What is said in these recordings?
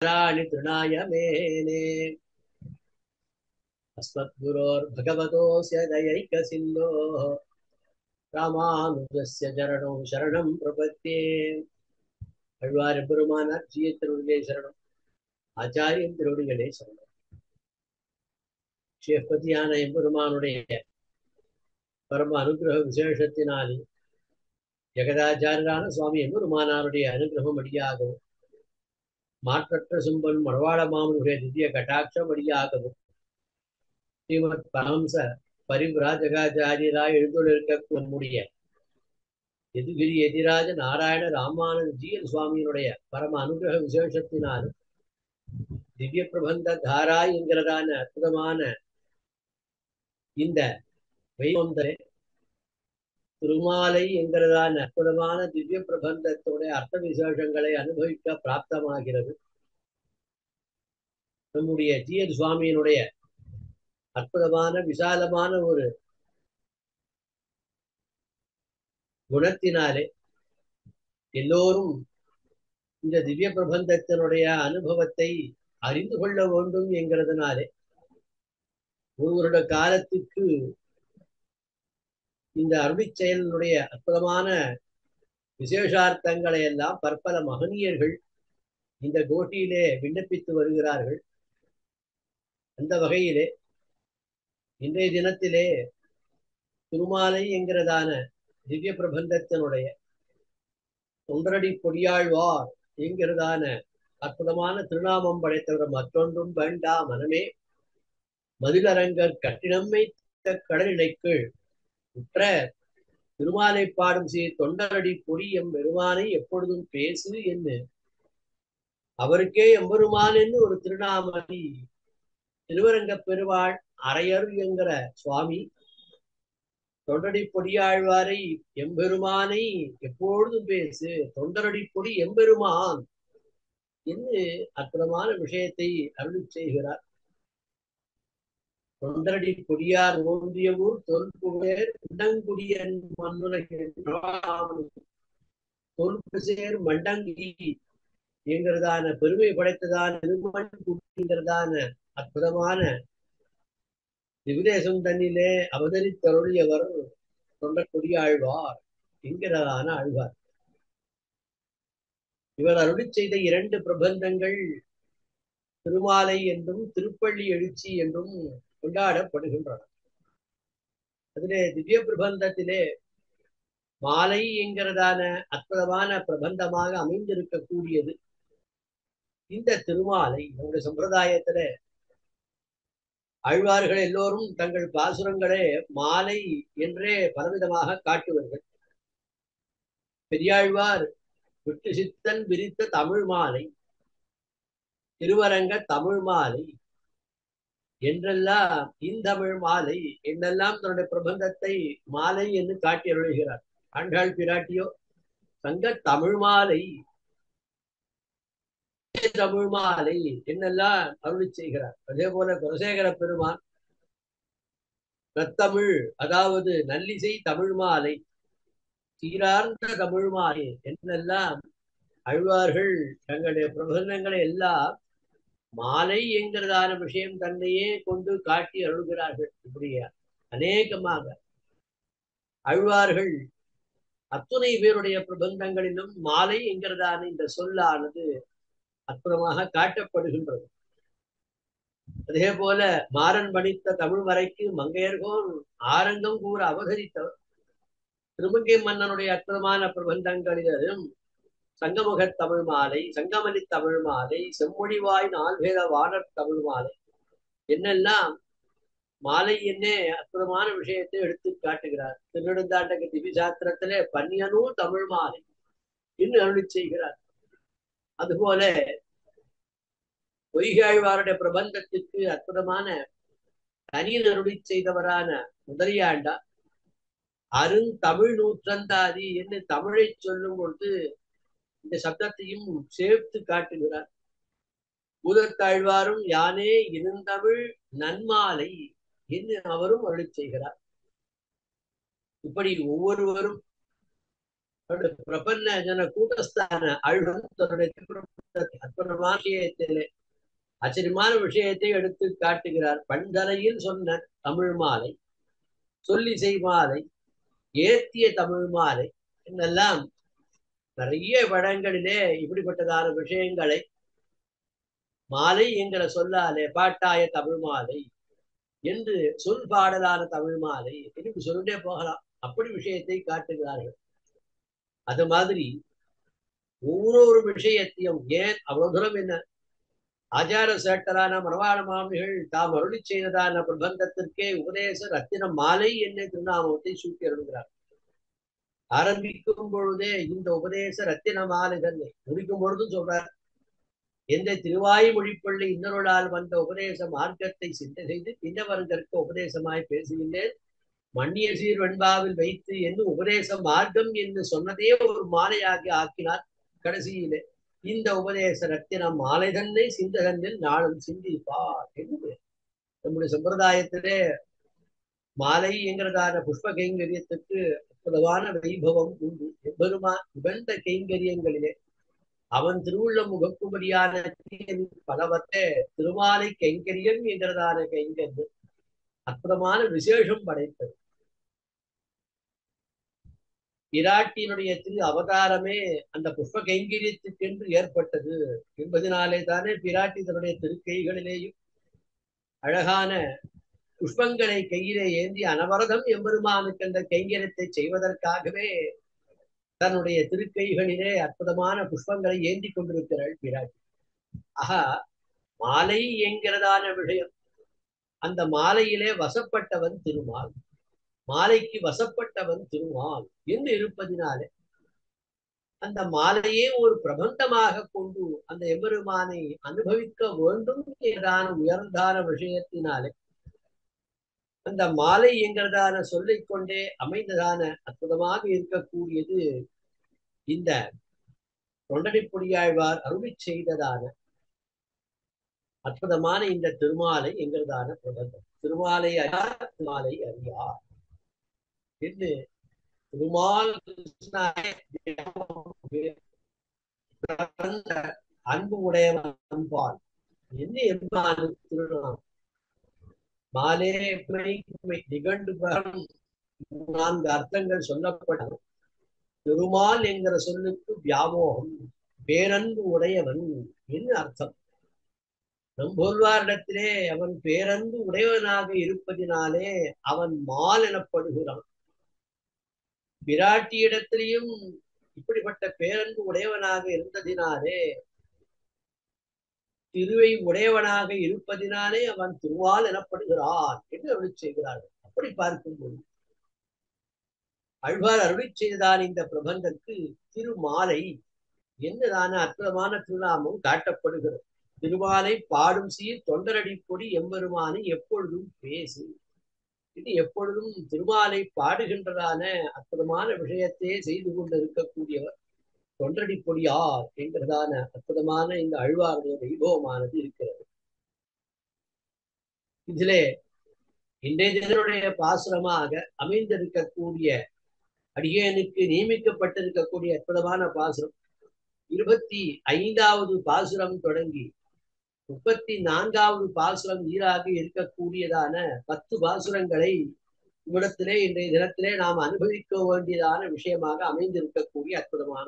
राणि तृणाय मेने अस्मद्गुरोर्भगवतोऽस्य दयैकसिन्धोः रामानुजस्य चरणौ शरणं प्रपद्ये அழ்வார் பெருமானார் ஜிய திருவிழே சரணம் ஆச்சாரியன் திருவடிகளே சரணம் ஸ்ரீபதியான எம்பெருமானுடைய பரம அனுகிரக விசேஷத்தினாலே ஜெகதாச்சாரியரான சுவாமி எம்பெருமானாருடைய அனுகிரகம் அடியாகவும் மாற்றற்ற சும்பன் மணவாள மாமனுடைய திவ்ய கட்டாட்சம் அடியாகவும் ஸ்ரீமத் பரமஹம்ச பரிவ்ராஜகாச்சாரியராய் எழுந்துள்ளிருக்க நம்முடைய எதுகிரி எதிராஜ நாராயண ராமானந்த ஜீயர் சுவாமியினுடைய பரம அனுகிரக விசேஷத்தினாலும் திவ்ய பிரபந்த தாராய் என்கிறதான அற்புதமான இந்த வைகுந்தரே திருமாலை என்கிறதான அற்புதமான திவ்ய பிரபந்தத்தோட அர்த்த விசேஷங்களை அனுபவிக்க பிராப்தமாகிறது. நம்முடைய ஜீயர் சுவாமியினுடைய அற்புதமான விசாலமான ஒரு குணத்தினாலே எல்லோரும் இந்த திவ்ய பிரபந்தத்தினுடைய அனுபவத்தை அறிந்து கொள்ள வேண்டும் என்கிறதுனாலே ஒருவருட காலத்துக்கு இந்த அருளிச் செயலினுடைய அற்புதமான விசேஷார்த்தங்களை எல்லாம் பற்பல மகனியர்கள் இந்த கோட்டியிலே விண்ணப்பித்து வருகிறார்கள். அந்த வகையிலே இன்றைய தினத்திலே திருமாலை என்கிறதான திவ்ய பிரபந்தத்தினுடைய தொண்டரடி பொடியாழ்வார் என்கிறதான அற்புதமான திருநாமம் படைத்தவர் மற்றொன்றும் வேண்டா மனமே மதிலரங்கர் கட்டினம்மை கடலிடைக்கு உற்ற திருமாலை பாடும் தொண்டரடி பொடி எம்பெருமானை எப்பொழுதும் பேசு என்று அவருக்கே எம்பெருமான் என்று ஒரு திருநாமணி திருவரங்க பெருவாள் அரையர் என்கிற சுவாமி தொண்டடி பொடியாழ்வாரை எம்பெருமானை எப்பொழுதும் பேசு தொண்டரடி பொடி எம்பெருமான் என்று அற்புதமான விஷயத்தை அருளிச் செய்கிறார். தொண்டரடி பொடியார் ஓந்திய ஊர் தொல்புகழ் மண்டங்குடியன் தொல்புசேர் மண்டங்கி என்கிறதான பெருமை படைத்ததான என்கிறதான அற்புதமான திவிதேசம் தன்னிலே அவதரித்தருளியவர் தொண்டற்கொடியாழ்வார் என்கிறதான ஆழ்வார். இவர் அருளிச் செய்த இரண்டு பிரபந்தங்கள் திருமாலை என்றும் திருப்பள்ளி எழுச்சி என்றும் கொண்டாடப்படுகின்றன. அதிலே திவ்ய பிரபந்தத்திலே மாலை என்கிறதான அற்புதமான பிரபந்தமாக அமைந்திருக்கக்கூடியது இந்த திருமாலை. நம்முடைய சம்பிரதாயத்தில ஆழ்வார்கள் எல்லோரும் தங்கள் பாசுரங்களே மாலை என்றே பலவிதமாக காட்டுவார்கள். பெரியாழ்வார் விட்டு சித்தன் விரித்த தமிழ் மாலை, திருவரங்க தமிழ் மாலை என்றெல்லாம் இந்தமிழ் மாலை என்னெல்லாம் தன்னுடைய பிரபந்தத்தை மாலை என்று காட்டி அருள்கிறார். ஆண்டாள் பிராட்டியோ சங்க தமிழ் மாலை தமிழ் மாலை என்னெல்லாம் அருளி செய்கிறார். அதே போல குலசேகர பெருமான் நத்தமிழ் அதாவது நல்லிசை தமிழ் மாலை சீரார்ந்த தமிழ் மாலை என்னெல்லாம் ஆழ்வார்கள் தங்களுடைய பிரபந்தங்களை எல்லாம் மாலை என்கிறதான விஷயம் தன்னையே கொண்டு காட்டி அருள்கிறார்கள். இப்படியா அநேகமாக ஆழ்வார்கள் அத்துணை பேருடைய பிரபந்தங்களிலும் மாலை என்கிறதான இந்த சொல்லானது அற்புதமாக காட்டப்படுகின்றது. அதே போல மாறன் பணித்த தமிழ் வரைக்கு மங்கையர்கோன் ஆரங்கம் கூற அவதரித்தவர். திருமங்கை மன்னனுடைய அற்புதமான பிரபந்தங்களிலும் சங்கமுக தமிழ் மாலை, சங்கமலி தமிழ் மாலை, செம்மொழிவாய் நால்வேத வானர் தமிழ் மாலை என்னெல்லாம் மாலை என்னே அற்புதமான விஷயத்தை எடுத்து காட்டுகிறார். திருநெடுந்தாண்டக திவிசாத்திரத்திலே பன்னியனூர் தமிழ் மாலை என்று அருளி செய்கிறார். அதுபோல பொய்காழ்வாருடைய பிரபந்தத்துக்கு அற்புதமான தனியில் அருளி செய்தவரான முதலியாண்டா அருந்தமிழ் நூற்றந்தாதி என்று தமிழை சொல்லும் பொழுது இந்த சப்தத்தையும் சேர்த்து காட்டுகிறார். பூதத்தாழ்வாரும் யானே இருந்தமிழ் நன்மாலை என்று அவரும் அருளி செய்கிறார். இப்படி ஒவ்வொருவரும் பிரபன்ன ஜன கூட்டஸ்தான ஆழ்வார் தன்னுடைய அற்புதமான விஷயத்திலே ஆச்சரியமான விஷயத்தை எடுத்து காட்டுகிறார். பண்தலையில் சொன்ன தமிழ் மாலை, சொல்லிசை மாலை, ஏத்திய தமிழ் மாலை என்னெல்லாம் நிறைய படங்களிலே இப்படிப்பட்டதான விஷயங்களை மாலை என்கிற சொல்லாலே பாட்டாய தமிழ் மாலை என்று சொல் பாடலான தமிழ் மாலை திருப்பி சொல்லிட்டே போகலாம். அப்படி விஷயத்தை காட்டுகிறார்கள். அது மாதிரி ஒவ்வொரு விஷயத்தையும் ஏன் அவ்வளவு தூரம் என்ன ஆச்சார சேட்டரான மரவாள மாமிகள் தாம் அருளி செய்ததான பிரபந்தத்திற்கே உபதேச ரத்தின மாலை என்ன திருநாமத்தை சூட்டி அருள்கிறார். ஆரம்பிக்கும் பொழுதே இந்த உபதேச ரத்தின மாலை தன்னை முடிக்கும் பொழுதும் சொல்றார், எந்த திருவாய் மொழிப்பள்ளி இன்னொருளால் வந்த உபதேச மார்க்கத்தை சிந்தை செய்து பின்னவர்களுக்கு உபதேசமாய் பேசுகின்றேன். மன்னிய சீர் வெண்பாவில் வைத்து என்று உபதேச மார்க்கம் என்று சொன்னதே ஒரு மாலையாகி ஆக்கினார். கடைசியிலே இந்த உபதேச ரத்தின மாலை தன்னை சிந்தகனில் நாளும் சிந்திப்பார் என்று நம்முடைய சம்பிரதாயத்திலே மாலை என்கிறதான புஷ்ப கைங்கரியத்துக்கு அற்புதமான வைபவம் உண்டு. எம்பெருமான் உகந்த கைங்கரியங்களிலே அவன் திருவுள்ள முகக்கும்படியான பலவத்தை திருமாலை கைங்கரியம் என்கிறதான கைங்கரியம் அற்புதமான விசேஷம் படைத்தது. பிராட்டியினுடைய திரு அவதாரமே அந்த புஷ்ப கைங்கரியத்துக்கென்று ஏற்பட்டது என்பதனாலே தானே பிராட்டி தன்னுடைய திருக்கைகளிலேயும் அழகான புஷ்பங்களை கையிலே ஏந்தி அனவரதம் எம்பெருமானுக்கு அந்த கைங்கரியத்தை செய்வதற்காகவே தன்னுடைய திருக்கைகளிலே அற்புதமான புஷ்பங்களை ஏந்தி கொண்டிருக்கிறாள் பிராட்டி. ஆக மாலை என்கிறதான விஷயம், அந்த மாலையிலே வசப்பட்டவன் திருமால், மாலைக்கு வசப்பட்டவன் திருமால் என்று இருப்பதினாலே அந்த மாலையே ஒரு பிரபந்தமாக கொண்டு அந்த எம்பெருமானை அனுபவிக்க வேண்டும் என்றதான உயர்ந்தான விஷயத்தினாலே அந்த மாலை என்கிறதான சொல்லிக் கொண்டே அமைந்ததான அற்புதமாக இருக்கக்கூடியது இந்த தொண்டடிப்பொடியாழ்வார் அருளி செய்ததான அற்புதமான இந்த திருமாலை என்கிறதான பிரபந்தம். திருமாலை அறியார் திருமாலை அறியார் என்று திருமால் அன்பு உடையவன்பால் என்ன என்பான் திருநாம் மாலே நிகண்டு 4 அர்த்தங்கள் சொல்லப்படும். திருமால் என்கிற சொல்லுக்கு வியாமோகம், பேரன்பு உடையவன் என்று அர்த்தம். நம்பொல்வாரிடத்திலே அவன் பேரன்பு உடையவனாக இருப்பதினாலே அவன் மால் எனப்படுகிறான். பிராட்டியிடத்திலையும் இப்படிப்பட்ட பேரன்பு உடையவனாக இருந்ததினாலே திருவை உடையவனாக இருப்பதினாலே அவன் திருவால் எனப்படுகிறான் என்று அருளி செய்கிறார்கள். அப்படி பார்க்கும்போது ஆழ்வார் அருளி செய்ததான் இந்த பிரபந்தற்கு திருமாலை என்னதான அற்புதமான திருநாமம் காட்டப்படுகிறது. திருமாலை பாடும் சீர் தொண்டரடி கொடி எம்பெருமானை எப்பொழுதும் பேசு இது எப்பொழுதும் திருமாலை பாடுகின்றதான அற்புதமான விஷயத்தையே செய்து கொண்டு இருக்கக்கூடியவர் தொண்டடி பொடியார் என்கிறதான அற்புதமான இந்த ஆழ்வாருடைய வைபவமானது இருக்கிறது. இதிலே இன்றைய தினருடைய பாசுரமாக அமைந்திருக்கக்கூடிய அடியேனுக்கு நியமிக்கப்பட்டிருக்கக்கூடிய அற்புதமான பாசுரம் 25வது பாசுரம் தொடங்கி 34வது பாசுரம் ஈராக இருக்கக்கூடியதான 10 பாசுரங்களை இவ்விடத்திலே இன்றைய தினத்திலே நாம் அனுபவிக்க வேண்டியதான விஷயமாக அமைந்திருக்கக்கூடிய அற்புதமான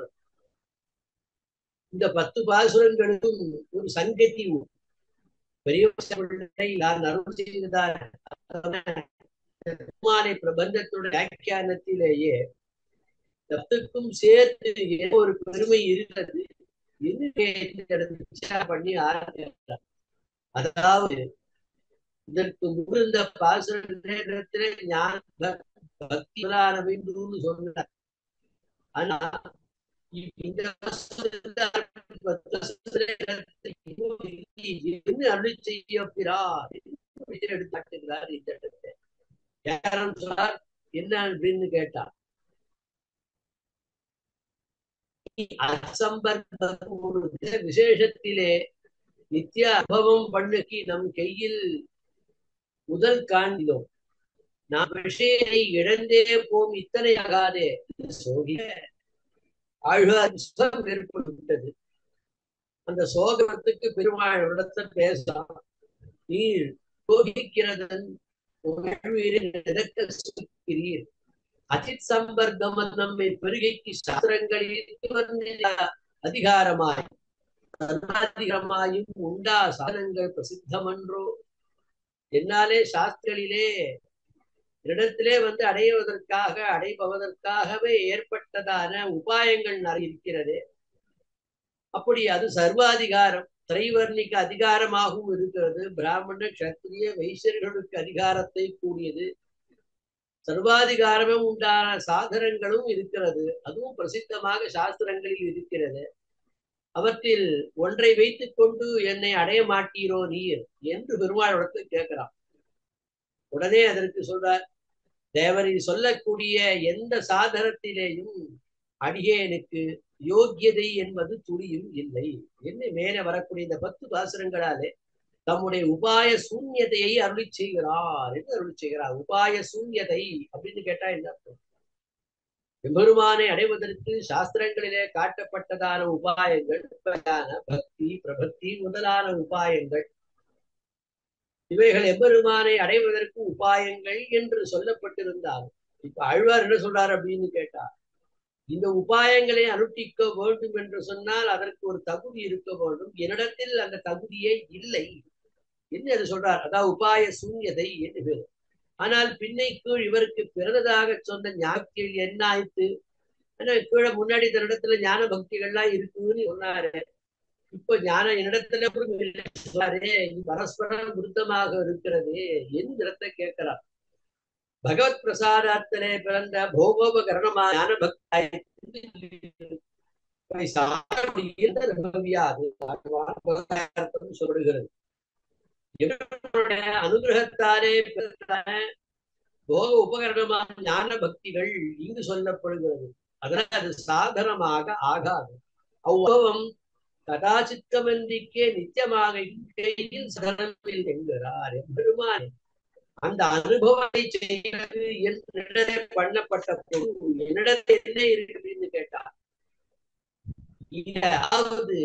இந்த 10 பாசுரங்களுக்கும் ஒரு சங்கத்தி பெரிய நான் அருள் செய்ததான பிரபந்தத்துடைய வியாக்கியானத்திலேயே தத்துக்கும் சேர்த்து ஒரு பெருமை இருக்கிறது பண்ணி ஆரம்பித்தார். அதாவது இதற்கு முன்னிருந்த பாசுரத்திலே ஞான பக்தி வேண்டும் சொன்னார். ஆனா இந்த அருளி செய்யப்படார் எடுத்துக்கிறார். இந்த இடத்தை யாரும் சொன்னார் என்ன அப்படின்னு கேட்டார். விசேஷத்திலே நித்திய அனுபவம் பண்ணுக்கு நம் கையில் முதல் காண்கிறோம். நாம் விஷயத்தை இழந்தே போம் இத்தனை ஆகாதே சோகிய ஆழ்வார் ஏற்பட்டுவிட்டது. அந்த சோகத்துக்கு பெருமாள் இடத்தை பேசலாம். நீர் சோகிக்கிறதன் அஜித் சம்பர்க்கம் நம்மை பெருகைக்கு சாஸ்திரங்களில் அதிகாரமாய் சர்வாதிகாரமாயும் உண்டா சாதனங்கள் பிரசித்தமன்றோ. என்னாலே சாஸ்திரங்களிலே இடத்திலே அடைவதற்காக அடைபவதற்காகவே ஏற்பட்டதான உபாயங்கள் நிறைய இருக்கிறது. அப்படி அது சர்வாதிகாரம் திரைவர்ணிக்க அதிகாரமாகவும் இருக்கிறது. பிராமண கத்திரிய வைசியர்களுக்கு அதிகாரத்தை கூடியது. சர்வாதிகாரமும் உண்டான சாதனங்களும் இருக்கிறது. அதுவும் பிரசித்தமாக சாஸ்திரங்களில் இருக்கிறது. அவற்றில் ஒன்றை வைத்துக் கொண்டு என்னை அடைய மாட்டீரோ நீர் என்று பெருமாளிடத்தை கேட்கிறான். உடனே அதற்கு சொல்றார், தேவரை சொல்லக்கூடிய எந்த சாதனத்திலேயும் அடியேனுக்கு யோக்கியதை என்பது துளியும் இல்லை என்று மேலே வரக்கூடிய இந்த 10 பாசுரங்களாலே தம்முடைய உபாய சூன்யதையை அருளி செய்கிறார் என்று அருளி செய்கிறார். உபாய சூன்யதை அப்படின்னு கேட்டா என்ன அர்த்தம்? எம்பெருமானை அடைவதற்கு சாஸ்திரங்களிலே காட்டப்பட்டதான உபாயங்கள், பக்தி பிரபத்தி முதலான உபாயங்கள், இவைகள் எம்பெருமானை அடைவதற்கு உபாயங்கள் என்று சொல்லப்பட்டிருந்தாலும் இப்ப ஆழ்வார் என்ன சொல்றார் அப்படின்னு கேட்டா, இந்த உபாயங்களை அனுஷ்டிக்க வேண்டும் என்று சொன்னால் அதற்கு ஒரு தகுதி இருக்க வேண்டும். என்னிடத்தில் அந்த தகுதியே இல்லை என்று அது சொல்றார். அதாவது உபாய சூன்யதை என்று பேர். ஆனால் பின்னை கீழ் இவருக்கு பிறந்ததாக சொன்ன ஞாபகத்தில் என்ன ஆயிற்று? கீழே முன்னாடி தன்னிடத்துல ஞான பக்திகள்லாம் இருக்குன்னு சொன்னாரு. இப்ப ஞான என்னிடத்துல பரஸ்பரம் விருத்தமாக இருக்கிறது என்கிறத கேட்கிறார். பகவத் பிரசாதத்திலே பிறந்த போகோபகரணமான ஞான பக்தி சொல்லுகிறது. அனுகிரகத்தாலே போக உபகரணமான ஞான பக்திகள் இங்கு சொல்லப்படுகிறது. அதனால அது சாதனமாக ஆகாது. அவ்வளவம் கதாச்சித்தமன்றிக்கே நித்தியமாக சதனத்தில் என்கிறார் எம்பெருமான். அந்த அனுபவத்தை செய்கிறது என்னிடத்தை பண்ணப்பட்ட பொருள் என்னிடத்தில் என்ன இருக்குன்னு கேட்டார். அதாவது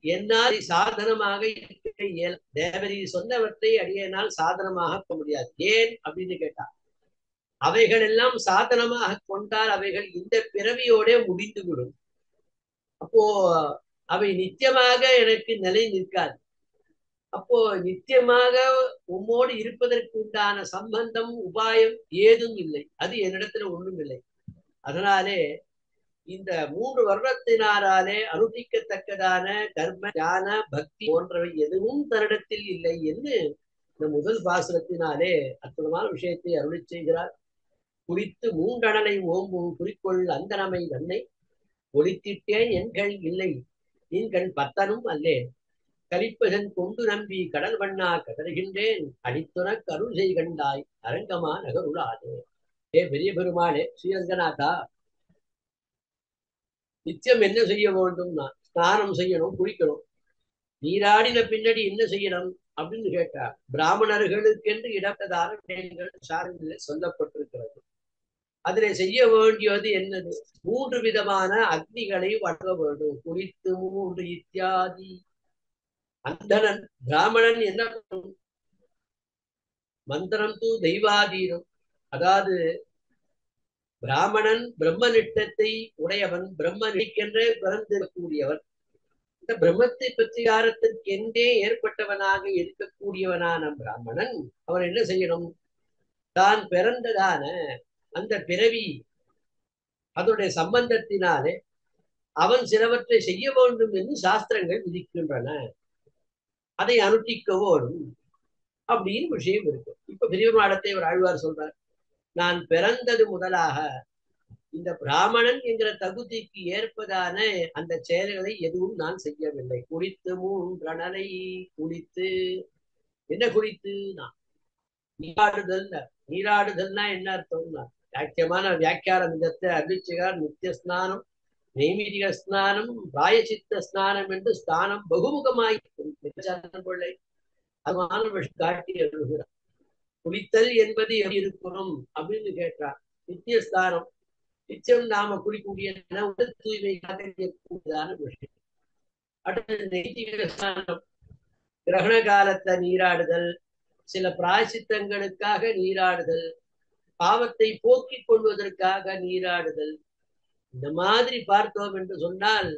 என்னால் சாதனமாக தேவரி சொன்னவற்றை அடியனால் சாதனமாக முடியாது. ஏன் அப்படின்னு கேட்டார். அவைகள் எல்லாம் சாதனமாக கொண்டால் அவைகள் இந்த பிறவியோட முடிந்துவிடும். அப்போ அவை நித்தியமாக எனக்கு நிலை நிற்காது. அப்போ நித்தியமாக உம்மோடு இருப்பதற்கு உண்டான சம்பந்தம் உபாயம் ஏதும் இல்லை. அது என்னிடத்துல ஒன்றும் இல்லை. அதனாலே இந்த 3 வருடத்தினாலே அனுஷ்டிக்கத்தக்கதான கர்ம ஞான பக்தி போன்றவை எதுவும் தன்னிடத்தில் இல்லை என்று இந்த முதல் பாசுரத்தினாலே அற்புதமான விஷயத்தை அருளி செய்கிறார். குறித்து 3 அனலை ஓம்பும் குறிக்கொள் அந்தனமை தன்னை ஒளித்திட்டேன் என்கள் இல்லை நீன்கண் பத்தனும் அல்லேன் கலிப்பதன் கொண்டு நம்பி கடல் வண்ணா கதறுகின்றேன் அடித்துன கருள் செய் கண்டாய் அரங்கமா நகருளாதே. பெரிய பெருமாளே ஸ்ரீரங்கநாதா, நித்தியம் என்ன செய்ய வேண்டும்னா ஸ்நானம் செய்யணும், குளிக்கணும். நீராடின பின்னாடி என்ன செய்யணும் அப்படின்னு கேட்டா, பிராமணர்களுக்கென்று இடப்பதான விஷயங்கள் சாரங்களில் சொல்லப்பட்டிருக்கிறது. அதிலே செய்ய வேண்டியது என்னது? 3 விதமான அக்னிகளை வழங்க வேண்டும். குறித்து 3 இத்தியாதி. அந்தணன் பிராமணன் என்ன மந்திரம் தூ தெய்வாதீனம். அதாவது பிராமணன் பிரம்மனிட்டத்தை உடையவன், பிரம்மனிக்கென்றே பிறந்திருக்கக்கூடியவன். இந்த பிரம்மத்தை பற்றிகாரத்திற்கு என்றே ஏற்பட்டவனாக இருக்கக்கூடியவனான பிராமணன் அவன் என்ன செய்யணும்? தான் பிறந்ததான அந்த பிறவி அதனுடைய சம்பந்தத்தினாலே அவன் சிலவற்றை செய்ய வேண்டும் என்று சாஸ்திரங்கள் விதிக்கின்றன. அதை அனுஷ்டிக்க வேண்டும் அப்படின்னு விஷயம் இருக்கு. இப்ப பெரியமாடத்தை ஒரு ஆழ்வார் சொல்றார், நான் பிறந்தது முதலாக இந்த பிராமணன் என்கிற தகுதிக்கு ஏற்பதான அந்த செயல்களை எதுவும் நான் செய்யவில்லை. குளித்து 3 அனலை குளித்து. என்ன குளித்து? நான் நீராடுதல். நீராடுதல்னா என்ன அர்த்தம்னா வாக்கியமான வியாக்கியான விதத்தை அருளிச்சுகார். நித்திய ஸ்நானம், நெய்மீதிக ஸ்நானம், பிராயசித்த ஸ்நானம் என்று ஸ்நானம் பகுமுகமாய் பிள்ளை அதுமான காட்டி எழுதுகிறார். குளித்தல் என்பது எப்படி இருக்கணும் அப்படின்னு கேட்டார். நித்திய ஸ்நானம், நிச்சயம் நாம குளிக்கக்கூடிய உடல் தூய்மைக்கான விஷயம். அடுத்தது நெய்திக ஸ்நானம். கிரகண காலத்துல நீராடுதல், சில பிராயசித்தங்களுக்காக நீராடுதல், பாவத்தை போக்கிக் கொள்வதற்காக நீராடுதல். இந்த மாதிரி பார்த்தோம் என்று சொன்னால்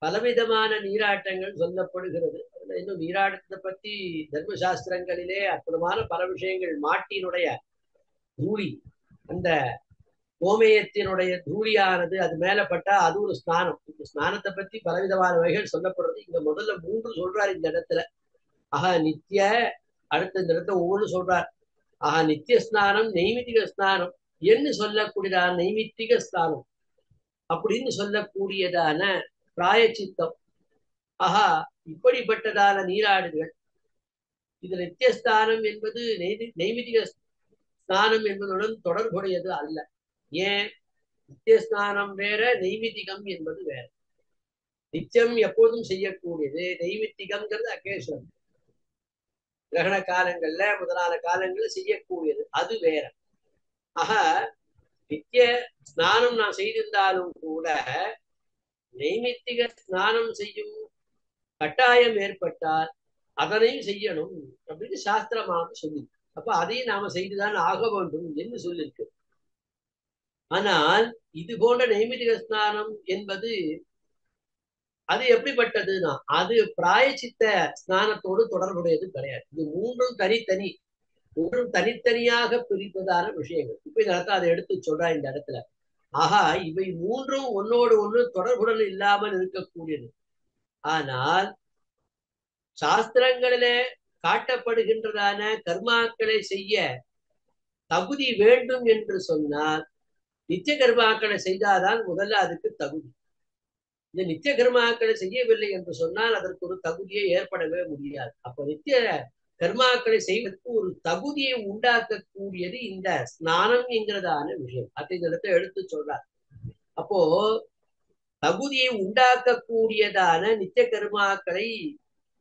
பலவிதமான நீராட்டங்கள் சொல்லப்படுகிறது. அதுல இன்னும் நீராட்டத்தை பத்தி தர்மசாஸ்திரங்களிலே அற்புதமான பல விஷயங்கள். மாட்டினுடைய தூளி, அந்த கோமயத்தினுடைய தூளியானது அது மேல பட்டா அது ஒரு ஸ்நானம். இந்த ஸ்நானத்தை பத்தி பலவிதமான வகைகள் சொல்லப்படுறது. இங்க முதல்ல 3 சொல்றாரு இந்த இடத்துல. நித்திய, அடுத்த இந்த இடத்துல ஒவ்வொன்று சொல்றார். நித்திய ஸ்நானம், நெய்மித்திக ஸ்நானம் என்று சொல்லக்கூடியதான நைமித்திக ஸ்நானம் அப்படின்னு சொல்லக்கூடியதான பிராயச்சித்தம். இப்படிப்பட்டதான நீராடுகள். இது நித்தியஸ்தானம் என்பது நெய்மித்திக ஸ்நானம் என்பதுடன் தொடர்புடையது அல்ல. ஏன்? நித்தியஸ்தானம் வேற, நெய்மித்திகம் என்பது வேற. நித்தியம் எப்போதும் செய்யக்கூடியது, நெய்மித்திகம்ங்கிறது அகேஷன், கிரகண காலங்கள்ல முதலான காலங்கள்ல செய்யக்கூடியது, அது வேற. நித்திய ஸ்நானம் நான் செய்திருந்தாலும் கூட நைமித்திக ஸ்நானம் செய்யும் கட்டாயம் ஏற்பட்டால் அதனையும் செய்யணும் அப்படின்னு சாஸ்திரமாக சொல்லி, அப்ப அதையும் நாம செய்துதான் ஆக வேண்டும் என்று சொல்லியிருக்கு. ஆனால் இது போன்ற நைமித்திக ஸ்நானம் என்பது அது எப்படிப்பட்டதுன்னா அது பிராயச்சித்த ஸ்நானத்தோடு தொடர்புடையது கிடையாது. இது மூன்றும் தனித்தனி, மூன்றும் தனித்தனியாக பிரிப்பதான விஷயங்கள். இப்ப இந்த இடத்துல அதை எடுத்து சொல்றா இந்த இடத்துல. இவை மூன்றும் ஒன்னோடு ஒன்று தொடர்புடன் இல்லாமல் இருக்கக்கூடியது. ஆனால் சாஸ்திரங்களிலே காட்டப்படுகின்றதான கர்மாக்களை செய்ய தகுதி வேண்டும் என்று சொன்னால் நித்திய கர்மாக்களை செய்தாதான் முதல்ல அதுக்கு தகுதி. இந்த நித்திய கர்மாக்களை செய்யவில்லை என்று சொன்னால் அதற்கு ஒரு தகுதியை ஏற்படவே முடியாது. அப்ப நித்திய கர்மாக்களை செய்வதற்கு ஒரு தகுதியை உண்டாக்கக்கூடியது இந்த ஸ்நானம் என்கிறதான விஷயம். அதை இந்த இடத்தை எடுத்து சொல்றார். அப்போ தகுதியை உண்டாக்கக்கூடியதான நித்திய கர்மாக்களை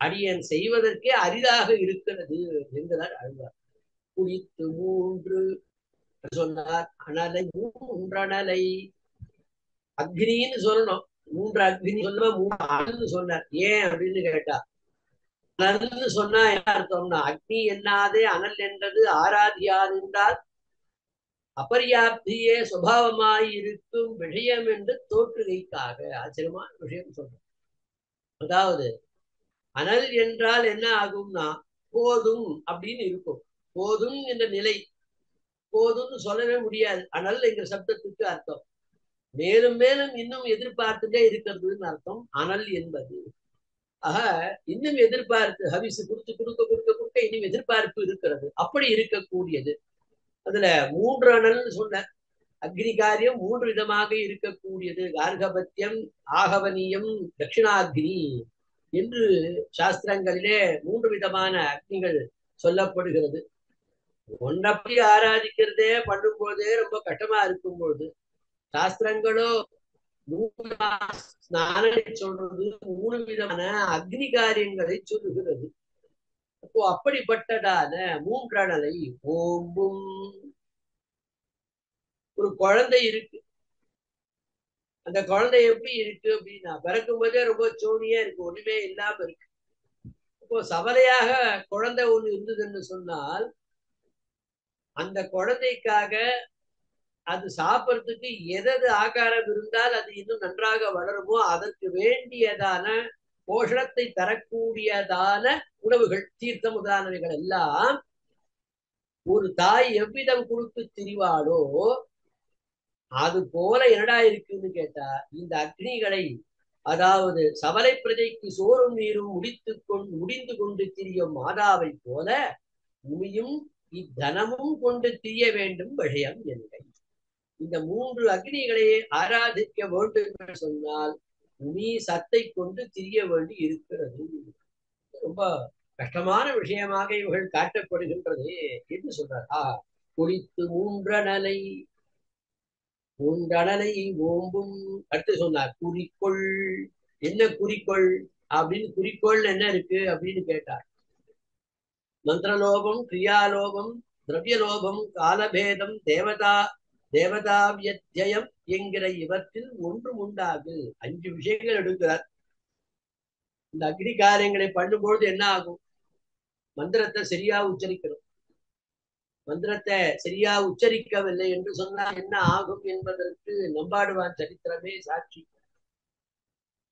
அடியன் செய்வதற்கே அரிதாக இருக்கிறது என்கிறார் ஆழ்வார். குடித்து 3 சொன்னார். அனலை 3 அனலை, அக்னின்னு சொல்லணும். 3 அக்னி சொல்ல 3 அனல்னு சொன்னார். ஏன் அப்படின்னு கேட்டா, அனல்னு சொன்னா என்ன அர்த்தம்னா, அக்னி என்னாதே அனல் என்றது ஆராதியார் என்றால் அபர்யாப்தியே சுபாவமாய் இருக்கும் விஷயம் என்று தோற்றுகைக்காக ஆச்சரியமான விஷயம் சொல்றோம். அதாவது அனல் என்றால் என்ன ஆகும்னா போதும் அப்படின்னு இருக்கும். போதும் என்ற நிலை, போதும்னு சொல்லவே முடியாது. அனல் என்கிற சப்தத்துக்கு அர்த்தம் மேலும் மேலும் இன்னும் எதிர்பார்த்துட்டே இருக்கிறதுன்னு அர்த்தம் அனல் என்பது. இன்னும் எதிர்பார்ப்பு, ஹவிசு கொடுத்து கொடுக்க கொடுக்க கொடுக்க இன்னும் எதிர்பார்ப்பு இருக்கிறது. அப்படி இருக்கக்கூடியது. அதுல 3 அனல்னு சொன்ன அக்னி காரியம் 3 விதமாக இருக்கக்கூடியது. கார்கபத்தியம், ஆகவனியம், தட்சிணாக்னி என்று சாஸ்திரங்களிலே 3 விதமான அக்னிகள் சொல்லப்படுகிறது. ஒன்றப்படி ஆராதிக்கிறதே பண்ணும் போதே ரொம்ப கஷ்டமா இருக்கும் பொழுது சாஸ்திரங்களோ 3 ஸ்நானத்தை சொல்றது, 3 விதமான அக்னி காரியங்களை சொல்லுகிறது. அப்போ அப்படிப்பட்டதான 3 அனலை ஓம்பும். ஒரு குழந்தை இருக்கு. அந்த குழந்தை எப்படி இருக்கு அப்படின்னா, பிறக்கும் போதே ரொம்ப சோனியா இருக்கு, ஒண்ணுமே இல்லாம இருக்கு. இப்போ சவலையாக குழந்தை ஒண்ணு இருந்ததுன்னு சொன்னால் அந்த குழந்தைக்காக அது சாப்பிட்றதுக்கு எதது ஆகாரம் இருந்தால் அது இன்னும் நன்றாக வளருமோ அதற்கு வேண்டியதான போஷணத்தை தரக்கூடியதான உணவுகள், தீர்த்த முதலானவைகள் எல்லாம் ஒரு தாய் எவ்விதம் கொடுத்து திரிவாளோ அது போல என்னடா இருக்குன்னு கேட்டா, இந்த அக்னிகளை, அதாவது சவலை பிரஜைக்கு சோறும் நீரும் முடிந்து கொண்டு திரியும் மாதாவை போல உமியும் இத்தனமும் கொண்டு திரிய வேண்டும் விஷயம் என்கை. இந்த 3 அக்னிகளை ஆராதிக்க வேண்டும் என்று சொன்னால் உமி சத்தை கொண்டு திரிய வேண்டி இருக்கிறது. ரொம்ப கஷ்டமான விஷயமாக இவர்கள் காட்டப்படுகின்றது என்று சொல்றார். குளித்து 3 அனலை ஓம்பும். அடுத்து சொன்னார் குறிக்கோள். என்ன குறிக்கோள் அப்படின்னு, குறிக்கோள் என்ன இருக்கு அப்படின்னு கேட்டார். மந்திரலோபம், கிரியாலோபம், திரவியலோபம், காலபேதம், தேவதா வியத்தியம் என்கிற இவற்றில் ஒன்றும் உண்டாகு. 5 விஷயங்கள் எடுக்கிறார். இந்த அக்னி காரியங்களை பண்ணும்பொழுது என்ன ஆகும்? மந்திரத்தை சரியா உச்சரிக்கணும். மந்திரத்தை சரியா உச்சரிக்கவில்லை என்று சொன்னால் என்ன ஆகும் என்பதற்கு நம்பாடுவான் சரித்திரமே சாட்சி.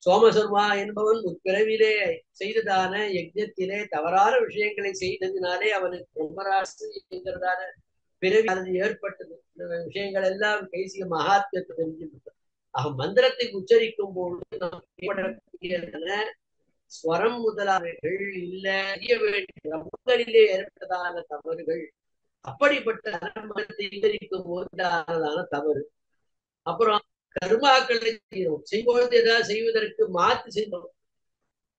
சோமசர்மா என்பவன் முற்பிறவிலே செய்ததான யஜ்ஞத்திலே தவறான விஷயங்களை செய்ததினாலே அவனுக்கு பிரம்மராசு என்கிறதான பிறவி அது ஏற்பட்டது. இந்த விஷயங்கள் எல்லாம் பேசிய மகாத்மத்தை தெரிஞ்சுவிட்டது. மந்திரத்தை உச்சரிக்கும் பொழுது ஸ்வரம் முதலானவைகள் இல்ல வேண்டிய ஏற்பட்டதான தவறுகள், அப்படிப்பட்ட மந்திரத்தை உச்சரிக்கும் போதான தவறு. அப்புறம் கர்மாக்களை செய்யும்பொழுது ஏதாவது செய்வதற்கு மாற்றி செய்யணும்.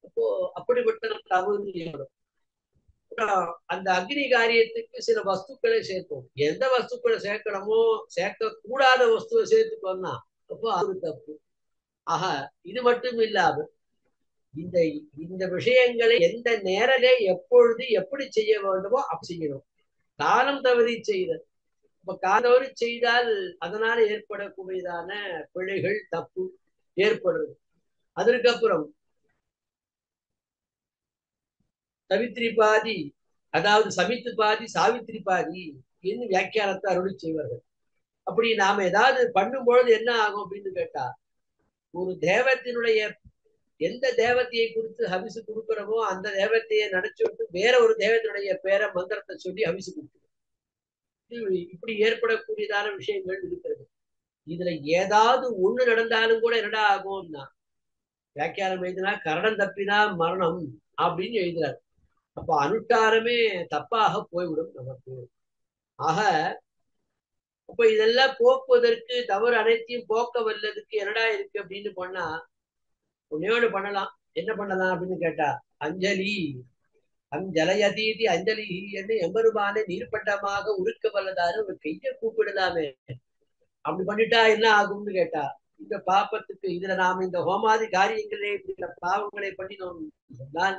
அப்போ அப்படிப்பட்ட தவறு ஏற்படும். அந்த அக்னி காரியத்துக்கு சில வஸ்துக்களை சேர்ப்போம். எந்த வஸ்துக்களை சேர்க்கணுமோ சேர்க்க கூடாத வஸ்துவை சேர்த்துக்கோன்னா அப்போ அது தப்பு. ஆக இது மட்டும் இல்லாமல் இந்த இந்த விஷயங்களை எந்த நேரலே எப்பொழுது எப்படி செய்ய வேண்டுமோ அப்படி செய்யணும். காலம் தவறி செய்தல். இப்ப காலம் தவறி செய்தால் அதனால ஏற்படக்கூடியதான பிழைகள் தப்பு ஏற்படுறது. அதற்கப்புறம் சவித்ரி பாதி, அதாவது சமித்து பாதி சாவித்திரி பாதி என்று வியாக்கியானத்தை அருளி செய்வார்கள். அப்படி நாம ஏதாவது பண்ணும்பொழுது என்ன ஆகும் அப்படின்னு கேட்டா, ஒரு தேவத்தினுடைய எந்த தேவத்தையை குறித்து ஹவிசு கொடுக்கிறோமோ அந்த தேவத்தையை நினைச்சு விட்டு வேற ஒரு தேவத்தினுடைய பேரை மந்திரத்தை சொல்லி ஹவிசு கொடுக்கணும். இப்படி ஏற்படக்கூடியதான விஷயங்கள் இருக்கிறது. இதுல ஏதாவது ஒண்ணு நடந்தாலும் கூட என்னடா ஆகும்னா, வியாக்கியானம் எழுதினா கரணம் தப்பினா மரணம் அப்படின்னு எழுதுறாரு. அப்ப அனுஷ்டானமே தப்பாக போய்விடும் நமக்கு. ஆக அப்ப இதெல்லாம் போக்குவதற்கு, தவறு அனைத்தையும் போக்க வல்லதுக்கு என்னடா இருக்கு அப்படின்னு பண்ணா, ஒன்னே பண்ணலாம். என்ன பண்ணலாம் அப்படின்னு கேட்டா, அஞ்சலி அஞ்சலையதீதி அஞ்சலி என்று எம்பெருமானை நீர்பட்டமாக உருக்க வல்லதாரு ஒரு கையை கூப்பிடலாமே. அப்படி பண்ணிட்டா என்ன ஆகும்னு கேட்டா, இந்த பாப்பத்துக்கு இதுல நாம இந்த ஹோமாதி காரியங்களே இப்படி பாவங்களை பண்ணினோம் சொன்னால்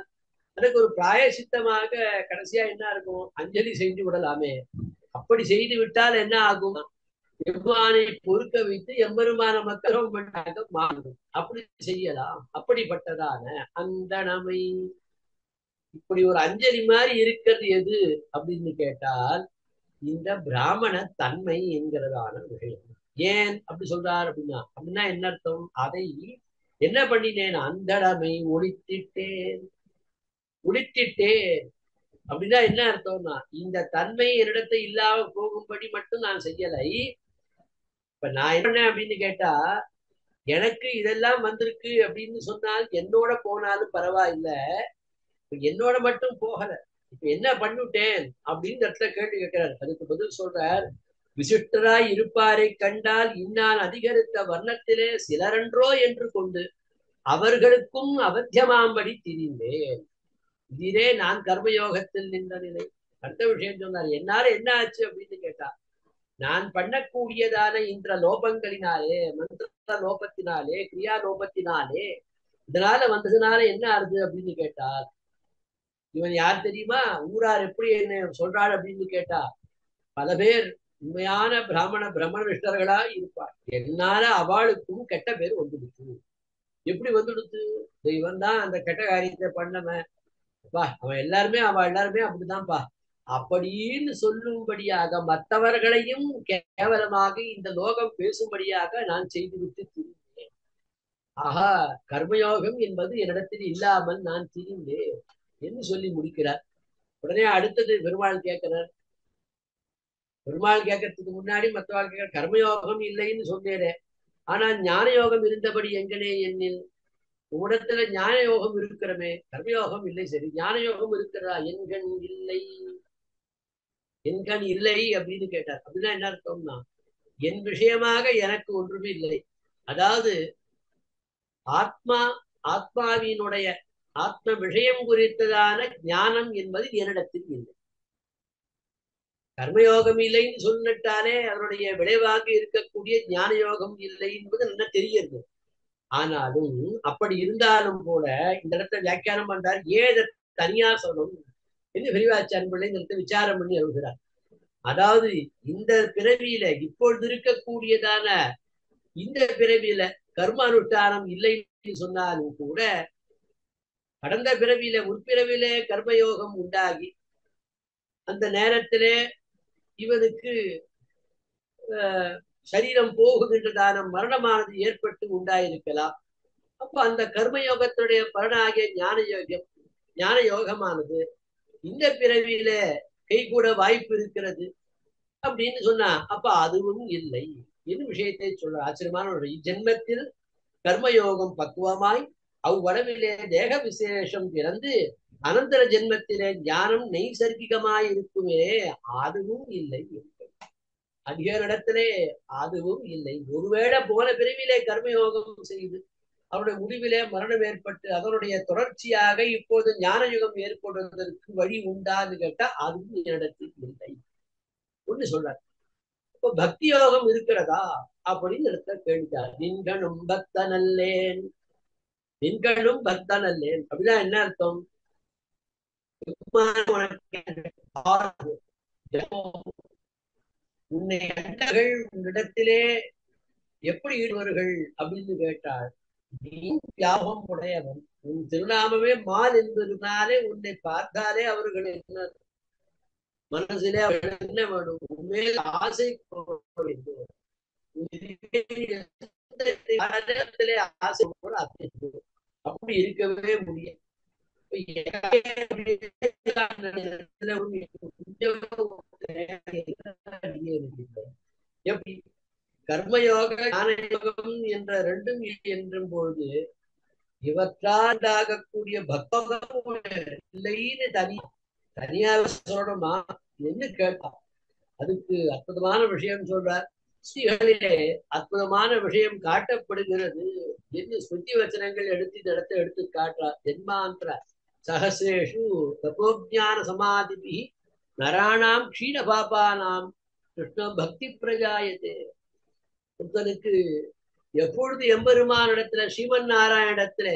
அதுக்கு ஒரு பிராயசித்தமாக கடைசியா என்ன இருக்கும், அஞ்சலி செய்து விடலாமே. அப்படி செய்து விட்டால் என்ன ஆகும், எம்பெருமானை பொறுக்க வைத்து எம்பெருமான மக்களும் மாறும். அப்படி செய்யலாம். அப்படிப்பட்டதான அந்த நமை இப்படி ஒரு அஞ்சலி மாதிரி இருக்கிறது எது அப்படின்னு கேட்டால் இந்த பிராமண தன்மை என்கிறதான விஷயம். ஏன் அப்படி சொல்றார் அப்படின்னா என்ன அர்த்தம், அதை என்ன பண்ணினேன், அந்தடமை ஒழித்திட்டேன். அப்படின்னா என்ன அர்த்தம்னா, இந்த தன்மை என்னிடத்தை இல்லாம போகும்படி மட்டும் நான் செய்யலை. இப்ப நான் என்ன அப்படின்னு கேட்டா, எனக்கு இதெல்லாம் வந்திருக்கு அப்படின்னு சொன்னால் என்னோட போனாலும் பரவாயில்ல, என்னோட மட்டும் போகல. இப்ப என்ன பண்ணிவிட்டேன் அப்படின்னு இடத்துல கேள்வி கேட்கிறார். அதுக்கு பதில் சொல்றார், விசிஷ்டராய் இருப்பாரை கண்டால் இன்னான் அதிகரித்த வர்ணத்திலே சிலரன்றோ என்று கொண்டு அவர்களுக்கும் அவத்தியமாம்படி திரிந்தேன். இதே நான் கர்மயோகத்தில் நின்ற நிலை. அடுத்த விஷயம் சொன்னார், என்னால என்ன ஆச்சு அப்படின்னு கேட்டா, நான் பண்ணக்கூடியதான இந்த லோபங்களினாலே, மந்திர லோபத்தினாலே, கிரியா லோபத்தினாலே, இதனால வந்ததுனால என்ன ஆகுது அப்படின்னு கேட்டால், இவன் யார் தெரியுமா, ஊரார் எப்படி என்ன சொல்றாள் அப்படின்னு கேட்டா, பல பேர் உண்மையான பிரம்மனிஷ்டர்களா இருப்பார். என்னால அவளுக்கும் கெட்ட பேர் வந்துடுச்சு. எப்படி வந்துடுச்சு, இவன் தான் அந்த கெட்ட காரியத்தை பண்ணவன், அவன் எல்லாருமே அப்படிதான்ப்பா அப்படின்னு சொல்லும்படியாக மற்றவர்களையும் கேவலமாக இந்த லோகம் பேசும்படியாக நான் செய்துவிட்டு திரிந்தேன். ஆஹா, கர்மயோகம் என்பது என்னிடத்தில் இல்லாமல் நான் திரிந்தேன் என்று சொல்லி முடிக்கிறார். உடனே அடுத்தது பெருமாள் கேட்கிறார். பெருமாள் கேட்கறதுக்கு முன்னாடி மற்றவாள் கேட்கிற, கர்மயோகம் இல்லைன்னு சொன்னேனே, ஆனா ஞான யோகம் இருந்தபடி எங்கனே என்னில், உடத்துல ஞான யோகம் இருக்கிறமே, கர்மயோகம் இல்லை. சரி, ஞான யோகம் இருக்கிறதா, என்கண் இல்லை. என்கண் இல்லை அப்படின்னு கேட்டார். அப்படின்னா என்ன அர்த்தம்னா, என் விஷயமாக எனக்கு ஒன்றுமே இல்லை. அதாவது ஆத்மாவினுடைய ஆத்ம விஷயம் குறித்ததான ஞானம் என்பது என்னிடத்தில் இல்லை. கர்மயோகம் இல்லைன்னு சொல்லிட்டாலே அதனுடைய விளைவாக இருக்கக்கூடிய ஞான யோகம் இல்லை என்பது நல்லா தெரியுது. ஆனாலும் அப்படி இருந்தாலும் கூட இந்த இடத்துல வியாக்கியானம் பண்றார், ஏத தனியா சொல்லணும் என்று பெரியவாச்சான் பிள்ளை இந்த இடத்துல விசாரம் பண்ணி அழுகிறார். அதாவது இந்த பிறவியில இப்பொழுது இருக்கக்கூடியதான இந்த பிறவியில கர்ம அனுஷ்டானம் இல்லைன்னு சொன்னாலும் கூட கடந்த பிறவியில முற்பிறவிலே கர்மயோகம் உண்டாகி அந்த நேரத்திலே இவனுக்கு சரீரம் போகுகின்றதான மரணமானது ஏற்பட்டு உண்டாயிருக்கலாம். அப்போ அந்த கர்மயோகத்துடைய பலனாகிய ஞான யோகமானது இந்த பிறவியில கைகூட வாய்ப்பு இருக்கிறது அப்படின்னு சொன்னா அப்ப அதுவும் இல்லை என்று விஷயத்தை சொல்ற ஆச்சரியமான ஒரு இஜென்மத்தில் கர்மயோகம் பக்குவமாய் அவ்வளவிலே தேக விசேஷம் பிறந்து அனந்தர ஜென்மத்திலே ஞானம் நெய்சர்கிகமாய் இருக்குமே அதுவும் இல்லை. அதிகரிடத்திலே அதுவும் இல்லை. ஒருவேளை போன பிறவிலே கர்மயோகம் செய்து அவருடைய முடிவிலே மரணம் ஏற்பட்டு அதனுடைய தொடர்ச்சியாக இப்போது ஞான யுகம் ஏற்படுவதற்கு வழி உண்டான்னு கேட்டா அதுவும் என்னிடத்தில் இல்லை ஒண்ணு சொல்றார். இப்போ பக்தி யோகம் இருக்கிறதா அப்படின்னு இடத்த கேட்டார். நின்களும் பக்தனல்லேன், நின்களும் பக்தனல்லேன் அப்படின்னா என்ன அர்த்தம்? உன்னை கண்டகள் உன்னிடத்திலே எப்படி ஈடுவர்கள் அப்படின்னு கேட்டாள். நீ தியாகம் உடையவன், உன் திருநாமமே மால் என்பதனாலே உன்னை பார்த்தாலே அவர்கள் என்ன மனசிலே என்ன வேணும்? உண்மையில் ஆசை ஆசை அப்படி இருக்கவே முடியாது. எப்படி கர்மயோக ஞான யோகம் என்ற ரெண்டும் என்றும் பொழுது இவற்றால் ஆகக்கூடிய பக்தோகம் இல்லைன்னு தனியா சொல்லணுமா என்று கேட்டான். அதுக்கு அற்புதமான விஷயம் சொல்றார். ஸ்ரீகளிலே அற்புதமான விஷயம் காட்டப்படுகிறது என்று ஸ்ருதி வச்சனங்கள் எடுத்து காட்டுறார். ஜென்மாந்திர சகசிரேஷு தபோஜான சமாதிபி நராணாம் க்ஷீண பாபானாம் கிருஷ்ண பக்தி பிரஜாயத்தே. ஒருத்தனுக்கு எப்பொழுது எம்பெருமான இடத்துல ஸ்ரீமன் நாராயணத்துல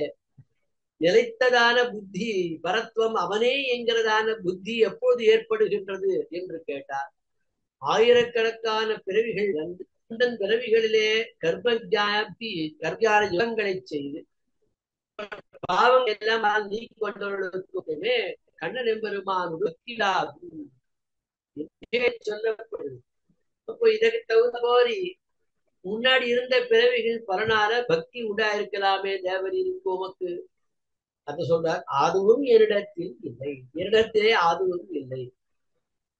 நிலைத்ததான புத்தி பரத்வம் அவனே என்கிறதான புத்தி எப்போது ஏற்படுகின்றது என்று கேட்டார். ஆயிரக்கணக்கான பிறவிகள் வந்து பிறவிகளிலே கர்ம யுகங்களை செய்து பாவங்கள் எல்லாம் நீக்கி கொண்டவர்களுக்குமே கண்ணன் எம்பெருமானோடு சொல்லப்படுது. அப்போ இதற்கு தகுந்த மாதிரி முன்னாடி இருந்த பிறவிகள் பலனால பக்தி உண்டாயிருக்கலாமே தேவரீருக்கு உமக்கு அத சொல்றார். அதுவும் என்னிடத்தில் இல்லை, என்னிடத்திலே அதுவும் இல்லை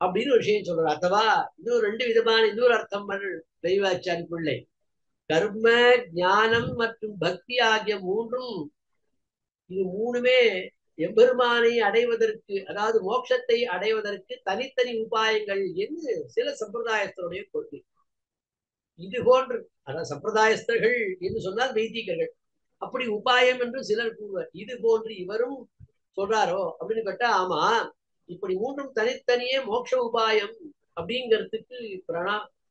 அப்படின்னு ஒரு விஷயம் சொல்றார். அதுவா இன்னும் ரெண்டு விதமான இன்னொரு அர்த்தம் தெய்வாச்சான் பிள்ளை. கர்ம ஞானம் மற்றும் பக்தி ஆகிய மூன்றும் இது மூணுமே எம்பெருமானை அடைவதற்கு அதாவது மோட்சத்தை அடைவதற்கு தனித்தனி உபாயங்கள் என்று சில சம்பிரதாயத்தினுடைய கொள்கை. இது போன்று அதாவது சம்பிரதாயஸ்தர்கள் என்று சொன்னால் வைதிகர்கள் அப்படி உபாயம் என்று சிலர் கூறுவர். இது போன்று இவரும் சொல்றாரோ அப்படின்னு கேட்டா ஆமா, இப்படி மூன்றும் தனித்தனியே மோட்ச உபாயம் அப்படிங்கிறதுக்கு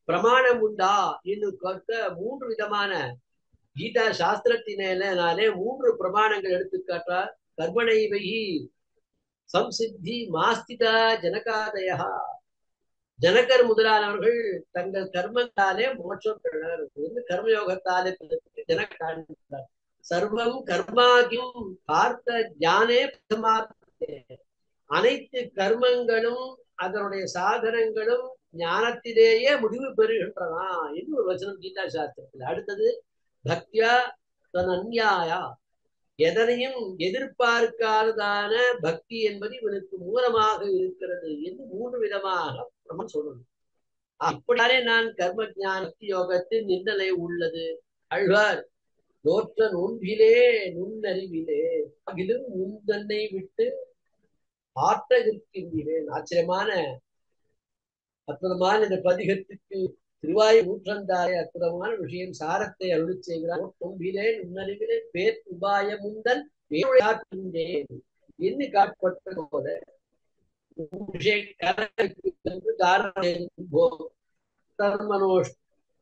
பிரமாணம் உண்டா என்று கேட்க மூன்று விதமான கீதா சாஸ்திரத்தினாலே மூன்று பிரமாணங்கள் எடுத்து காட்டார். கர்மணைவகி சம்சித்தி மாஸ்திதா ஜனகாதயா. ஜனகர் முதலானவர்கள் தங்கள் கர்மத்தாலே மோட்சம் பெறார் என்று கர்மயோகத்தாலே ஜனகார் சர்வம் கர்மாகியும் பார்த்த ஞானே அனைத்து கர்மங்களும் அதனுடைய சாதனங்களும் ஞானத்திலேயே முடிவு பெறுகின்றனா என்று ஒரு வசனம் கீதா சாஸ்திரத்தில். அடுத்தது பக்தியா தன் அந்நியாயா, எதனையும் எதிர்பார்க்காததான பக்தி என்பது இவனுக்கு மூலமாக இருக்கிறது என்று மூன்று விதமாக நம்ம சொல்லணும். அப்படியாலே நான் கர்ம ஞான யோகத்தின் நிர்ணலை உள்ளது. அழ்வார் தோற்ற நோன்பிலே நுண்ணறிவிலே அகிலும் முன் தன்னை விட்டு ஆற்ற இருக்கின்றேன். ஆச்சரியமான அற்புதமான இந்த பதிகத்துக்கு திருவாயு நூற்றந்தாய அற்புதமான விஷயம் சாரத்தை அருளி செய்கிறார். நோன்பிலே நுண்ணறிவிலே பேர் உபாய முந்தன் பேருண்டேன் என்று காட்டப்பட்ட போல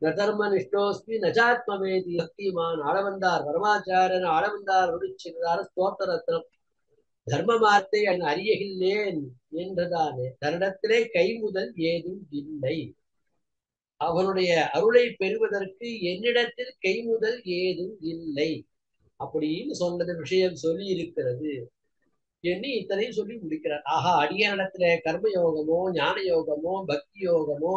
தர்மனிஷ்டோஸ்மி நஜாத்மவேதி பக்திமான் ஆளவந்தார் பரமாச்சாரன் ஆளவந்தார் அருளிச்சார ஸ்தோத்திர ரத்னம் தர்மமாத்தை அறியகில்லேன் என்றதானே தன்னிடத்திலே கைமுதல் ஏதும் இல்லை. அவனுடைய அருளை பெறுவதற்கு என்னிடத்தில் கைமுதல் ஏதும் இல்லை அப்படின்னு சொன்னது விஷயம் சொல்லி இருக்கிறது. என்று இத்தனையும் சொல்லி முடிக்கிறார். ஆஹா, அடியாரிடத்துல கர்ம யோகமோ ஞான யோகமோ பக்தி யோகமோ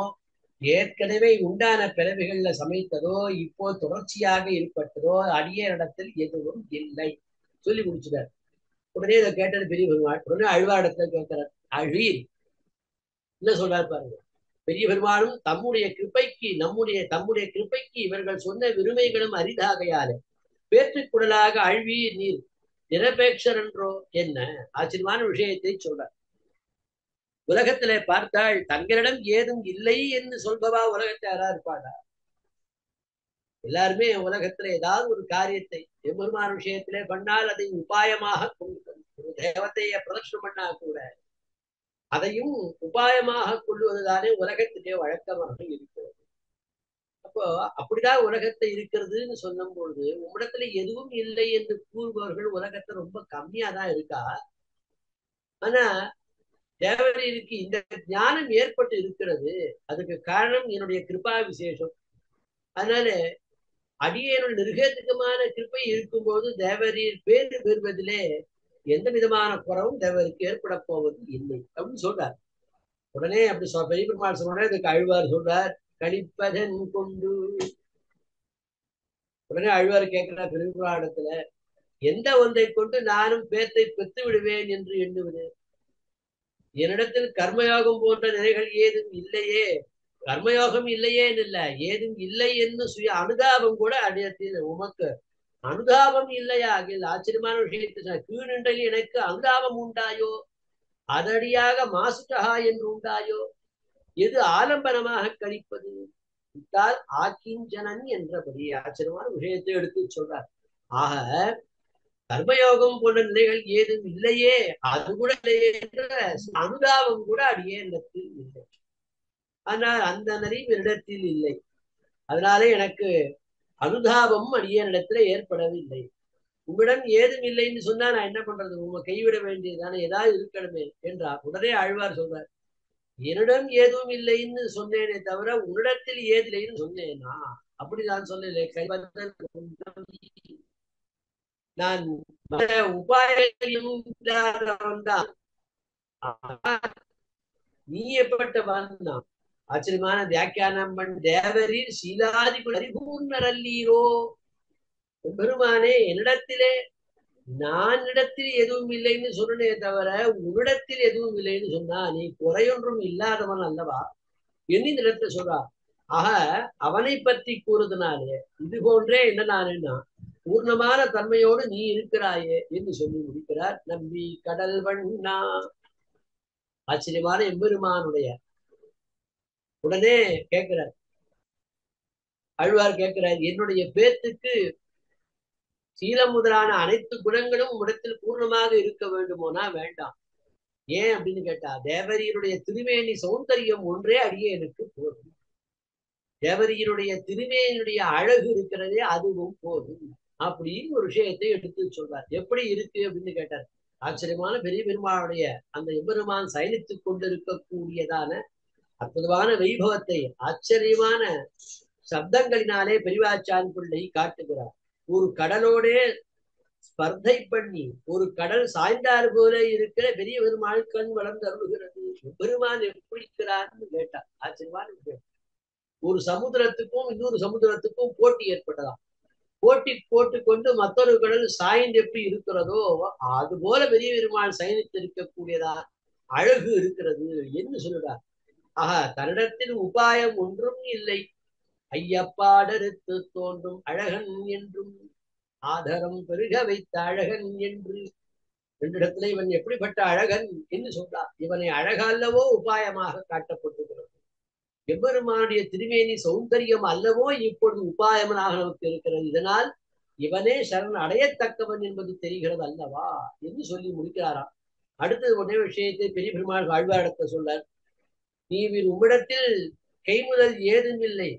ஏற்கனவே உண்டான பிறவிகள்ல சமைத்ததோ இப்போ தொடர்ச்சியாக ஏற்பட்டதோ அடியாரிடத்தில் எதுவும் இல்லை சொல்லி முடிச்சுட்டார். உடனே இதை கேட்டது பெரிய பெருமாள். உடனே அழ்வாரிடத்துல கேட்கிறார். அழீர் என்ன சொல்றாரு பாருங்க. பெரிய பெருமாளும் தம்முடைய கிருப்பைக்கு தம்முடைய கிருப்பைக்கு இவர்கள் சொன்ன விருமைகளும் அரிதாகையாலே பேற்றுக்குடலாக அழ்வீர் நீர் நிரபேட்சர் என்றோ என்ன ஆச்சரியமான விஷயத்தை சொல்றார். உலகத்திலே பார்த்தால் தங்களிடம் ஏதும் இல்லை என்று சொல்பவா உலகத்தை யாரா இருப்பாளா? எல்லாருமே உலகத்துல ஏதாவது ஒரு காரியத்தை எம்பெருமான விஷயத்திலே பண்ணால் அதை உபாயமாக கொண்டு ஒரு தேவத்தைய பிரதர்ஷனம் பண்ணா கூட அதையும் உபாயமாக கொள்வதுதானே உலகத்திலே வழக்கமாக இருக்கிறது. அப்போ அப்படிதான் உலகத்தை இருக்கிறதுன்னு சொன்னும் பொழுது உம்மிடத்துல எதுவும் இல்லை என்று கூறுபவர்கள் உலகத்தை ரொம்ப கம்மியா தான் இருக்கா. ஆனா தேவரீருக்கு இந்த ஞானம் ஏற்பட்டு இருக்கிறது. அதுக்கு காரணம் என்னுடைய கிருபா விசேஷம். அதனால அடியேனுடைய நிர்கேதுகமான கிருப்பை இருக்கும்போது தேவரீர் பேரு பெறுவதிலே எந்த விதமான குறவும் தேவருக்கு ஏற்பட போவது இல்லை அப்படின்னு சொல்றார். உடனே அப்படி பெரிய பெருமாள் சொன்ன இதுக்கு அழ்வார் சொல்றார், கழிப்பதன் கொண்டு. உடனே அழ்வார் கேட்கிறார் பெரிய புராணத்துல, எந்த ஒன்றை கொண்டு நானும் பேத்தை பெற்று விடுவேன் என்று எண்ணுவது? என்னிடத்தில் கர்மயோகம் போன்ற நிலைகள் ஏதும் இல்லையே. கர்மயோகம் இல்லையே இல்ல, ஏதும் இல்லை என்று சுய அனுதாபம் கூட அடையத்தில் உமக்கு அனுதாபம் இல்லையா? ஆச்சரியமான விஷயத்தை கீழ்நின்றையில் எனக்கு அனுதாபம் உண்டாயோ, அதடியாக மாசுட்டகா என்று உண்டாயோ, எது ஆலம்பனமாக கழிப்பது விட்டால் ஆக்கிஞ்சனன் என்றபடி ஆச்சரியமான விஷயத்தை எடுத்து சொல்றார். ஆக கர்மயோகம் போன்ற நிலைகள் ஏதும் இல்லையே, அது கூட இல்லையே என்ற அனுதாபம் கூட அடியே இடத்தில் இல்லை. ஆனால் அந்த நெறிவு இடத்தில் இல்லை. அதனாலே எனக்கு அனுதாபம் அடியனிடத்துல ஏற்படவில்லை. உம்மிடம் ஏதும் இல்லைன்னு சொன்னா நான் என்ன பண்றது? உங்க கைவிட வேண்டியதானே, ஏதாவது இருக்கணுமே என்றார். உடனே ஆழ்வார் சொல்றார், என்னிடம் ஏதும் இல்லைன்னு சொன்னேனே தவிர உன்னிடத்தில் ஏதில்லைன்னு சொன்னேனா? அப்படி நான் சொல்லலை. நான் உபாயம் இல்லாதவன் தான். நீ எப்பட்டவன்? ஆச்சரியமான வியாக்கியானம் தேவரீர் சீலாதி பரிபூர்ணரல்லீரோ. பெருமானே, என்னிடத்திலே நான் இடத்தில் எதுவும் இல்லைன்னு சொன்னே தவிர உன்னிடத்தில் எதுவும் இல்லைன்னு சொன்னா நீ குறையொன்றும் இல்லாதவன் அல்லவா என்ன இந்த இடத்துல சொல்றா. ஆக அவனை பற்றி கூறுதுனாலே இது போன்றே என்ன நானுன்னா பூர்ணமான தன்மையோடு நீ இருக்கிறாயே என்று சொல்லி முடிக்கிறார். நம்பி கடல் வண்ணா ஆச்சரியமான எம்பெருமானுடைய. உடனே கேட்கிறார் அழ்வார் கேட்கிறார், என்னுடைய பேத்துக்கு சீலம் முதலான அனைத்து குணங்களும் உடத்தில் பூர்ணமாக இருக்க வேண்டுமோனா? வேண்டாம். ஏன் அப்படின்னு கேட்டா, தேவரியனுடைய திருமேனி சௌந்தரியம் ஒன்றே அடியே எனக்கு போதும். தேவரியனுடைய திருமேனியுடைய அழகு இருக்கிறதே அதுவும் போதும் அப்படின்னு ஒரு விஷயத்தை எடுத்து சொல்றார். எப்படி இருக்கு அப்படின்னு கேட்டார். ஆச்சரியமான பெரிய பெருமாளுடைய அந்த எம்பெருமான் சயனித்துக் கொண்டிருக்கக்கூடியதான அற்புதமான வைபவத்தை ஆச்சரியமான சப்தங்களினாலே பெரியவாச்சான் பிள்ளை காட்டுகிறார். ஒரு கடலோடே ஸ்பர்தை பண்ணி ஒரு கடல் சாய்ந்தார் போல இருக்கிற பெரிய பெருமாள் கண் வளர்ந்து அருளுகிறது. பெருமான் எப்படி இருக்கிறார்னு கேட்டார். ஆச்சரியமான விஷயம். ஒரு சமுத்திரத்துக்கும் இன்னொரு சமுத்திரத்துக்கும் போட்டி ஏற்பட்டதாம். போட்டி போட்டுக்கொண்டு மற்றொரு கடல் சாய்ந்து எப்படி இருக்கிறதோ அது போல பெரிய பெருமாள் சயனித்து இருக்கக்கூடியதா அழகு இருக்கிறது என்று சொல்லுறார். ஆக தன்னிடத்தில் உபாயம் ஒன்றும் இல்லை. ஐயப்பாடறுத்து தோன்றும் அழகன் என்றும் ஆதரம் பெருக வைத்த அழகன் என்று ரெண்டிடத்துல இவன் எப்படிப்பட்ட அழகன் என்று சொல்றார். இவனை அழகல்லவோ உபாயமாக காட்டப்பட்டுகிறது. எம்பெருமானுடைய திருமேனி சௌந்தரியம் அல்லவோ இப்பொழுது உபாயமனாக நமக்கு இருக்கிறது. இதனால் இவனே சரண் அடையத்தக்கவன் என்பது தெரிகிறது அல்லவா என்று சொல்லி முடிக்கிறாராம். அடுத்தது ஒரே விஷயத்தை பெரிய பெருமாள் ஆழ்வாரிடத்தை சொல்றார். நீ உம்மிடத்தில் கைமுதல் ஏதும் இல்லை,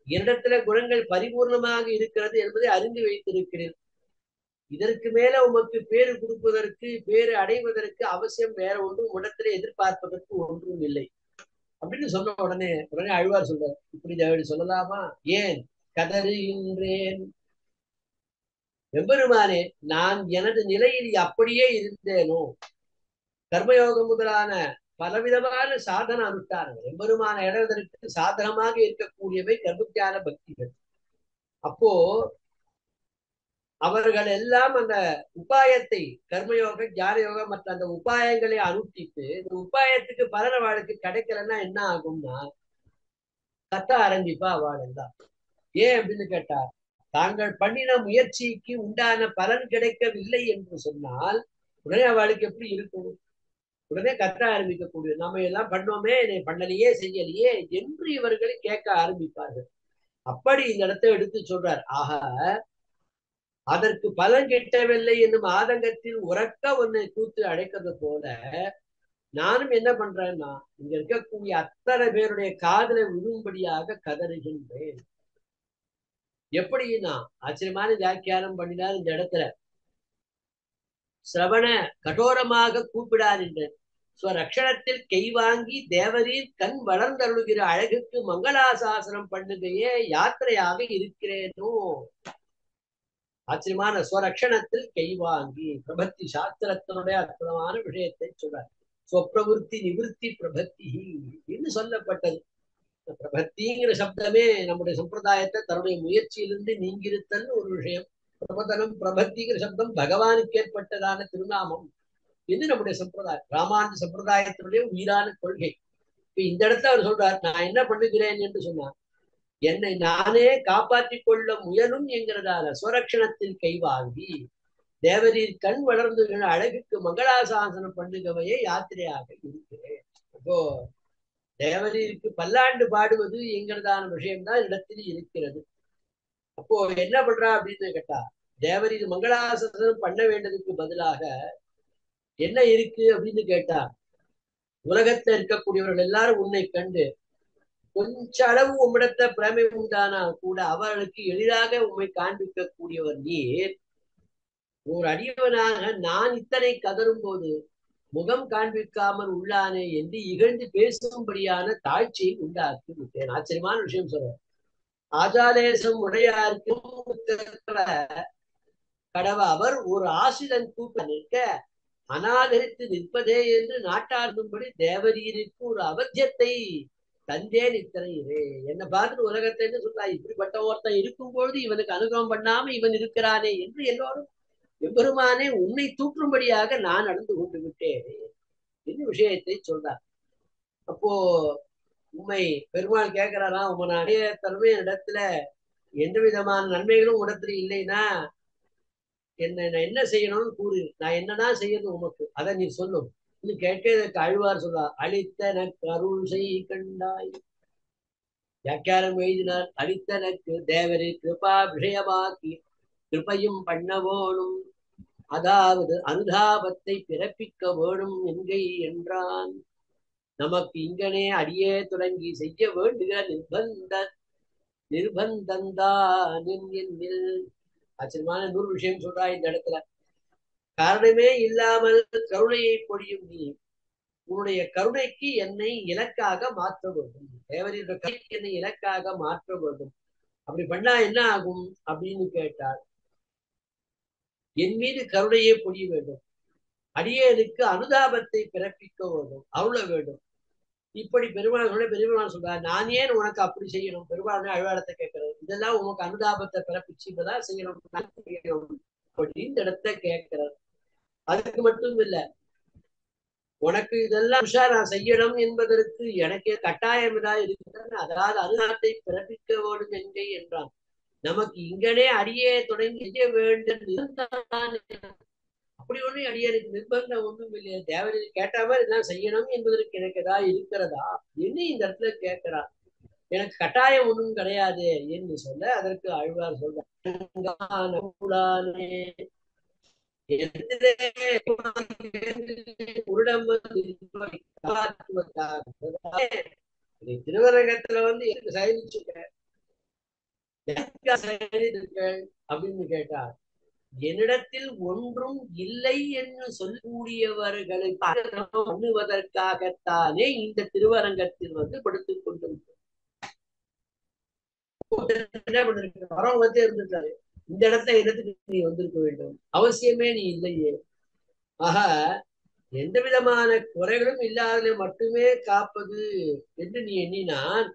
என்னிடத்துல குணங்கள் பரிபூர்ணமாக இருக்கிறது என்பதை அறிந்து வைத்திருக்கிறேன். இதற்கு மேல உமக்கு பேரு கொடுப்பதற்கு பேரு அடைவதற்கு அவசியம் வேற ஒன்றும் உடத்திலே எதிர்பார்ப்பதற்கு ஒன்றும் இல்லை அப்படின்னு சொன்ன உடனே அழ்வார் சொல்றார், இப்படி சொல்லலாமா? ஏன் கதறுகின்றேன்? எம்பெருமானே, நான் எனது நிலையில் அப்படியே இருந்தேனோ, கர்மயோகம் முதலான பலவிதமான சாதன அனுஷ்டானங்கள் எம்பெருமான இடைவதற்கு சாதனமாக இருக்கக்கூடியவை கர்மத்தியான பக்திகள். அப்போ அவர்கள் எல்லாம் அந்த உபாயத்தை கர்மயோக ஞான யோகம் மற்ற அந்த உபாயங்களை அனுஷ்டித்து இந்த உபாயத்துக்கு பலன வாழ்க்கை கிடைக்கலன்னா என்ன ஆகும்னா கத்த ஆரம்பிப்பா அவள் எல்லாம். ஏன் அப்படின்னு கேட்டா, தாங்கள் பண்ணின முயற்சிக்கு உண்டான பலன் கிடைக்கவில்லை என்று சொன்னால் உடனே அவளுக்கு எப்படி இருக்கும்? உடனே கத்த ஆரம்பிக்கக்கூடிய நம்ம எல்லாம் பண்ணோமே, என்னை பண்ணலையே செய்யலையே என்று இவர்கள் கேட்க ஆரம்பிப்பார்கள். அப்படி இந்த இடத்தை எடுத்து சொல்றார். ஆக அதற்கு பலன் கிட்டவில்லை என்னும் ஆதங்கத்தில் உறக்க ஒன்னை கூத்து அழைக்கிறது போல நானும் என்ன பண்றேன்னா இங்க இருக்கக்கூடிய அத்தனை பேருடைய காதலை விழும்படியாக கதறுகின்றேன். எப்படின்னா ஆச்சரியமான வியாக்கியானம் பண்ணினார் இந்த இடத்துல. சிரவண கடோரமாக கூப்பிடார் என்றேன். ஸ்வரக்ஷணத்தில் கை வாங்கி தேவரீர் கண் வளர்ந்தருளுகிற அழகுக்கு மங்களாசாசனம் பண்ணுகையே யாத்திரையாக இருக்கிறேனோ. ஆச்சரியமான ஸ்வரக்ஷணத்தில் கை வாங்கி பிரபத்தி சாஸ்திரத்தினுடைய அற்புதமான விஷயத்தை சொல்றார். ஸ்வப்பிரவருத்தி நிவிருத்தி பிரபத்தி என்று சொல்லப்பட்டது. பிரபத்திங்கிற சப்தமே நம்முடைய சம்பிரதாயத்தை தன்னுடைய முயற்சியிலிருந்து நீங்கிருத்தல் ஒரு விஷயம். பிரபதனம் பிரபத்திங்கிற சப்தம் பகவானுக்கு ஏற்பட்டதான திருநாமம் இது நம்முடைய சம்பிரதாயம், ராமானுஜ சம்பிரதாயத்தினுடைய உயிரான கொள்கை. இப்ப இந்த இடத்துல அவர் சொல்றார், நான் என்ன பண்ணுகிறேன் என்று சொன்னார், என்னை நானே காப்பாற்றிக் கொள்ள முயலும் என்கிறதால சுரக்ஷணத்தில் கை வாங்கி தேவரீர் கண் வளர்ந்து அழகுக்கு மங்களாசாசனம் பண்ணுகவையே யாத்திரையாக இருக்கிறேன். அப்போ தேவரீருக்கு பல்லாண்டு பாடுவது என்கிறதான விஷயம்தான் இடத்தில் இருக்கிறது. அப்போ என்ன பண்றா அப்படின்னு கேட்டா, தேவரீர் மங்களாசாசனம் பண்ண வேண்டதுக்கு பதிலாக என்ன இருக்கு அப்படின்னு கேட்டா, உலகத்துல இருக்கக்கூடியவர்கள் எல்லாரும் உன்னை கண்டு கொஞ்ச அளவு உம்மிடத்த பிரமை உண்டானா கூட அவர்களுக்கு எளிதாக உண்மை காண்பிக்க கூடியவர் நீர். ஒரு அடியவனாக நான் இத்தனை கதரும் போது முகம் காண்பிக்காமல் உள்ளானே என்று இகழ்ந்து பேசும்படியான தாழ்ச்சியை உண்டாக்கி விட்டேன். ஆச்சரியமான விஷயம் சொல்ற. ஆச்சாரேசம் உடையாருக்கும் கடவ அவர் ஒரு ஆசிரியன் கூட்ட நிற்க அநாகரித்து நிற்பதே என்று நாட்டாடும்படி தேவரீருக்கு ஒரு அவத்தியத்தை தந்தேன் இத்தனை இதே. என்னை பார்த்துட்டு உலகத்தை சொல்றா, இப்படிப்பட்ட ஒருத்தன் இருக்கும் பொழுது இவனுக்கு அனுகிரகம் பண்ணாம இவன் இருக்கிறானே என்று எல்லோரும் எம்பெருமானே உன்னை தூற்றும்படியாக நான் நடந்து கொண்டு விட்டேன் இந்த விஷயத்தை சொல்றார். அப்போ உண்மை பெருமாள் கேட்கிறாராம், உன் அடைய தன்மை இடத்துல எந்த விதமான நன்மைகளும் இடத்துல இல்லைன்னா நான் என்ன செய்யணும்னு கூறு, நான் என்னதான் செய்யணும் உமக்கு அதை நீ சொல்லும் கேட்க அழுவார் சொல்றா. அளித்தனக்கு அருள் செய் கண்டாய் வியாக்கியானம் எழுதினார். அளித்தனக்கு தேவரை கிருபா விஷயமாக்கி கிருபையும் பண்ண வேணும், அதாவது அனுதாபத்தை பிறப்பிக்க வேணும் என்கை என்றான். நமக்கு இங்கனே அடியே தொடங்கி செய்ய வேண்டுகிற நிர்பந்தந்தான் என்னில். ஆச்சரியமான நூறு விஷயம் சொல்றா இந்த இடத்துல. காரணமே இல்லாமல் கருணையை பொழியும் நீ உன்னுடைய கருணைக்கு என்னை இலக்காக மாற்ற வேண்டும், தேவரின் கருணைக்கு என்னை இலக்காக மாற்ற வேண்டும். அப்படி பண்ணா என்ன ஆகும் அப்படின்னு கேட்டால், என் மீது கருணையை பொழிய வேண்டும், அடியேனுக்கு அனுதாபத்தை பிறப்பிக்க வேண்டும், அருள வேண்டும். இப்படி பெருமாள் சொல்றார், நான் ஏன் உனக்கு அப்படி செய்யணும்? பெருமாள் அழுவாடத்தை கேட்கறது இதெல்லாம் உனக்கு அனுதாபத்தை பிறப்பிச்சு இப்பதான் செய்யணும் அப்படின்னு இடத்த கேட்கிறார். அதுக்கு மட்டும் இல்ல, உனக்கு இதெல்லாம் நான் செய்யணும் என்பதற்கு எனக்கு கட்டாயம் தான் இருக்கிறது, அதாவது அனுதாபத்தை பிறப்பிக்க வேண்டும் என்கை என்றான். நமக்கு இங்கனே அடியே தொடங்கி செய்ய வேண்டும், அப்படி ஒண்ணும் அடியனுக்கு நிர்பந்தம் ஒன்றும் இல்லையா, தேவரை கேட்ட மாதிரி இதெல்லாம் செய்யணும் என்பதற்கு எனக்கு ஏதாவது இருக்கிறதா என்ன இந்த இடத்துல கேட்கிறா. எனக்கு கட்டாயம் ஒன்றும் கிடையாது என்று சொல்ல அதற்கு ஆழ்வார் சொல்ற, திருவரங்கத்துல வந்து சயனிச்சுக்க அப்படின்னு கேட்டார். என்னிடத்தில் ஒன்றும் இல்லை என்று சொல்லக்கூடியவர்களை பண்ணுவதற்காகத்தானே இந்த திருவரங்கத்தில் வந்து படுத்துக் கொண்டிருக்கிறோம். என்ன பண்ணிருக்க வரம் வந்து இருந்துட்டாரு, இந்த இடத்துல இடத்துக்கு நீ வந்திருக்க வேண்டும், அவசியமே நீ இல்லையே. ஆக எந்த விதமான குறைகளும் இல்லாத மட்டுமே காப்பது என்று நீ எண்ணினான்.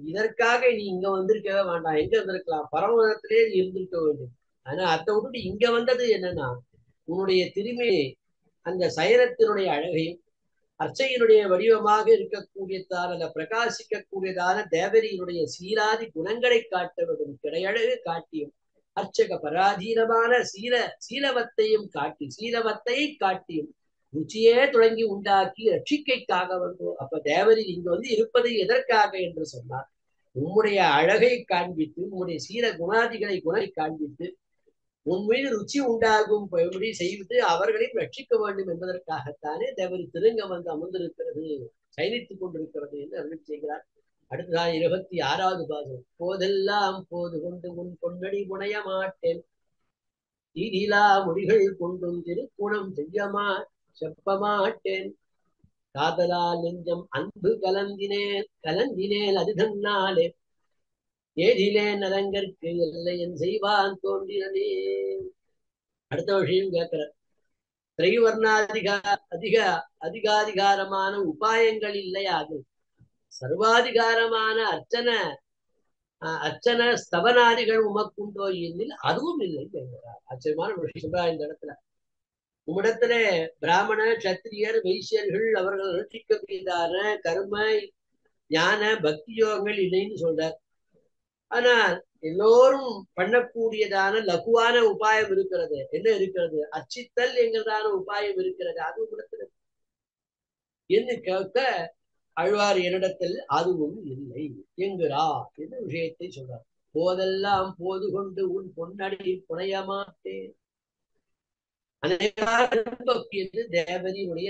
இதற்காக நீ இங்க வந்திருக்கவே வேண்டாம். எங்க வந்திருக்கலாம், பரமதத்திலே நீ இருந்திருக்க வேண்டும். ஆனா அதை விட்டுட்டு இங்க வந்தது என்னன்னா, உன்னுடைய திரும்பி அந்த சைரத்தினுடைய அழகையும் அர்ச்சையினுடைய வடிவமாக இருக்கக்கூடியதான அந்த பிரகாசிக்கக்கூடியதான தேவரியினுடைய சீராதி குணங்களை காட்ட வேண்டும். கிடையழகு காட்டியும் அர்ச்சக பராதீனமான சீலவத்தையும் காட்டி சீலவத்தை காட்டியும் ருச்சியே தொடங்கி உண்டாக்கி ரட்சிக்கைக்காக வந்தோம். அப்ப தேவரி இங்க வந்து இருப்பது எதற்காக என்று சொன்னார், உம்முடைய அழகை காண்பித்து உம்முடைய சீல குணாதிகளை குணை காண்பித்து உன் மீது ருச்சி உண்டாகும் எப்படி செய்து அவர்களையும் ரட்சிக்க வேண்டும் என்பதற்காகத்தானே தேவரி திருங்க வந்து அமர்ந்திருக்கிறது, சயனித்துக் கொண்டிருக்கிறது என்று அருள் செய்கிறார். அடுத்ததான் 26வது பாகம். போதெல்லாம் போது கொண்டு உன் பொன்னடி புனைய மாட்டேன், தீதிலா மொழிகள் கொண்டும் திருக்குணம் செய்யமா செப்பமாட்டேன், காதலால் நெஞ்சம் அன்பு கலந்தினேன் அது தன்னாலே ஏதிலே நலங்கற்கு இல்லை என் செய்வான் தோன்றினே. அடுத்த விஷயம் கேட்கிற அதிகாரிகாரமான உபாயங்கள் இல்லையாது, சர்வாதிகாரமான அர்ச்சன ஸ்தபனாதிகள் உமக்குண்டோ எனில் அதுவும் இல்லை என்கிறார். ஆச்சரியமான விஷயம் சொல்றா இந்த இடத்துல. உம்மிடத்துல பிராமண சத்திரியர் வைசியர்கள் அவர்கள் ரட்சிக்கக்கூடியதான கர்ம ஞான பக்தி யோகங்கள் இல்லைன்னு சொல்றார். ஆனால் எல்லோரும் பண்ணக்கூடியதான லகுவான உபாயம் இருக்கிறது. என்ன இருக்கிறது? அர்ச்சித்தல் என்கிறதான உபாயம் இருக்கிறது. அது உங்களிடத்தில் என்று கேட்க அழ்வார் என்னிடத்தில் அதுவும் இல்லை என்கிறா என்ற விஷயத்தை சொல்றார். போதெல்லாம் போது கொண்டு உன் பொன்னடி புனைய மாட்டேன். அனைவரும் தேவதியுடைய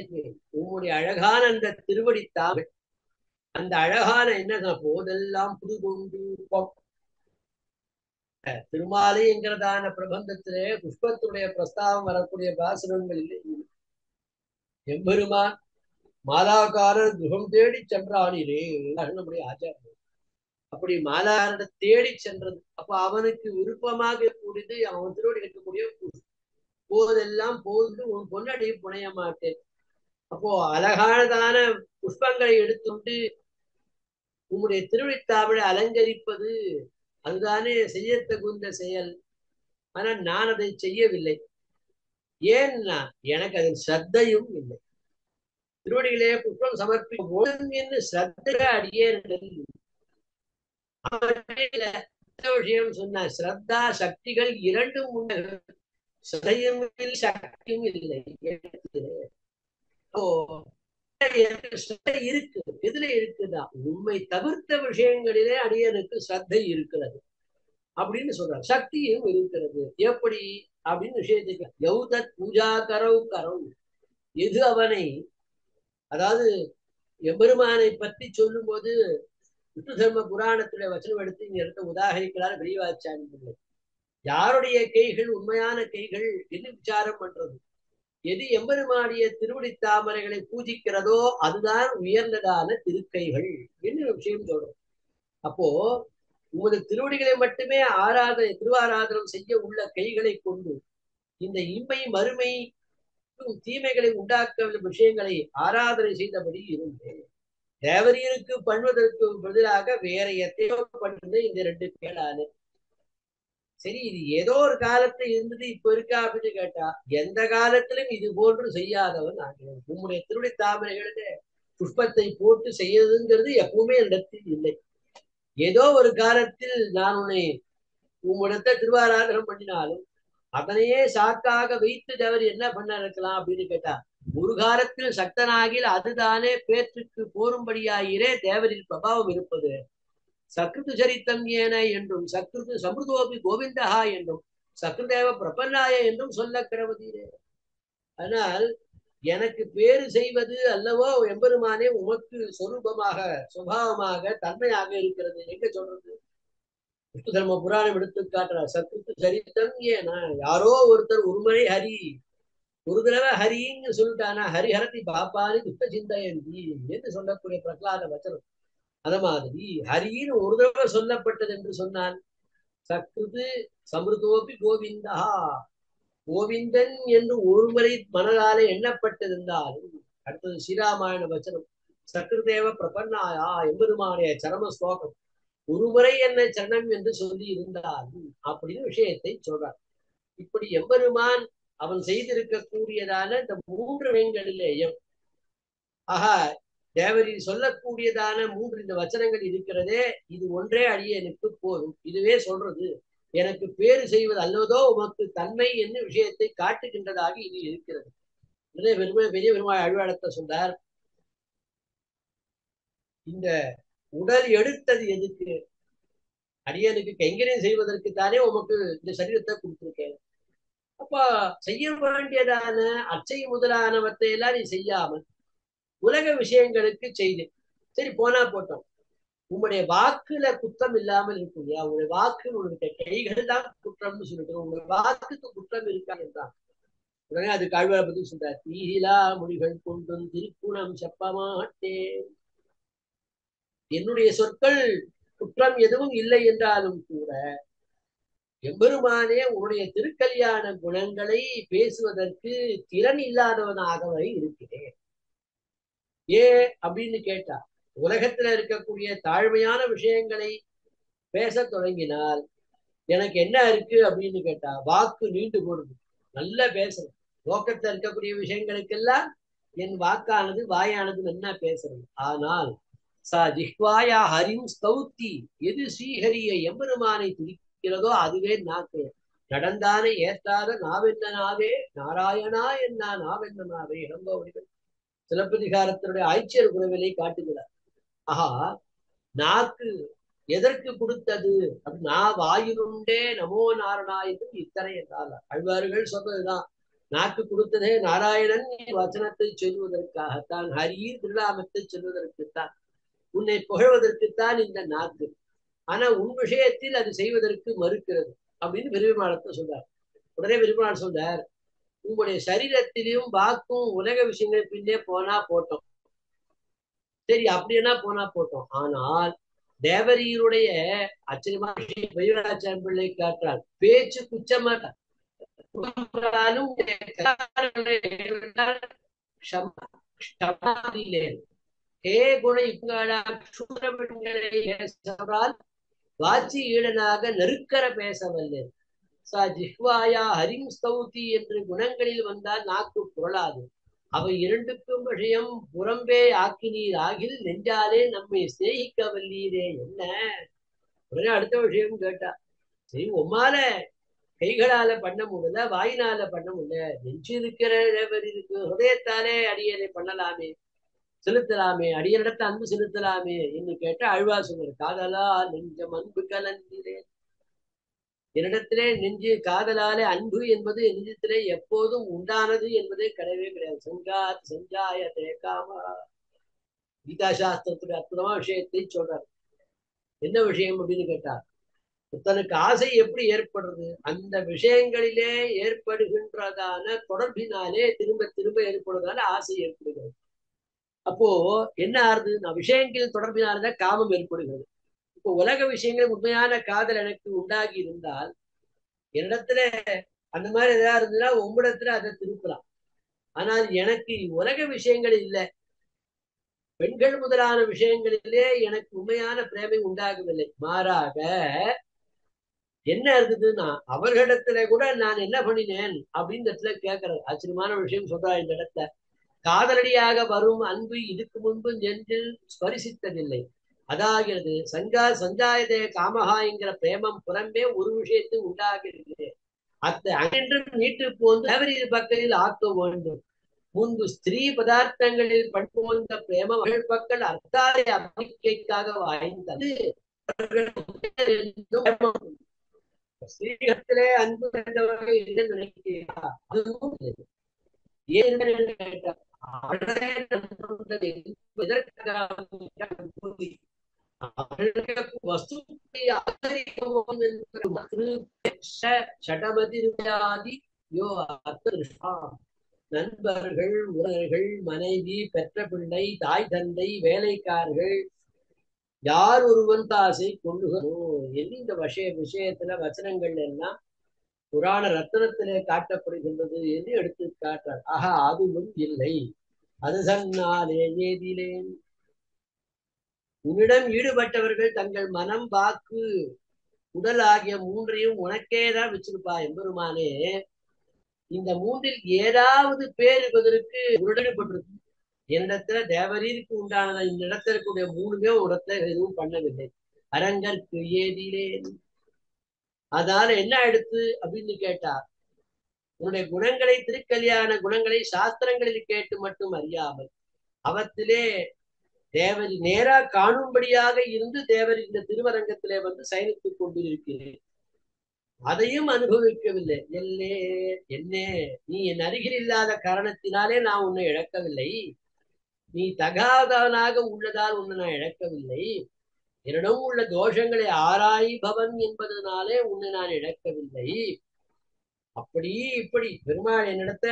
உன்னுடைய அழகான அந்த திருவடித்தாக அந்த அழகான என்ன போதெல்லாம் புது கொண்டு திருமாலை என்கிறதான பிரபந்தத்திலே புஷ்பத்துடைய பிரஸ்தாவம் வரக்கூடிய பாசனங்கள் இல்லை. எம்பெருமான் மாலாக்காரர் குகம் தேடி சென்றானிலே நம்முடைய ஆச்சாரம். அப்படி மாலாக்காரனை தேடி சென்றது. அப்ப அவனுக்கு விருப்பமாக கூடியது அவன் திருவடி இருக்கக்கூடிய போதெல்லாம் போது உன் பொன்னடி புனைய மாட்டேன். அப்போ அழகானதான புஷ்பங்களை எடுத்துட்டு உன்னுடைய திருவடித்தாவளை அலங்கரிப்பது அதுதானே செய்யத்தகுந்த செயல். ஆனால் நான் அதை செய்யவில்லை. ஏன்னா எனக்கு அதில் ஸ்ரத்தையும் இல்லை. திருவடிகளே புஷ்பம் சமர்ப்பிக்கும் என்று ஸ்ரத்த அடியே விஷயம் சொன்ன ஸ்ரத்தா சக்திகள் இரண்டும் உண்டு. ஸ்ரத்தையும் சக்தியும் இல்லை. இருக்கு. எதுல இருக்குதா? உண்மை தவிர்த்த விஷயங்களிலே அடியனுக்கு ஸ்ரத்தை இருக்கிறது அப்படின்னு சொல்றாரு. சக்தியும் இருக்கிறது. எப்படி அப்படின்னு விஷயத்துக்கு யௌதத் பூஜா கரவு எது அவனை, அதாவது எம்பெருமானை பற்றி சொல்லும் போது விஷ்ணு தர்ம புராணத்துடைய வசனம் எடுத்து இங்க இடத்த உதாகரிக்கிறார் பெரியவாச்சாரிய. யாருடைய கைகள் உண்மையான கைகள் என்று விசாரம் பண்றது. எது எம்பெருமானிய திருவடி தாமரைகளை பூஜிக்கிறதோ அதுதான் உயர்ந்ததான திருக்கைகள் என்று விஷயம் சொல்றோம். அப்போ உமது திருவடிகளை மட்டுமே திருவாராதனம் செய்ய உள்ள கைகளை கொண்டு இந்த இம்மை மறுமை தீமைகளை உண்டாக்க விஷயங்களை ஆராதனை செய்தபடி இருந்தேன். தேவரியனுக்கு பண்ணுவதற்கு பதிலாக வேற எத்தையோ பண்ணுறது இந்த 2 பேரானு. சரி, இது ஏதோ ஒரு காலத்துல இருந்தது இப்ப இருக்கா அப்படின்னு கேட்டா எந்த காலத்திலும் இது போன்று செய்யாதவன் ஆகிறேன். உம்முடைய திருவடி தாமரைகளுக்கு புஷ்பத்தை போட்டு செய்யறதுங்கிறது எப்பவுமே இடத்தில் இல்லை. ஏதோ ஒரு காலத்தில் நான் உம்மிடத்தை திருவாராதனம் பண்ணினாலும் அதனையே சாக்காக வைத்து தேவர் என்ன பண்ண இருக்கலாம் அப்படின்னு கேட்டா ஒரு காலத்தில் சக்தனாகில் அதுதானே பேற்றுக்கு போரும்படியாயிரே தேவரின் பிரபாவம் இருப்பது. சக்ருது சரித்தம் ஏன என்றும் சக்ருது சமிருதோபி கோவிந்தஹா என்றும் சக்ருதேவ பிரபன்னாய என்றும் சொல்ல கிடவதீரே. ஆனால் எனக்கு பேரு செய்வது அல்லவோ எம்பெருமானே உமக்கு சொரூபமாக சுபாவமாக தன்மையாக இருக்கிறது. எங்க சொல்றது? விஷ்ணு தர்ம புராணம் எடுத்து காட்டுறார். சக்ருது சரித்தம் ஏனா, யாரோ ஒருத்தர் ஒருமுறை ஹரி ஒரு தடவை ஹரின்னு சொல்லிட்டானா ஹரிஹரதி பாப்பானி துக்க சிந்தையந்தி என்று சொல்லக்கூடிய பிரகலாத வச்சனம். அத மாதிரி ஹரின்னு ஒரு தடவை சொல்லப்பட்டது என்று சொன்னான். சக்ருது சமிருதோபி கோவிந்தா. கோவிந்தன் என்று ஒருமுறை மனதாலே எண்ணப்பட்டிருந்தாலும் அடுத்தது ஸ்ரீராமாயண வச்சனம் சக்ருதேவ பிரபன்னாயா எம்பெருமானே சரம ஸ்லோகம் ஒருமுறை என்னை சரணம் என்று சொல்லி இருந்தாலும் அப்படின்னு விஷயத்தை சொல்றார். இப்படி எம்பெருமான் அவன் செய்திருக்கக்கூடியதான இந்த 3 வேங்களிலேயும் ஆஹா தேவரி சொல்லக்கூடியதான 3 இந்த வச்சனங்கள் இருக்கிறதே, இது ஒன்றே அடியேனுக்கு போதும், இதுவே சொல்றது எனக்கு பேறு செய்வது அல்லதோ உமக்கு தன்மை என்ன விஷயத்தை காட்டுகின்றதாக இது இருக்கிறது. பெரிய பெருமாள் அழுவாளத்தை சொன்னார். இந்த உடல் எடுத்தது எதுக்கு? அடியனுக்கு கைங்கரியம் செய்வதற்குத்தானே உமக்கு இந்த சரீரத்தை கொடுத்திருக்கேன். அப்ப செய்ய வேண்டியதான அச்சை முதலானவற்றை எல்லாம் நீ செய்யாமல் உலக விஷயங்களுக்கு செய்து சரி போனா போட்டோம். உங்களுடைய வாக்குல குற்றம் இல்லாமல் இருக்கும் இல்லையா? உங்களுடைய வாக்கு உங்களுடைய கைகள் தான் குற்றம்னு சொல்லிட்டு உங்களுடைய வாக்குக்கு குற்றம் இருக்கா என்றான். உடனே அதுக்கு ஆழ்வாரை பத்தி சொல்றார். தீயிலா மொழிகள் கொண்டும் திருக்குணம் செப்பமாட்டேன். என்னுடைய சொற்கள் குற்றம் எதுவும் இல்லை என்றாலும் கூட எம்பெருமானே உன்னுடைய திருக்கல்யாண குணங்களை பேசுவதற்கு திறன் இல்லாதவனாகவே இருக்கிறேன். அப்படின்னு கேட்டா உலகத்துல இருக்கக்கூடிய தாழ்மையான விஷயங்களை பேச தொடங்கினால் எனக்கு என்ன இருக்கு அப்படின்னு கேட்டா வாக்கு நீண்டு போடுது. நல்லா பேசணும். லோக்கத்துல இருக்கக்கூடிய விஷயங்களுக்கெல்லாம் என் வாக்கானது வாயானது நல்லா பேசணும். ஆனால் ஜிஹ்வாயா ஹரிம் ஸ்தௌத்தி, எது ஸ்ரீஹரியை எம்பெருமானை துதிக்கிறதோ அதுவே நாக்கு. நடந்தானே ஏற்றாத நாவென்ன நாவே நாராயணா என்ன நாவென்ன நாவே இளங்கோவடிகள் சிலப்பதிகாரத்தினுடைய ஆய்ச்சியர் குரவிலை காட்டுகிறார். ஆஹா நாக்கு எதற்கு கொடுத்தது? நான் வாயிலுண்டே நமோ நாராயணன் இத்தனை என்றார். அழ்வார்கள் சொன்னதுதான். நாக்கு கொடுத்ததே நாராயணன் வச்சனத்தை சொல்வதற்காகத்தான், ஹரியர் திருநாமத்தை சொல்வதற்குத்தான், உன்னை புகழ்வதற்குத்தான் இந்த நாக்கு. ஆனா உன் விஷயத்தில் அது செய்வதற்கு மறுக்கிறது அப்படின்னு பெருமாளத்தை சொல்றார். உடனே பெருமாள் சொல்றார், உங்களுடைய சரீரத்திலும் வாக்கும் உலக விஷயங்கள் பின்னே போனா போட்டோம். சரி அப்படின்னா போனா போட்டோம். ஆனால் தேவரீருடைய ஆச்சரியமான பிள்ளை காட்டுறார். பேச்சு குச்சமாட்டார். ஹே குண இப்புகழால் வாச்சி ஈடனாக நெருக்கர பேசவல்ல. ஜிஹ்வாயா ஹரிம் ஸ்தௌதி என்று குணங்களில் வந்தால் நாக்கு புரளாது. அவை இரண்டுக்கும் விஷயம் புறம்பே ஆக்கினீர் ஆகில் நெஞ்சாலே நம்மை சிநேகிக்க வல்லீரே. என்ன உடனே அடுத்த விஷயம் கேட்டா, சரி உம்மால கைகளால பண்ண முடியல, வாயினால பண்ண முடியல, நெஞ்சு இருக்கிற இருக்கு, ஹிருதயத்தாலே அடியனை பண்ணலாமே, செலுத்தலாமே, அடியனிடத்தை அன்பு செலுத்தலாமே என்று கேட்ட அழ்வா சொன்னார். காதலா நெஞ்சம் அன்பு கலந்திரேன். என்னிடத்திலே நெஞ்சு காதலாலே அன்பு என்பது நெஞ்சத்திலே எப்போதும் உண்டானது என்பதே கிடையவே கிடையாது. சங்காத் சஞ்சாய தேகாமா. கீதா சாஸ்திரத்துடைய அற்புதமான விஷயத்தை சொல்றார். என்ன விஷயம் அப்படின்னு கேட்டார், தனக்கு ஆசை எப்படி ஏற்படுறது? அந்த விஷயங்களிலே ஏற்படுகின்றதான தொடர்பினாலே திரும்ப திரும்ப ஏற்படுறதால ஆசை ஏற்படுகிறது. அப்போ என்ன ஆறுது? நான் விஷயங்கள் தொடர்பினால்தான் காமம் ஏற்படுகிறது. இப்போ உலக விஷயங்கள் உண்மையான காதல் எனக்கு உண்டாகி இருந்தால் என்னிடத்துல அந்த மாதிரி ஏதாவது இருந்ததுன்னா உங்களிடத்துல அதை திருப்பலாம். ஆனால் எனக்கு உலக விஷயங்கள் இல்லை, பெண்கள் முதலான விஷயங்களிலே எனக்கு உண்மையான பிரேமை உண்டாகவில்லை. மாறாக என்ன இருக்குதுன்னா அவர்களிடத்துல கூட நான் என்ன பண்ணினேன் அப்படின்னு இடத்துல கேட்கறது. ஆச்சரியமான விஷயம் சொல்றா இந்த இடத்துல. காதலடியாக வரும் அன்பு இதுக்கு முன்பு நெஞ்சில் ஸ்பரிசித்ததில்லை. அதாகிறது சஞ்சாயதே காமஹா என்கிற பிரேமம் புறம்பே ஒரு விஷயத்தை உண்டாகிறது. அன்று மீட்டு போந்து பக்கத்தில் ஆக்க வேண்டும். முன்பு ஸ்திரீ பதார்த்தங்களில் பண்போந்த பிரேம மகள் பக்கம் அர்த்தாய அபிக்கைக்காக வாய்ந்தது. ஸ்ரீகத்திலே அன்பு கண்டவர்கள் என்று நினைக்கிறீர்களா? அதுவும் ஏன் கேட்டார். நண்பர்கள், உறவர்கள், மனைவி, பெற்ற பிள்ளை, தாய் தந்தை, வேலைக்காரர்கள், யார் ஒருவன் தாசை கொள்ளுகிறோ என்று இந்த விஷயத்துல வசனங்கள் எல்லாம் புராண ரத்தனத்திலே காட்டப்படுகின்றது என்று எடுத்து காட்டார். ஆக அதுவும் இல்லை. அது தன்னாலே ஏதிலேன். உன்னிடம் ஈடுபட்டவர்கள் தங்கள் மனம், வாக்கு, உடல் ஆகிய மூன்றையும் உனக்கேதான் வச்சிருப்பா எம்பெருமானே. இந்த மூன்றில் ஏதாவது பேர் என்பதற்கு உடன்பட்டிருக்கு. என்னிடத்துல தேவரீருக்கு உண்டான இந்த இடத்துல இருக்கக்கூடிய மூணுமே ஒரு இடத்துல எதுவும் பண்ணவில்லை. அரங்கற்கு ஏதிலேன். அதனால என்ன எடுத்து அப்படின்னு கேட்டா, உன்னுடைய குணங்களை, திருக்கல்யாண குணங்களை சாஸ்திரங்களில் கேட்டு மட்டும் அறியாமல் அவத்திலே தேவரி நேரா காணும்படியாக இருந்து தேவர் இந்த திருவரங்கத்திலே வந்து சயனித்துக் கொண்டிருக்கிறேன். அதையும் அனுபவிக்கவில்லை. என்னே நீ என் அருகில் இல்லாத காரணத்தினாலே நான் உன்னை இழக்கவில்லை. நீ தகாதவனாக உள்ளதால் உன்னை நான் இழக்கவில்லை. என்னிடம் உள்ள தோஷங்களை ஆராய்பவன் என்பதனாலே உன்னை நான் இழக்கவில்லை. அப்படி இப்படி பெருமாள் என்னிடத்த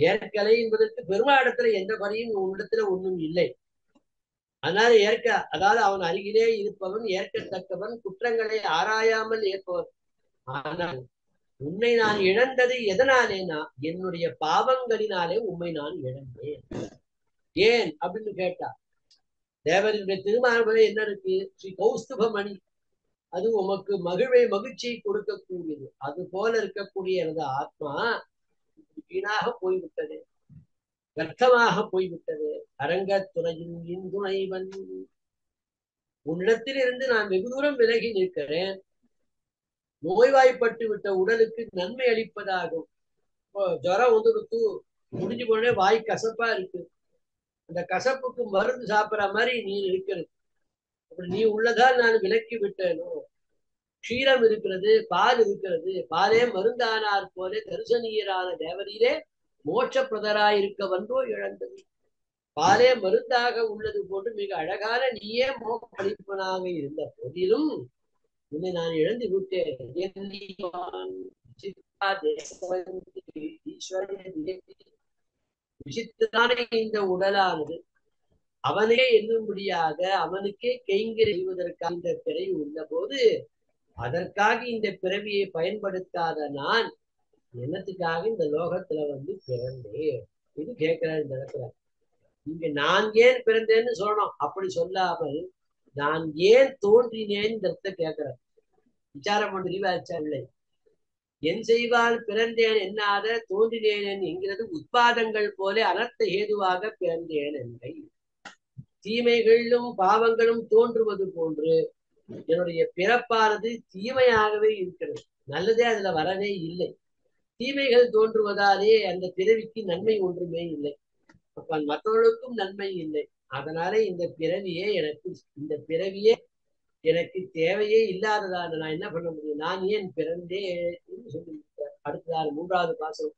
ஏற்கலை என்பதற்கு பெருமாளிடத்துல எந்த குறையும் உன்னிடத்துல ஒன்றும் இல்லை. அதனால அதாவது அவன் அருகிலே இருப்பவன், ஏற்கத்தக்கவன், குற்றங்களை ஆராயாமல் ஏற்பவன். ஆனால் உன்னை நான் இழந்தது எதனாலேனா என்னுடைய பாவங்களினாலே உண்மை நான் இழந்தேன். ஏன் அப்படின்னு கேட்டா, தேவனுடைய திருமார்பலை என்ன இருக்கு? ஸ்ரீ கௌஸ்துபமணி, அது உமக்கு மகிழ்ச்சியை கொடுக்கக்கூடியது. அது போல இருக்கக்கூடிய எனது ஆத்மா வீணாக போய்விட்டது, கர்த்தமாக போய்விட்டது. அரங்கத்துறையின் இந்துணைவன், உன்னிடத்தில் இருந்து நான் வெகு தூரம் விலகி நிற்கிறேன். நோய்வாய்ப்பட்டு விட்ட உடலுக்கு நன்மை அளிப்பதாகும். ஜுரம் வந்துடுத்து முடிஞ்சு போனே வாய் கசப்பா இருக்கு. அந்த கசப்புக்கு மருந்து சாப்பிட்ற மாதிரி நீ இருக்கிறது. அப்படி நீ உள்ளதால் நான் விலக்கி விட்டேனோ. க்ஷீரம் இருக்கிறது, பால் இருக்கிறது. பாலே மருந்தானார் போலே தரிசனீயரான தேவரீரே மோட்ச பிரதராயிருக்க வந்தோ இழந்தது. பாலே மருந்தாக உள்ளது போன்று மிக அழகான நீயே மோட்ச அளிப்பனாக இருந்த போதிலும் உன்னை நான் இழந்து விட்டேன். விசித்திரான இந்த உடலானது அவனே எண்ணும்படியாக அவனுக்கே கைங்கரை செய்வதற்காக இந்த பிறவி உள்ள போது, அதற்காக இந்த பிறவியை பயன்படுத்தாத நான் என்னத்துக்காக இந்த லோகத்துல வந்து பிறந்தேன் இது கேட்கிறார் இந்த இடத்துல. இங்க நான் ஏன் பிறந்தேன்னு சொல்லணும். அப்படி சொல்லாமல் நான் ஏன் தோன்றினேன் கேட்கிறார். விசாரம் பண்றீவாச்சா இல்லை. என் செய்வால் பிறந்தேன் என்னாத தோன்றினேன் என்கிறது உட்பாதங்கள் போல அனர்த்த ஏதுவாக பிறந்தேன் என்பை. தீமைகளும் பாவங்களும் தோன்றுவது போன்று என்னுடைய பிறப்பானது தீமையாகவே இருக்கிறது. நல்லதே அதுல வரவே இல்லை. தீமைகள் தோன்றுவதாலே அந்த பிறவிக்கு நன்மை ஒன்றுமே இல்லை. அப்ப மற்றவர்களுக்கும் நன்மை இல்லை. அதனால இந்த பிறவியே எனக்கு தேவையே இல்லாததான நான் என்ன பண்ண முடியும்? நான் ஏன் பிறந்தேன் சொல்லி அடுத்ததான 3வது பாசம்.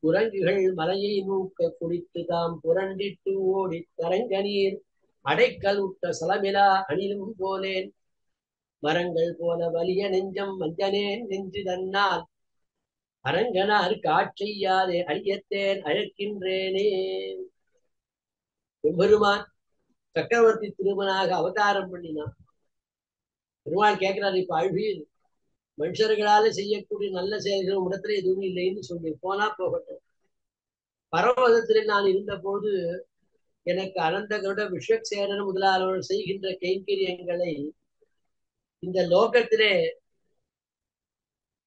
குரங்குகள் மலையை நூக்க குடித்து தாம் புரண்டிட்டு ஓடி தரங்க நீர் அடைக்கல் உட்ட சலமிலா அணிலும் போலேன். மரங்கள் போல வலிய நெஞ்சம் மஞ்சனேன் நெஞ்சு தன்னால் அரங்கனார் காட்செய்யாதே அழியத்தேன் அழைக்கின்றேனே. பெருமான் சக்கரவர்த்தி திருமனாக அவதாரம் பண்ணினான். பெருமாள் கேட்கிறார், இப்ப அழுவீர் மனுஷர்களால செய்யக்கூடிய நல்ல செயல்கள் இடத்துல எதுவும் இல்லைன்னு சொல்லி போனா போகட்டும். பரவதத்தில் நான் இருந்த போது எனக்கு அனந்த கருட விஸ்வக்சேனன் முதலாளர்கள் செய்கின்ற கைங்கரியங்களை இந்த லோகத்திலே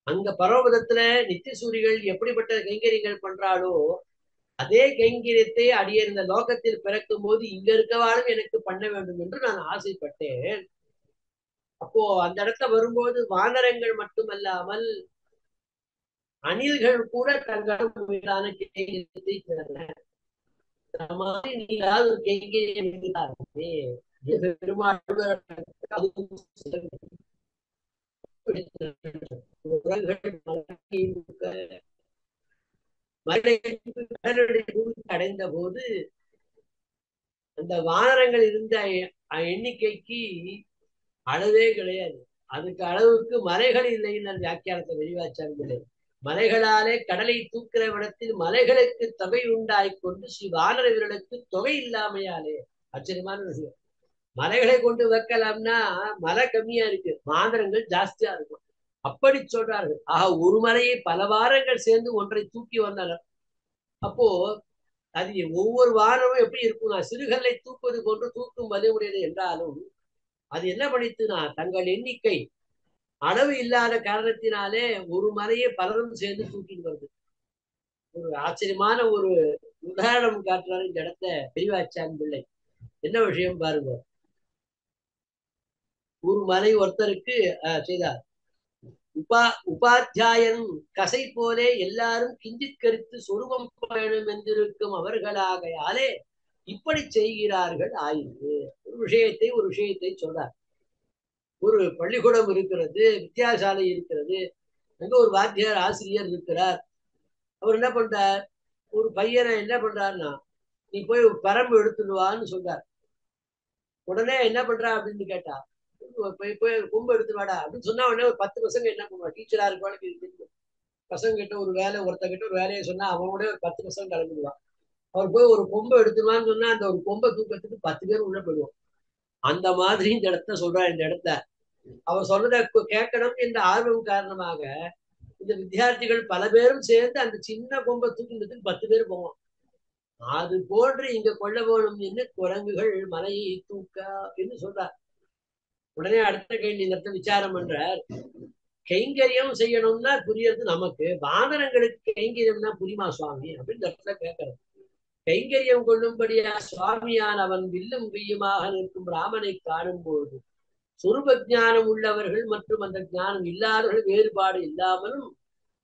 அங்க பரவதத்துல நித்தியசூரிகள் எப்படிப்பட்ட கைங்கரியங்கள் பண்றாளோ அதே கைங்கரியத்தை அடிய இந்த லோகத்தில் பிறக்கும் போது இங்க இருக்கவாலும் எனக்கு பண்ண வேண்டும் என்று நான் ஆசைப்பட்டேன். அப்போ அந்த இடத்துல வரும்போது வானரங்கள் மட்டுமல்லாமல் அணில்கள் கூட தங்களும் மீதான கைங்கரியத்தை நீங்களாவது ஒரு கைங்கரியம் அடைந்த போது அந்த வானரங்கள் இருந்த எண்ணிக்கைக்கு அளவே கிடையாது. அதுக்கு அளவுக்கு மலைகள் இல்லைன்னு வியாக்கியானத்தை வெளிவாச்சார்களே. மலைகளாலே கடலை தூக்கிற விடத்தில் மலைகளுக்கு தொகை உண்டாய்கொண்டு ஸ்ரீ வானர வீரர்களுக்கு தொகை இல்லாமையாலே. ஆச்சரியமான விஷயம். மலைகளை கொண்டு வைக்கலாம்னா மலை கம்மியா இருக்கு, மாந்திரங்கள் ஜாஸ்தியா இருக்கும். அப்படி சொல்றார்கள். ஆக ஒரு மலையை பல வாரங்கள் சேர்ந்து ஒன்றை தூக்கி வந்தனர். அப்போ அது ஒவ்வொரு வாரமும் எப்படி இருக்கும்னா, சிறுகல்லை தூக்குவது போன்று தூக்கும் வலிமுடையது என்றாலும் அது என்ன பண்ணித்துனா தங்கள் எண்ணிக்கை அளவு இல்லாத காரணத்தினாலே ஒரு மலையை பலரும் சேர்ந்து தூக்கிட்டு வருது. ஒரு ஆச்சரியமான ஒரு உதாரணம் காட்டுறாரு இந்த இடத்த பெரியவாச்சான் பிள்ளை. என்ன விஷயம் பாருங்க. ஒரு மலை ஒருத்தருக்கு செய்தார். உபாத்தியாயன் கசை போலே எல்லாரும் கிஞ்சித் கருத்து சொருபம் பயணம் என்றிருக்கும் அவர்களாகையாலே இப்படி செய்கிறார்கள் ஆயிற்று. ஒரு விஷயத்தை சொல்றார். ஒரு பள்ளிக்கூடம் இருக்கிறது, வித்தியாசாலை இருக்கிறது, அங்க ஒரு வாத்தியார் ஆசிரியர் இருக்கிறார். அவர் என்ன பண்றார், ஒரு பையனை என்ன பண்றாருன்னா, நீ போய் பரம்பு எடுத்துடுவான்னு சொல்றார். உடனே என்ன பண்றா அப்படின்னு கேட்டா, போய் கொம்பு எடுத்து வாடா அப்படின்னு சொன்னா உடனே ஒரு 10 பசங்க என்ன பண்ணுவா, டீச்சரா இருப்பாங்க பசங்க கிட்ட ஒரு வேலை, ஒருத்த கிட்ட ஒரு வேலையை சொன்னா அவனோட ஒரு 10 பசங்க கிளம்பிடுவான். அவர் போய் ஒரு கொம்பை எடுத்துருவான்னு சொன்னா அந்த ஒரு கொம்பை தூக்கத்துக்கு 10 பேர் உள்ள போயிடுவோம். அந்த மாதிரி இந்த இடத்த சொல்றா. இந்த இடத்த அவர் சொல்றத கேட்கணும் என்ற ஆர்வம் காரணமாக இந்த வித்தியார்த்திகள் பல பேரும் சேர்ந்து அந்த சின்ன கொம்பை தூக்கின்றதுக்கு 10 பேர் போவோம். அது போன்று இங்க கொள்ள வேணும் என்று குரங்குகள் மலையை தூக்க என்று சொல்றார். உடனே அடுத்த கேள்வி இந்த விசாரம் பண்றார். கைங்கரியம் செய்யணும்னா புரியறது நமக்கு, வானரங்களுக்கு கைங்கரியம்னா புரியுமா சுவாமி அப்படின்னு இடத்துல கேட்கறது. கைங்கரியம் கொள்ளும்படியா சுவாமியானவன் வில்லும் கையுமாக நிற்கும் ராமனை காணும் பொழுது சொரூப ஞானம் உள்ளவர்கள் மற்றும் அந்த ஞானம் இல்லாதவர்கள் வேறுபாடு இல்லாமலும்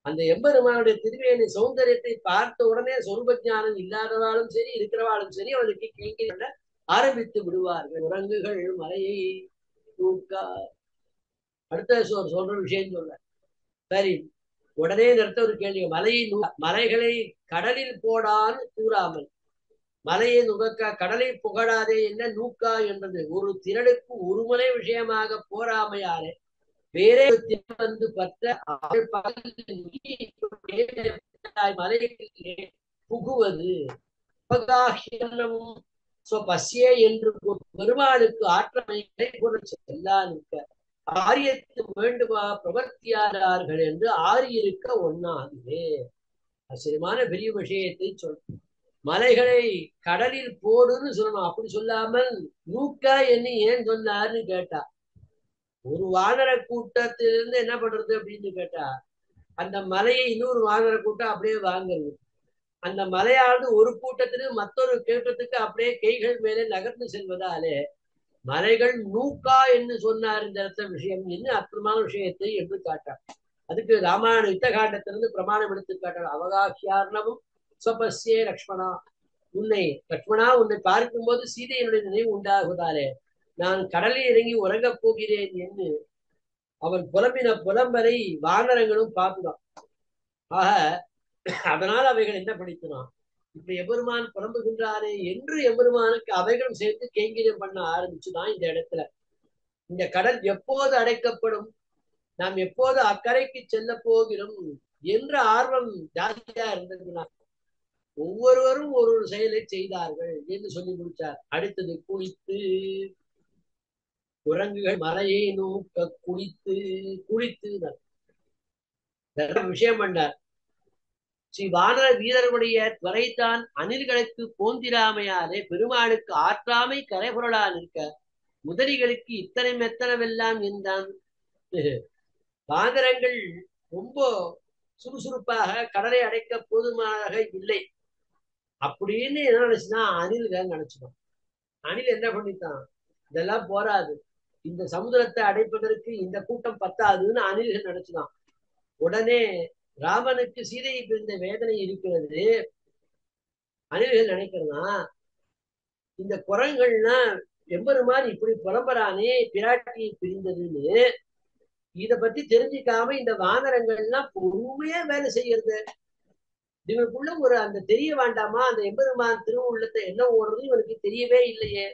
அந்த எம்பெருமானுடைய திருவேணி சௌந்தரியத்தை பார்த்த உடனே சொரூப ஞானம் இல்லாதவாலும் சரி இருக்கிறவாளும் சரி அவனுக்கு கைங்கரியம் ஆரம்பித்து விடுவார்கள். உறங்குகள் மலையை தூக்கா. அடுத்த சொல்ற விஷயம் சொல்ற. சரி, உடனே நிறுத்த ஒரு கேள்வி. மலைகளை கடலில் போடான்னு கூறாமல் மலையை நுகக்கா கடலை புகழாதே என்ன நூக்கா என்றது ஒரு திரளுக்கு ஒருமுறை விஷயமாக போராமையாலே வேறே வந்து பற்ற மலையிலே புகுவது பசியே என்று பெருமாளுக்கு ஆற்றமைகளை செல்லான் இருக்க ஆரியத்து வேண்டுமா பிரவர்த்தியாளர்கள் என்று ஆறியிருக்க ஒண்ணாகுது. ஆச்சரியமான பெரிய விஷயத்தை சொல். மலைகளை கடலில் போடுன்னு சொல்லணும், அப்படி சொல்லாமல் நூக்கா என்ன ஏன் சொன்னார்னு கேட்டா, ஒரு வானர கூட்டத்திலிருந்து என்ன பண்றது அப்படின்னு கேட்டா, அந்த மலையை இன்னொரு வானர கூட்டம் அப்படியே வாங்குறது. அந்த மலையானது ஒரு கூட்டத்திற்கு மற்றொரு கூட்டத்துக்கு அப்படியே கைகள் மேலே நகர்ந்து செல்வதாலே மலைகள் நூக்கா என்று சொன்னார் இந்த இடத்த விஷயம் என்று அற்புதமான விஷயத்தை என்று காட்டார். அதுக்கு ராமாயண யுத்த காண்டத்திலிருந்து பிரமாணம் எடுத்து காட்டார். அவகாசியார்ணமும் ஸ்வபஸ்யே லக்ஷ்மணா, உன்னை பார்க்கும் போது சீதையினுடைய நினைவு உண்டாகுதாலே நான் கடலில் இறங்கி உறங்கப் போகிறேன் என்று அவன் புலம்பின புலம்பரை வானரங்களும் பார்த்துதான். ஆக அதனால் அவைகள் என்ன படித்தனான், இப்ப எபெருமான் புலம்புகின்றாரே என்று எபெருமானுக்கு அவைகளும் சேர்த்து கைங்கரியம் பண்ண ஆரம்பிச்சுதான். இந்த இடத்துல இந்த கடல் எப்போது அடைக்கப்படும், நாம் எப்போது அக்கறைக்கு செல்ல போகிறோம் என்ற ஆர்வம் ஜாஸ்தியா இருந்ததுன்னா ஒவ்வொருவரும் ஒரு செயலை செய்தார்கள் என்று சொல்லி முடிச்சார். அடுத்தது குளித்து குரங்குகள் மலையை நோக்க குளித்து குளித்து விஷயம் பண்ணார். ஸ்ரீ வானர வீரர்களுடைய துறைத்தான் அணில்களுக்கு போந்திராமையாலே பெருமாளுக்கு ஆற்றாமை கரைபொருளா நிற்க முதலிகளுக்கு இத்தனை மெத்தனவெல்லாம் என்றான். வானரங்கள் ரொம்ப சுறுசுறுப்பாக கடலை அடைக்க போதுமாக இல்லை அப்படின்னு என்ன நினைச்சுதான் அணில்கள் நினைச்சுதான். அணில் என்ன பண்ணித்தான், இதெல்லாம் போராது, இந்த சமுதிரத்தை அடைப்பதற்கு இந்த கூட்டம் பத்தாதுன்னு அணில்கள் நினைச்சுதான். உடனே ராமனுக்கு சீதையை பிரிந்த வேதனை இருக்கிறது, அணில்கள் நினைக்கிறதா இந்த குரங்கள்னா எம்பெருமான் இப்படி புலம்பரானே பிராட்டியை பிரிந்ததுன்னு இத பத்தி தெரிஞ்சுக்காம இந்த வானரங்கள்லாம் பொறுமையா வேலை செய்யறது. இவனுக்குள்ள ஒரு அந்த தெரிய வேண்டாமா, அந்த எம்பெருமான் திருவுள்ளத்தை என்ன ஓடுறது இவனுக்கு தெரியவே இல்லையே.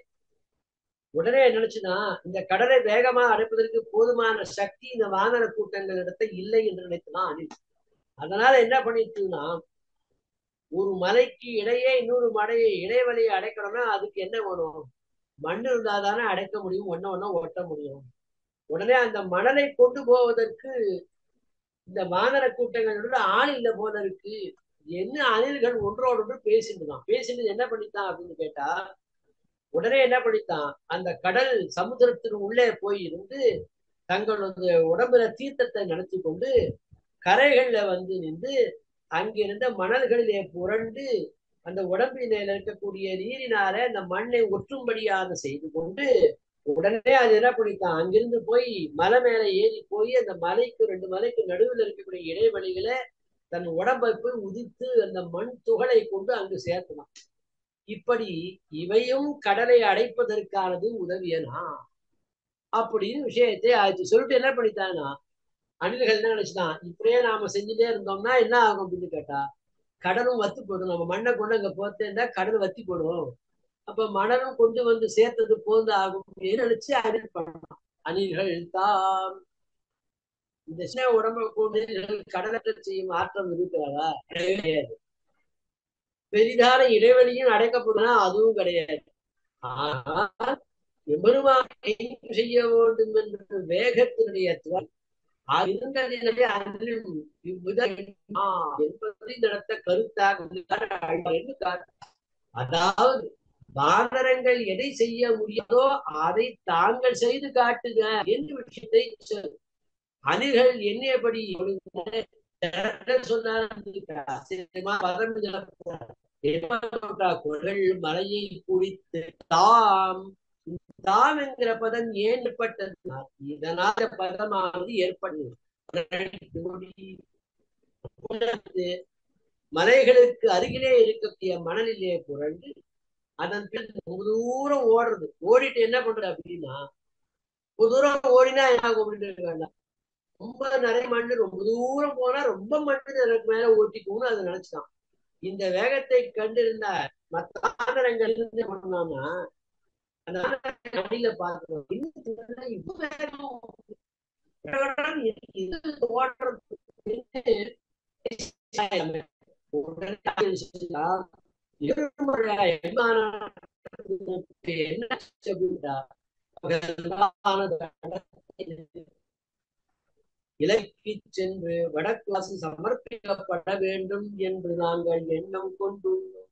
உடனே நினைச்சுன்னா இந்த கடலை வேகமா அடைப்பதற்கு போதுமான சக்தி இந்த வானர கூட்டங்கள் இடத்தை இல்லை என்று நினைத்துதான் அணில். அதனால என்ன பண்ணிட்டுன்னா, ஒரு மலைக்கு இடையே இன்னொரு மலையை இடைவெளியை அடைக்கணும்னா அதுக்கு என்ன வேணும், மண் இருந்தாதானே அடைக்க முடியும், ஒன்ன ஒன்ன ஒட்ட முடியும். உடனே அந்த மணலை கொண்டு போவதற்கு இந்த வானர கூட்டங்களோட ஆள் இல்ல போல இருக்கு. என்ன அணில்கள் ஒன்றோடு ஒன்று பேசிட்டு என்ன பண்ணித்தான் அப்படின்னு கேட்டா, உடனே என்ன பண்ணித்தான், அந்த கடல் சமுத்திரத்தின் உள்ளே போய் இருந்து தங்களது உடம்புல தீர்த்தத்தை நடத்தி கொண்டு கரைகள்ல வந்து நின்று அங்கிருந்த மணல்களிலே புரண்டு அந்த உடம்பில இருக்கக்கூடிய நீரினால அந்த மண்ணை ஒற்றும்படியாக செய்து கொண்டு உடனே அது என்ன பண்ணித்தான், அங்கிருந்து போய் மலை மேல ஏறி போய் அந்த மலைக்கு 2 மலைக்கு நடுவில் இருக்கக்கூடிய இடைவெளியில தன் உடம்பை போய் உதித்து அந்த மண் துகளை கொண்டு அங்கு சேர்க்கலாம். இப்படி இவையும் கடலை அடைப்பதற்கானது உதவியனா அப்படின்னு விஷயத்தை ஆச்சு சொல்லிட்டு என்ன பண்ணித்தானா, அணில்கள் என்ன நினைச்சுதான், இப்படியே நாம செஞ்சுட்டே இருந்தோம்னா என்ன ஆகும் அப்படின்னு கேட்டா, கடலும் வத்தி போடும். நம்ம மண்ணை கொண்டு அங்க போத்தேன்னா கடல் வத்தி போடும். அப்ப மணலும் கொண்டு வந்து சேர்த்தது போந்து ஆகும் நினைச்சு அணில் பண்ணலாம். அணில்கள் தாம் இந்த சின்ன உடம்பை கொண்டு கடலற்ற செய்யும் ஆற்றம் இருக்கிறதா? கிடையாது. பெரிதான இடைவெளியும் அடைக்கப்படும்னா அதுவும் கிடையாது. ஆனால் எம்பெருமானை செய்ய வேண்டும் என்ற வேகத்தினுடைய இருந்ததிலே அன்றும் என்பதை நடத்த கருத்தாக. அதாவது வானரங்கள் எதை செய்ய முடியாதோ அதை தாங்கள் செய்து காட்டுக என்று விஷயத்தை அணில்கள் என்னையபடி குரல் மலையை குடித்து தாம் தாம் என்கிற பதம் ஏன் ஏற்பட்டது, இதனால பதமானது ஏற்பட்டது. மலைகளுக்கு அருகிலே இருக்கக்கூடிய மணலிலே புரண்டு அதன் பின் தூரம் ஓடுறது. ஓடிட்டு என்ன பண்றது அப்படின்னா, ஒரு தூரம் ஓடினா என்ன ஆகும் அப்படின்னு வேண்டாம், ரொம்ப நிறைய மண்ணு ரொம்ப தூரம் போனா ரொம்ப மண்ணு எனக்கு மேல ஓட்டிக்கும்னு அதை நினைச்சுதான். இந்த வேகத்தை கண்டிருந்த மற்ற ஆதரங்கள் இருந்து என்ன பண்ணோம்னா, அந்த அடியில பார்க்கணும் இவ்வளவு வேகம் இலக்கி சென்று வடக்கு சமர்ப்பிக்கப்பட வேண்டும் என்று நாங்கள் எண்ணம் கொண்டுள்ளோம்.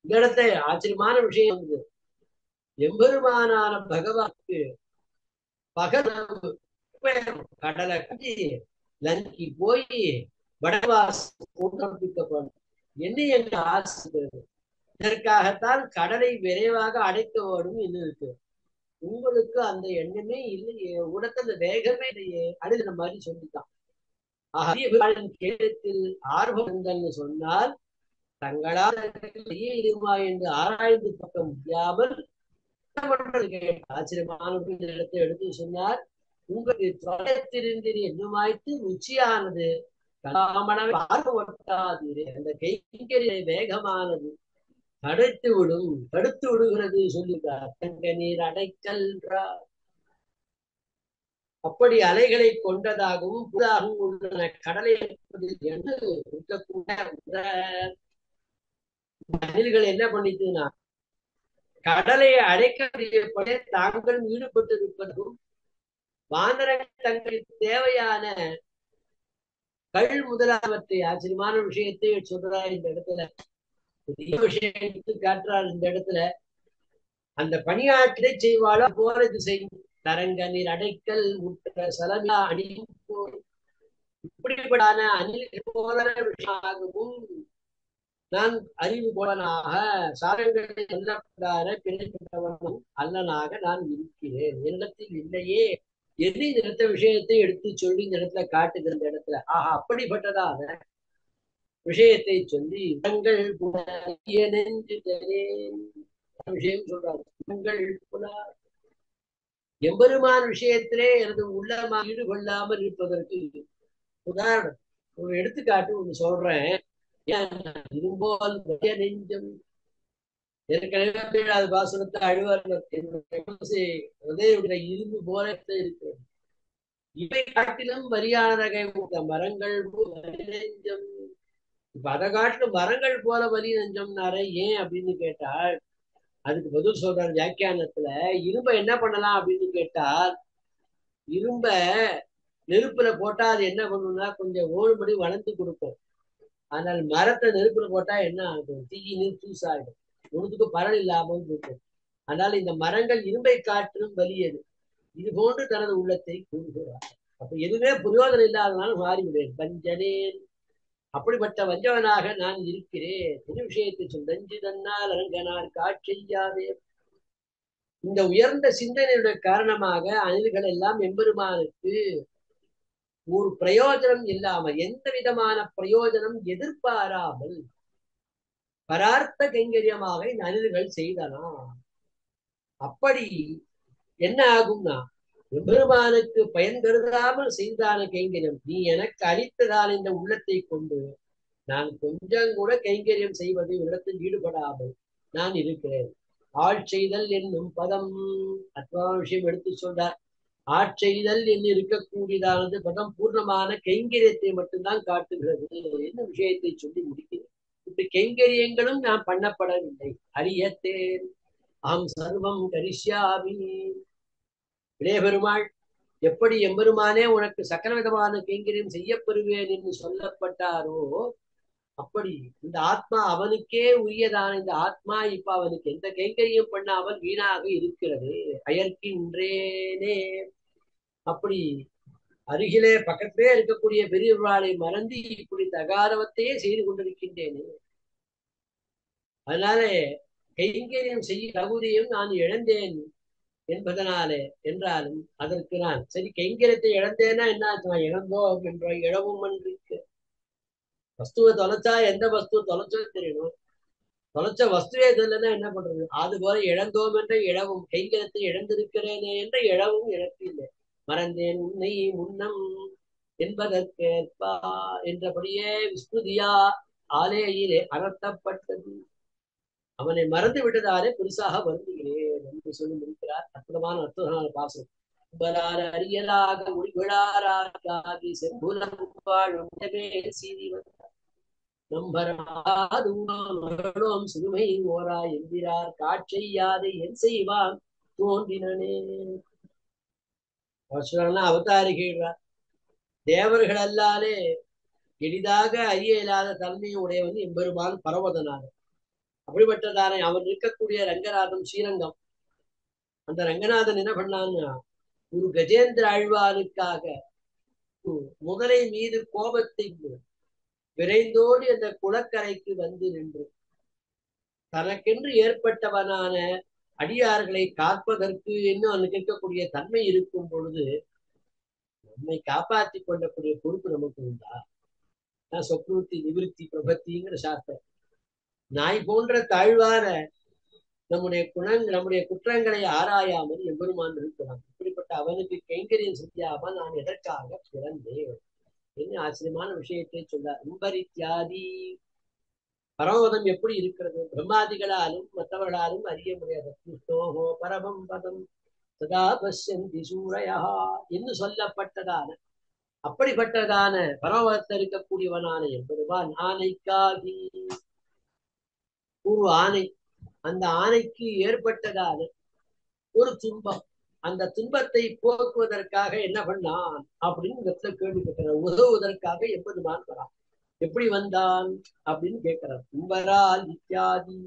இந்த இடத்தை ஆச்சரியமான விஷயம் வந்து எம்பெருமானான பகவானுக்கு பகல் கடலை கட்டி லங்கி போய் வடவாசம் என்ன எங்க ஆசை. இதற்காகத்தான் கடலை விரைவாக அடைக்க வேண்டும் என்று இருக்கு. உங்களுக்கு அந்த எண்ணமே இல்லையே, உனக்கு அந்த வேகமே இல்லையே அழுகிற மாதிரி சொல்லித்தான். கேளத்தில் ஆர்வம் சொன்னால் தங்களால் இருமா என்று ஆராய்ந்து பார்க்க முடியாமல் ஆச்சரியமான இடத்தை எடுத்து சொன்னார். உங்களுக்கு தொலைத்திருந்து என்னுமாய்த்து உச்சியானது அந்த கைங்கரிய வேகமானது தடுத்து விடுகிறது சொல்லுகிறார். தங்க நீர் அடைக்கல்றார். அப்படி அலைகளை கொண்டதாகவும் புதாகவும் உள்ளன கடலை என்று இருக்கக்கூடிய அணில்கள் என்ன பண்ணிட்டுனா, கடலை அடைக்கக்கூடிய தாங்கள் ஈடுபட்டிருப்பதும் வானரங்கள் தங்களுக்கு தேவையான கள் முதலாவற்றை ஆச்சரியமான விஷயத்தை சொல்றார். இந்த இடத்துல பெரிய விஷயத்தை காட்டுறார். இந்த இடத்துல அந்த பணியாற்றை செய்வாளோ போல இது செய்யும். தரங்க நீர் அடைக்கல் முற்ற சலமியா அணியும் போல் இப்படிப்படான அணில் போல விஷயமாகவும் நான் அறிவு போலனாக சாரங்களை சொல்லப்படாத பிழைப்பட்டவனும் அல்லனாக நான் இருக்கிறேன். என்னிடத்தில் இல்லையே என்று இந்த இடத்த விஷயத்தை எடுத்து சொல்லி இந்த இடத்துல காட்டுகிற இந்த இடத்துல அப்படிப்பட்டதாக விஷயத்தை சொல்லி தங்கள் விஷயம் சொல்றாரு. தங்கள் எம்பெருமான் விஷயத்திலே எனது உள்ளமா ஈடுகொள்ளாமல் இருப்பதற்கு உதாரணம் ஒரு எடுத்துக்காட்டு ஒண்ணு சொல்றேன். இரும்போல் நெஞ்சம் ஏற்கனவே அது பாசனத்தை அழுவார்கள் இரும்பு போல இருக்கிறது. இவை காட்டிலும் வரியான மரங்கள் நெஞ்சம். இப்ப அதை காட்டிலும் மரங்கள் போல வலி நெஞ்சம்னார ஏன் அப்படின்னு கேட்டால், அதுக்கு பதில் சொல்றாரு வியாக்கியானத்துல. இரும்ப என்ன பண்ணலாம் அப்படின்னு கேட்டால், இரும்ப நெருப்புல போட்டா அது என்ன பண்ணும்னா கொஞ்சம் ஓடுபடி வளர்ந்து கொடுக்கும். ஆனால் மரத்தை நெருப்புல போட்டா என்ன ஆகும்? தீயின்னு தூசாயிடும். ஒன்றுத்துக்கு பலன் இல்லாமல் இருக்கும். அதனால இந்த மரங்கள் இரும்பை காற்றும் வலியது. இது போன்று தனது உள்ளத்தை கூறுகிறார். அப்ப எதுவுமே பிரயோஜனம் இல்லாதனால மாறிவிடுவேன் வஞ்சனேன். அப்படிப்பட்ட வஞ்சவனாக நான் இருக்கிறேன். என்ன விஷயத்தை சொல் நஞ்சு தன்னால் அரங்கனார் காட்செய்யாதே. இந்த உயர்ந்த சிந்தனையுடைய காரணமாக அணில்கள் எல்லாம் எம்பெருமானுக்கு ஒரு பிரயோஜனம் இல்லாமல், எந்த விதமான பிரயோஜனம் எதிர்பாராமல் பரார்த்த கைங்கரியமாக இந்த அணில்கள் செய்தனா. அப்படி என்ன ஆகும்னா, எம்பெருமானுக்கு பயன் கருதாமல் செய்தான கைங்கரியம் நீ எனக்கு அளித்ததான இந்த உள்ளத்தை கொண்டு நான் கொஞ்சம் கூட கைங்கரியம் செய்வது இடத்தில் ஈடுபடாமல் நான் இருக்கிறேன். ஆட்செய்தல் என்னும் பதம் அற்புதமான விஷயம் எடுத்து சொல்றார். ஆட்செய்தல் என்று இருக்கக்கூடியதானது பதம் பூர்ணமான கைங்கரியத்தை மட்டும்தான் காட்டுகிறது. என்ன விஷயத்தை சொல்லி முடிக்கிறேன். இப்படி கைங்கரியங்களும் நான் பண்ணப்படவில்லை. அறியத்தேன் அகம் சர்வம் கரிஷ்யாமி. இளைய பெருமாள் எப்படி எம்பெருமானே உனக்கு சகல விதமான கைங்கரியம் செய்யப்பெறுவேன் என்று சொல்லப்பட்டாரோ, அப்படி இந்த ஆத்மா அவனுக்கே உரியதான இந்த ஆத்மா இப்ப அவனுக்கு எந்த கைங்கரியம் பண்ணாமல் வீணாக இருக்கிறது. அயற்கின்றேனே. அப்படி அருகிலே பக்கத்திலே இருக்கக்கூடிய பெரியவர்களை மறந்து இப்படி தகாரவத்தையே செய்து கொண்டிருக்கின்றேனே. அதனாலே கைங்கரியம் செய்ய தகுதியும் நான் இழந்தேன் என்பதனாலே என்றாலும் அதற்கு நான் சரி கைங்கரியத்தை இழந்தேன்னா என்ன இழந்தோம் என்ற இழவும் இருக்கு. வஸ்துவை தொலைச்சா எந்த வஸ்துவை தொலைச்சோன்னு தெரியணும். தொலைச்ச வஸ்துவே தெரியலன்னா என்ன பண்றது? அது போல இழந்தோம் என்ற இழவும், கைங்கரியத்தை இழந்திருக்கிறேனே என்ற இழவும் எனக்கு இல்லை. மறந்தேன் உன்னை முன்னம் என்பதற்கேற்பா என்றபடியே விஸ்மிருதியா ஆலேயிலே அனர்த்தப்பட்டது. அவனை மறந்து விட்டதாலே பெருசாக வருந்துகிறேன் என்று சொல்லி முடிக்கிறார். அற்புதமான அற்புதமான பாசம். அரியலாக முடிவிழாராகி செம்புலம் வாழும் சீதி நம்பரும் சிறுமை ஓரா என்கிறார். காட்செய்யாது என் செய்வான் தோன்றினே. அவதாரிகிறார். தேவர்கள் அல்லாலே எளிதாக அறிய இயலாத தன்மையை உடையவன் எம்பெருமான் பரவதனாக. அப்படிப்பட்டதானே அவன் இருக்கக்கூடிய ரங்கநாதம் ஸ்ரீரங்கம். அந்த ரங்கநாதன் என்ன பண்ணான்னா, ஒரு கஜேந்திர ஆழ்வாருக்காக முதலை மீது கோபத்தை விரைந்தோடு அந்த குளக்கரைக்கு வந்து நின்று தனக்கென்று ஏற்பட்டவனான அடியார்களை காப்பதற்கு இன்னும் அவனுக்கு இருக்கக்கூடிய தன்மை இருக்கும் பொழுது நம்மை காப்பாற்றி கொள்ளக்கூடிய பொறுப்பு நமக்கு உண்டா? சொப்ருத்தி நிவிருத்தி பிரபத்திங்கிற சாஸ்திரம். நாய் போன்ற தாழ்வான நம்முடைய நம்முடைய குற்றங்களை ஆராயாமல் எம்பெருமான் இருக்கலாம். இப்படிப்பட்ட அவனுக்கு கைங்கரியம் செய்யாமல் நான் எதற்காக பிறந்தேன் என்ன ஆச்சரியமான விஷயத்தை சொல்றார். உம்பரித்யாதி பரமபதம் எப்படி இருக்கிறது? பிரம்மாதிகளாலும் மற்றவர்களாலும் அறிய முடியாது. கிருஷ்ணோஹோ பரமம் பதம் சதா பஷ்யந்தி சூரையா என்று சொல்லப்பட்டதான அப்படிப்பட்டதான பரமபதத்தில் இருக்கக்கூடியவனான எம்பெருமான் ஆனைக்காகி ஒரு ஆணை, அந்த ஆணைக்கு ஏற்பட்டதான ஒரு துன்பம், அந்த துன்பத்தை போக்குவதற்காக என்ன பண்ணான் அப்படின்னு இந்த இடத்துல கேள்விப்பட்டார். உதவுவதற்காக எம்பெருமான் வரான். எப்படி வந்தான் அப்படின்னு கேட்கிறார். துன்பரால் இத்தியாதி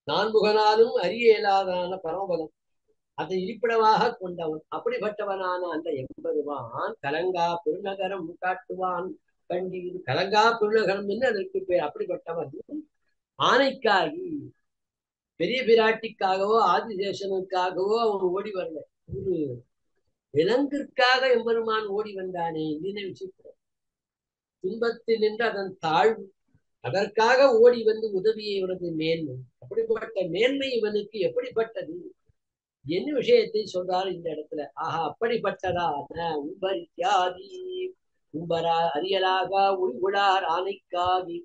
நான்முகனாலும் அறிய இயலாதான பரமபதம் அதை இருப்பிடமாக கொண்டவன். அப்படிப்பட்டவனான அந்த எம்பெருமான் கலங்கா பெருநகரம் காட்டுவான் கண்டீர். கலங்கா பெருநகரம் என்று அதற்கு பேர். அப்படிப்பட்டவன் ஆணைக்காகி பெரிய பிராட்டிக்காகவோ ஆதிசேஷனுக்காகவோ அவன் ஓடி வரல. ஒரு விலங்கிற்காக எம்பெருமான் ஓடி வந்தானே நினைவு துன்பத்தில் நின்று அதன் தாழ்வு அதற்காக ஓடி வந்து உதவிய இவனது மேன்மை. அப்படிப்பட்ட மேன்மை இவனுக்கு எப்படிப்பட்டது என்ன விஷயத்தை சொல்றாரு இந்த இடத்துல. ஆஹா அப்படிப்பட்டதான உம்பரித்யாதி உம்பரா அரியலாக உள்குழார் ஆணைக்காகி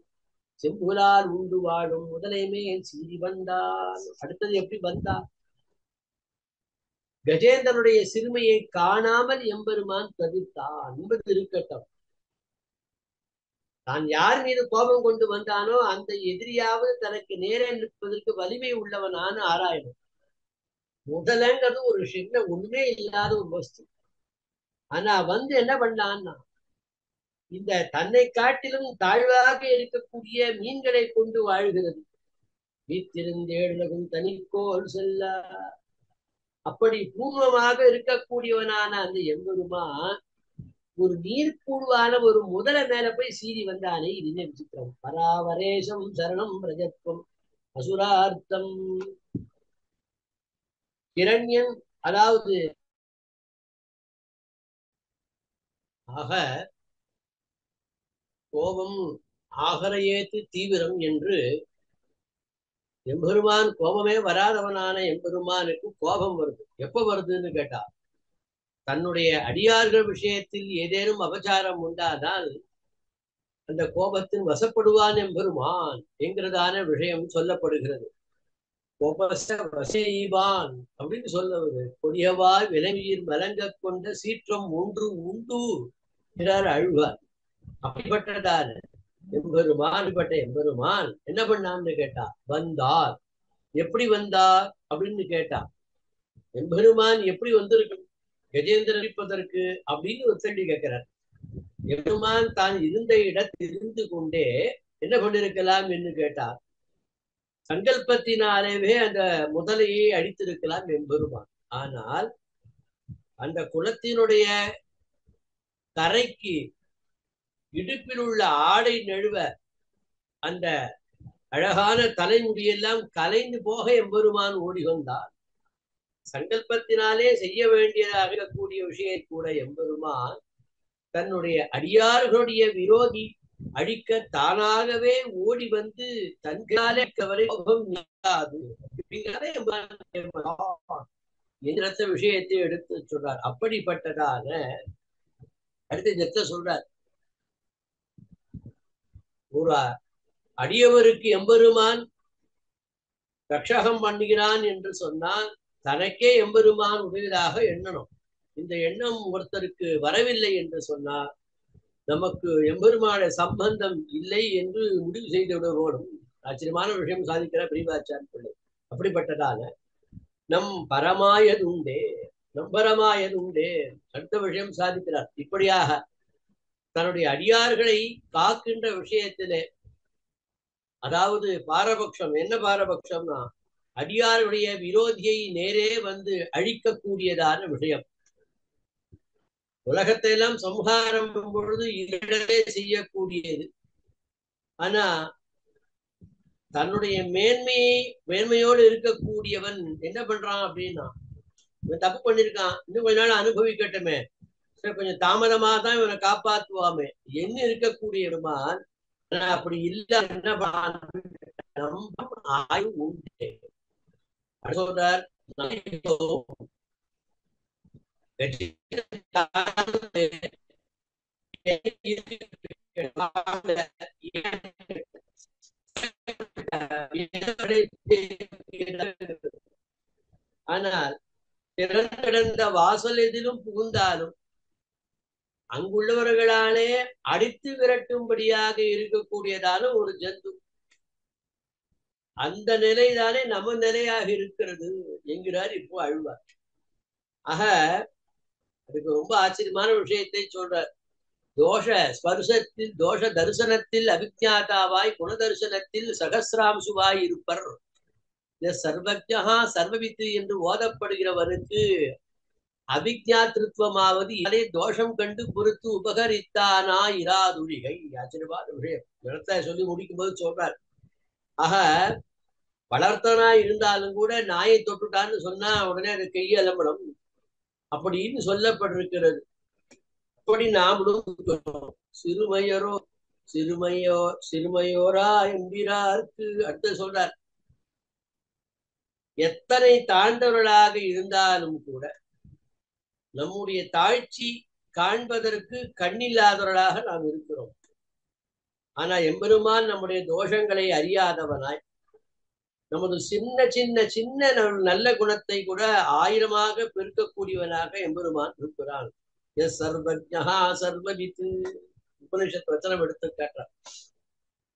செம்புலால் உண்டு வாழும் முதலைமே சீறி வந்தான். அடுத்தது எப்படி வந்தான்? கஜேந்திரனுடைய சிறுமையை காணாமல் எம்பெருமான் தவிர்த்தான் என்பது இருக்கட்டும். தான் யார் மீது கோபம் கொண்டு வந்தானோ அந்த எதிரியாவது தனக்கு நேரே நிற்பதற்கு வலிமை உள்ளவனான ஆராயணும். முதலங்கிறது ஒரு சின்ன ஒண்ணுமே இல்லாத ஒரு வஸ்து. ஆனா என்ன பண்ணான்னா இந்த தன்னை காட்டிலும் தாழ்வாக இருக்கக்கூடிய மீன்களை கொண்டு வாழ்கிறது. வீத்திருந்தேழுலகும் தனிக்கோள் செல்ல. அப்படி பூர்வமாக இருக்கக்கூடியவனான அந்த எம்பெருமான் ஒரு நீர்ப்புழுவான ஒரு முதல மேல போய் சீறி வந்தானே, இது என்ன விசித்திரம். பராவரேசம் சரணம் பிரஜத்வம் அசுரார்த்தம். கிரண்யன் அதாவது ஆக கோபம் ஆகரையேத்து தீவிரம் என்று எம்பெருமான் கோபமே வராதவனான எம்பெருமானுக்கு கோபம் வருது. எப்ப வருதுன்னு கேட்டா தன்னுடைய அடியார்கள் விஷயத்தில் ஏதேனும் அபச்சாரம் உண்டானால் அந்த கோபத்தின் வசப்படுவான் எம்பெருமான் என்கிறதான விஷயம் சொல்லப்படுகிறது. கோபச வசைவான் அப்படின்னு சொல்லுவது கொடியவாய் விலங்கியில் மலங்க கொண்ட சீற்றம் ஒன்று உண்டு என்றார் அழ்வார். அப்படிப்பட்டதான எம்பெருமான் என்ன பண்ணான்னு கேட்டா வந்தார். எப்படி வந்தார் அப்படின்னு கேட்டா எம்பெருமான் எப்படி வந்திருக்கும் கஜேந்திரன் இருப்பதற்கு அப்படின்னு ஒரு கேள்வி கேட்கிறார். எம்பெருமான் தான் இருந்த இடத்தில் இருந்து கொண்டே என்ன பண்ணிருக்கலாம் என்று கேட்டார். சங்கல்பத்தினாலேயே அந்த முதலையை அடித்திருக்கலாம் எம்பெருமான். ஆனால் அந்த குளத்தினுடைய கரைக்கு இடுப்பில் உள்ள ஆடை நழுவ அந்த அழகான தலைமுடியெல்லாம் கலைந்து போக எம்பெருமான் ஓடி வந்தார். சங்கல்பத்தினாலே செய்ய வேண்டியதாக இருக்கக்கூடிய விஷயம் கூட எம்பெருமான் தன்னுடைய அடியார்களுடைய விரோதி அழிக்க தானாகவே ஓடி வந்து தன்காலே கவரை எந்திரத்த விஷயத்தை எடுத்து சொல்றார். அப்படிப்பட்டதான அடுத்து நெத்த சொல்றார். ஒரு அடியவருக்கு எம்பெருமான் ரட்சகம் பண்ணுகிறான் என்று சொன்னால் தனக்கே எம்பெருமான் உதவியாக எண்ணணும். இந்த எண்ணம் ஒருத்தருக்கு வரவில்லை என்று சொன்னால் நமக்கு எம்பெருமான சம்பந்தம் இல்லை என்று முடிவு செய்து விடுவோம். ஆச்சரியமான விஷயம் சாதிக்கிற பிரிவாச்சான் பிள்ளை. அப்படிப்பட்டதான நம் பரமாயதுண்டே அடுத்த விஷயம் சாதிக்கிறார். இப்படியாக தன்னுடைய அடியார்களை காக்கின்ற விஷயத்திலே அதாவது பாரபட்சம் என்ன பாரபட்சம்னா அடியாருடைய விரோதியை நேரே வந்து அழிக்கக்கூடியதான விஷயம். உலகத்தை எல்லாம் சம்ஹாரம் பொழுது இடவே செய்யக்கூடியது. ஆனா தன்னுடைய மேன்மையோடு இருக்கக்கூடியவன் என்ன பண்றான் அப்படின்னா இவன் தப்பு பண்ணிருக்கான், இன்னும் கொஞ்ச நாள் அனுபவிக்கட்டுமே, சரி கொஞ்சம் தாமதமா தான் இவனை காப்பாத்துவாமே என்ன இருக்கக்கூடியவன். அப்படி இல்ல என்ன ஆய்வு உண்டு சொல்றார். ஆனால் திறந்த வாசல் எதிலும் புகுந்தாலும் அங்குள்ளவர்களாலே அடித்து விரட்டும்படியாக இருக்கக்கூடியதான ஒரு ஜந்து. அந்த நிலைதானே நம்ம நிலையாக இருக்கிறது என்கிறார் இப்போ அழ்வார். ஆக அதுக்கு ரொம்ப ஆச்சரியமான விஷயத்தை சொல்றார். தோஷ ஸ்பர்சத்தில் தோஷ தரிசனத்தில் அபிஜாதாவாய் குணதரிசனத்தில் சகசிராம்சுவாய் இருப்பர். சர்வஜா சர்வவித்து என்று ஓதப்படுகிறவனுக்கு அபிஜாத்திருவமாவது இதனை தோஷம் கண்டு பொறுத்து உபகரித்தானா இராதுழிகை. ஆச்சரியமான விஷயம் இடத்த சொல்லி முடிக்கும் போது சொல்றார். ஆக வளர்த்தனா இருந்தாலும் கூட நாயை தொட்டுட்டான்னு சொன்னா உடனே அது கையலம்படம் அப்படின்னு சொல்லப்பட்டிருக்கிறது. அப்படி நாமளும் சிறுமையோரா என்கிறார்க்கு அடுத்து சொல்றார். எத்தனை தாழ்ந்தவர்களாக இருந்தாலும் கூட நம்முடைய தாழ்ச்சி காண்பதற்கு கண்ணில்லாதவர்களாக நாம் இருக்கிறோம். ஆனா எம்பெருமான் நம்முடைய தோஷங்களை அறியாதவனாய் நமது சின்ன சின்ன சின்ன நல்ல குணத்தை கூட ஆயிரமாக பெருக்கக்கூடியவனாக எம்பெருமான் இருக்கிறான். சர்வஜா சர்வவித்து உபனிஷத் வச்சனம் எடுத்து காட்டுறார்.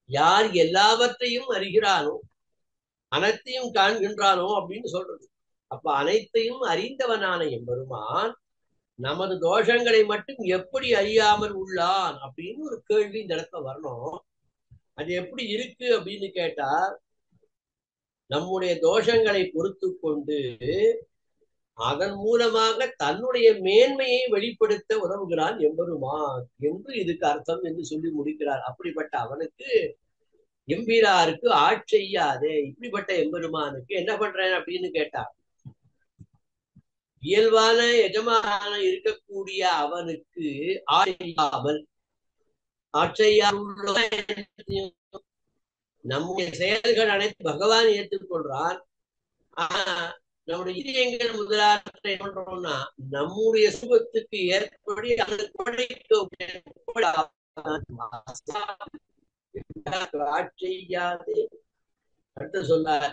யார் எல்லாவற்றையும் அறிகிறானோ அனைத்தையும் காண்கின்றானோ அப்படின்னு சொல்றது. அப்ப அனைத்தையும் அறிந்தவனான எம்பெருமான் நமது தோஷங்களை மட்டும் எப்படி அறியாமல் உள்ளான் அப்படின்னு ஒரு கேள்வி இந்த இடத்துல வரணும். அது எப்படி இருக்கு அப்படின்னு கேட்டா, நம்முடைய தோஷங்களை பொறுத்து கொண்டு அதன் மூலமாக தன்னுடைய மேன்மையை வெளிப்படுத்த உதவுகிறான் எம்பெருமான் என்று இதுக்கு அர்த்தம் என்று சொல்லி முடிக்கிறார். அப்படிப்பட்ட அவனுக்கு எம்பிராருக்கு ஆட்செய்யாதே. இப்படிப்பட்ட எம்பெருமானுக்கு என்ன பண்றேன் அப்படின்னு கேட்டா, இயல்பான எஜமான இருக்கக்கூடிய அவனுக்கு ஆட்செய்யாமல் நம்முடைய செயல்கள் அனைத்து பகவான் ஏற்றுக்கொள்றான். ஆனா நம்முடைய இதயங்கள் முதலாக என்ன பண்றோம்னா நம்முடைய சுகத்துக்கு ஏற்படி ஆட்செய்யாதே. அடுத்து சொன்னார்,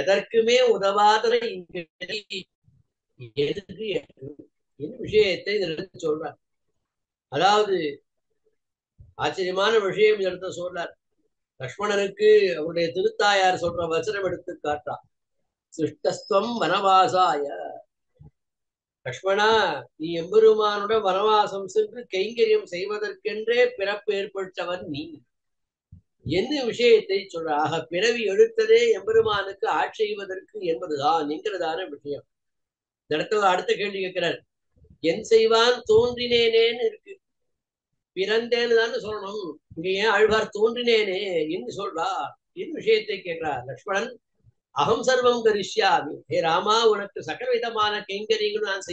எதற்குமே உதவாத எதுக்கு விஷயத்தை சொல்றார். அதாவது ஆச்சரியமான விஷயம் எடுத்து சொல்றார். லக்ஷ்மணனுக்கு அவருடைய திருத்தாயார் சொல்ற வசனம் எடுத்து காட்டா, சிருஷ்டஸ்துவம் வனவாசாய. லக்ஷ்மணா, நீ எம்பெருமானுடைய வனவாசம் சென்று கைங்கரியம் செய்வதற்கென்றே பிறப்பு ஏற்பட்டவன் நீ. என்ன விஷயத்தை சொல்ற? ஆக பிறவி எடுத்ததே எம்பெருமானுக்கு ஆட்செய்வதற்கு என்பதுதான் என்கிறதான விஷயம். இந்த இடத்துல அடுத்த கேள்வி கேட்கிறார், என் செய்வான் தோன்றினேனேன்னு இருக்கு. பிறந்தேன்னு தானே சொல்லணும். இங்க ஏன் ஆழ்வார் தோன்றினேனே என்று சொல்றா? என் விஷயத்தை கேட்கிறார் லக்ஷ்மணன். அகம் சர்வம் கரிஷ்யாமி, ஹே ராமா, உனக்கு சகல விதமான கைங்கரியங்களும் நான்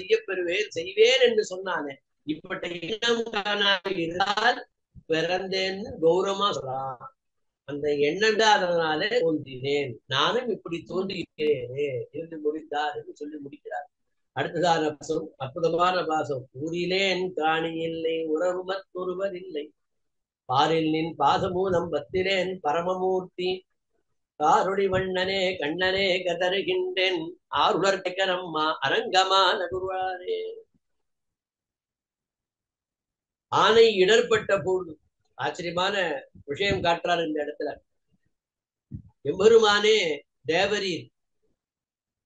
செய்வேன் என்று சொன்னானே. இப்பட்ட எண்ணம் இருந்தால் பிறந்தேன்னு கௌரவமா சொல்றான். அந்த எண்ணம் தான் அதனாலே தோன்றினேன், நானும் இப்படி தோன்றுகிறேனே என்று முடித்தார் என்று சொல்லி முடிக்கிறார். அடுத்ததான பாசம் அற்புதமான பாசம். ஊரிலேன் காணி இல்லை, உறவு மற்றொருவர் இல்லை, பாரில் நின் பாசமூலம் பத்திரேன் பரமமூர்த்தி, காருடி வண்ணனே கண்ணனே கதறுகின்றேன், ஆருளர் கரம்மா அரங்கமா நகுருவாரே. ஆனை இடர்பட்ட பொழுது ஆச்சரியமான விஷயம் காட்டுறார் இந்த இடத்துல. எம்பெருமானே தேவரீர்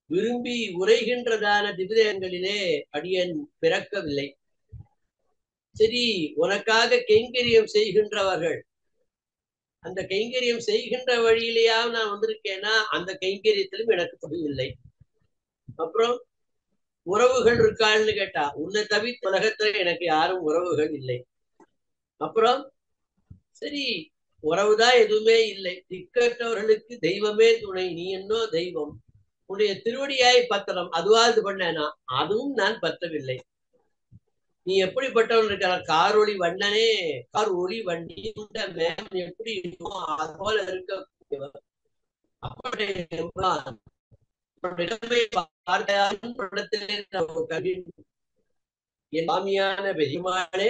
விரும்பி உரைகின்றதான திவ்யங்களிலே அடியன் பிறக்கவில்லை. சரி, உனக்காக கைங்கரியம் செய்கின்றவர்கள், அந்த கைங்கரியம் செய்கின்ற வழியிலேயாவது நான் வந்திருக்கேன்னா அந்த கைங்கரியத்திலும் எனக்கு தொழில்லை. அப்புறம் உறவுகள் இருக்கான்னு கேட்டா, உன்னை தவிர்த்து உலகத்துல எனக்கு யாரும் உறவுகள் இல்லை. அப்புறம் சரி, உறவுதான் எதுவுமே இல்லை, திக்கற்றவர்களுக்கு தெய்வமே துணை, நீ என்னோ தெய்வம், உன்னுடைய திருவடியாய் பத்திரம், அதுவாது பண்ணேனா அதுவும் நான் பற்றவில்லை. நீ எப்படிப்பட்டவன் இருக்கிற? காரொளி வண்ணனே, கார் ஒளி வண்டி மேம் எப்படி இருக்குமோ அது போல இருக்கக்கூடியவர். என் மாமியான பெரியமானே,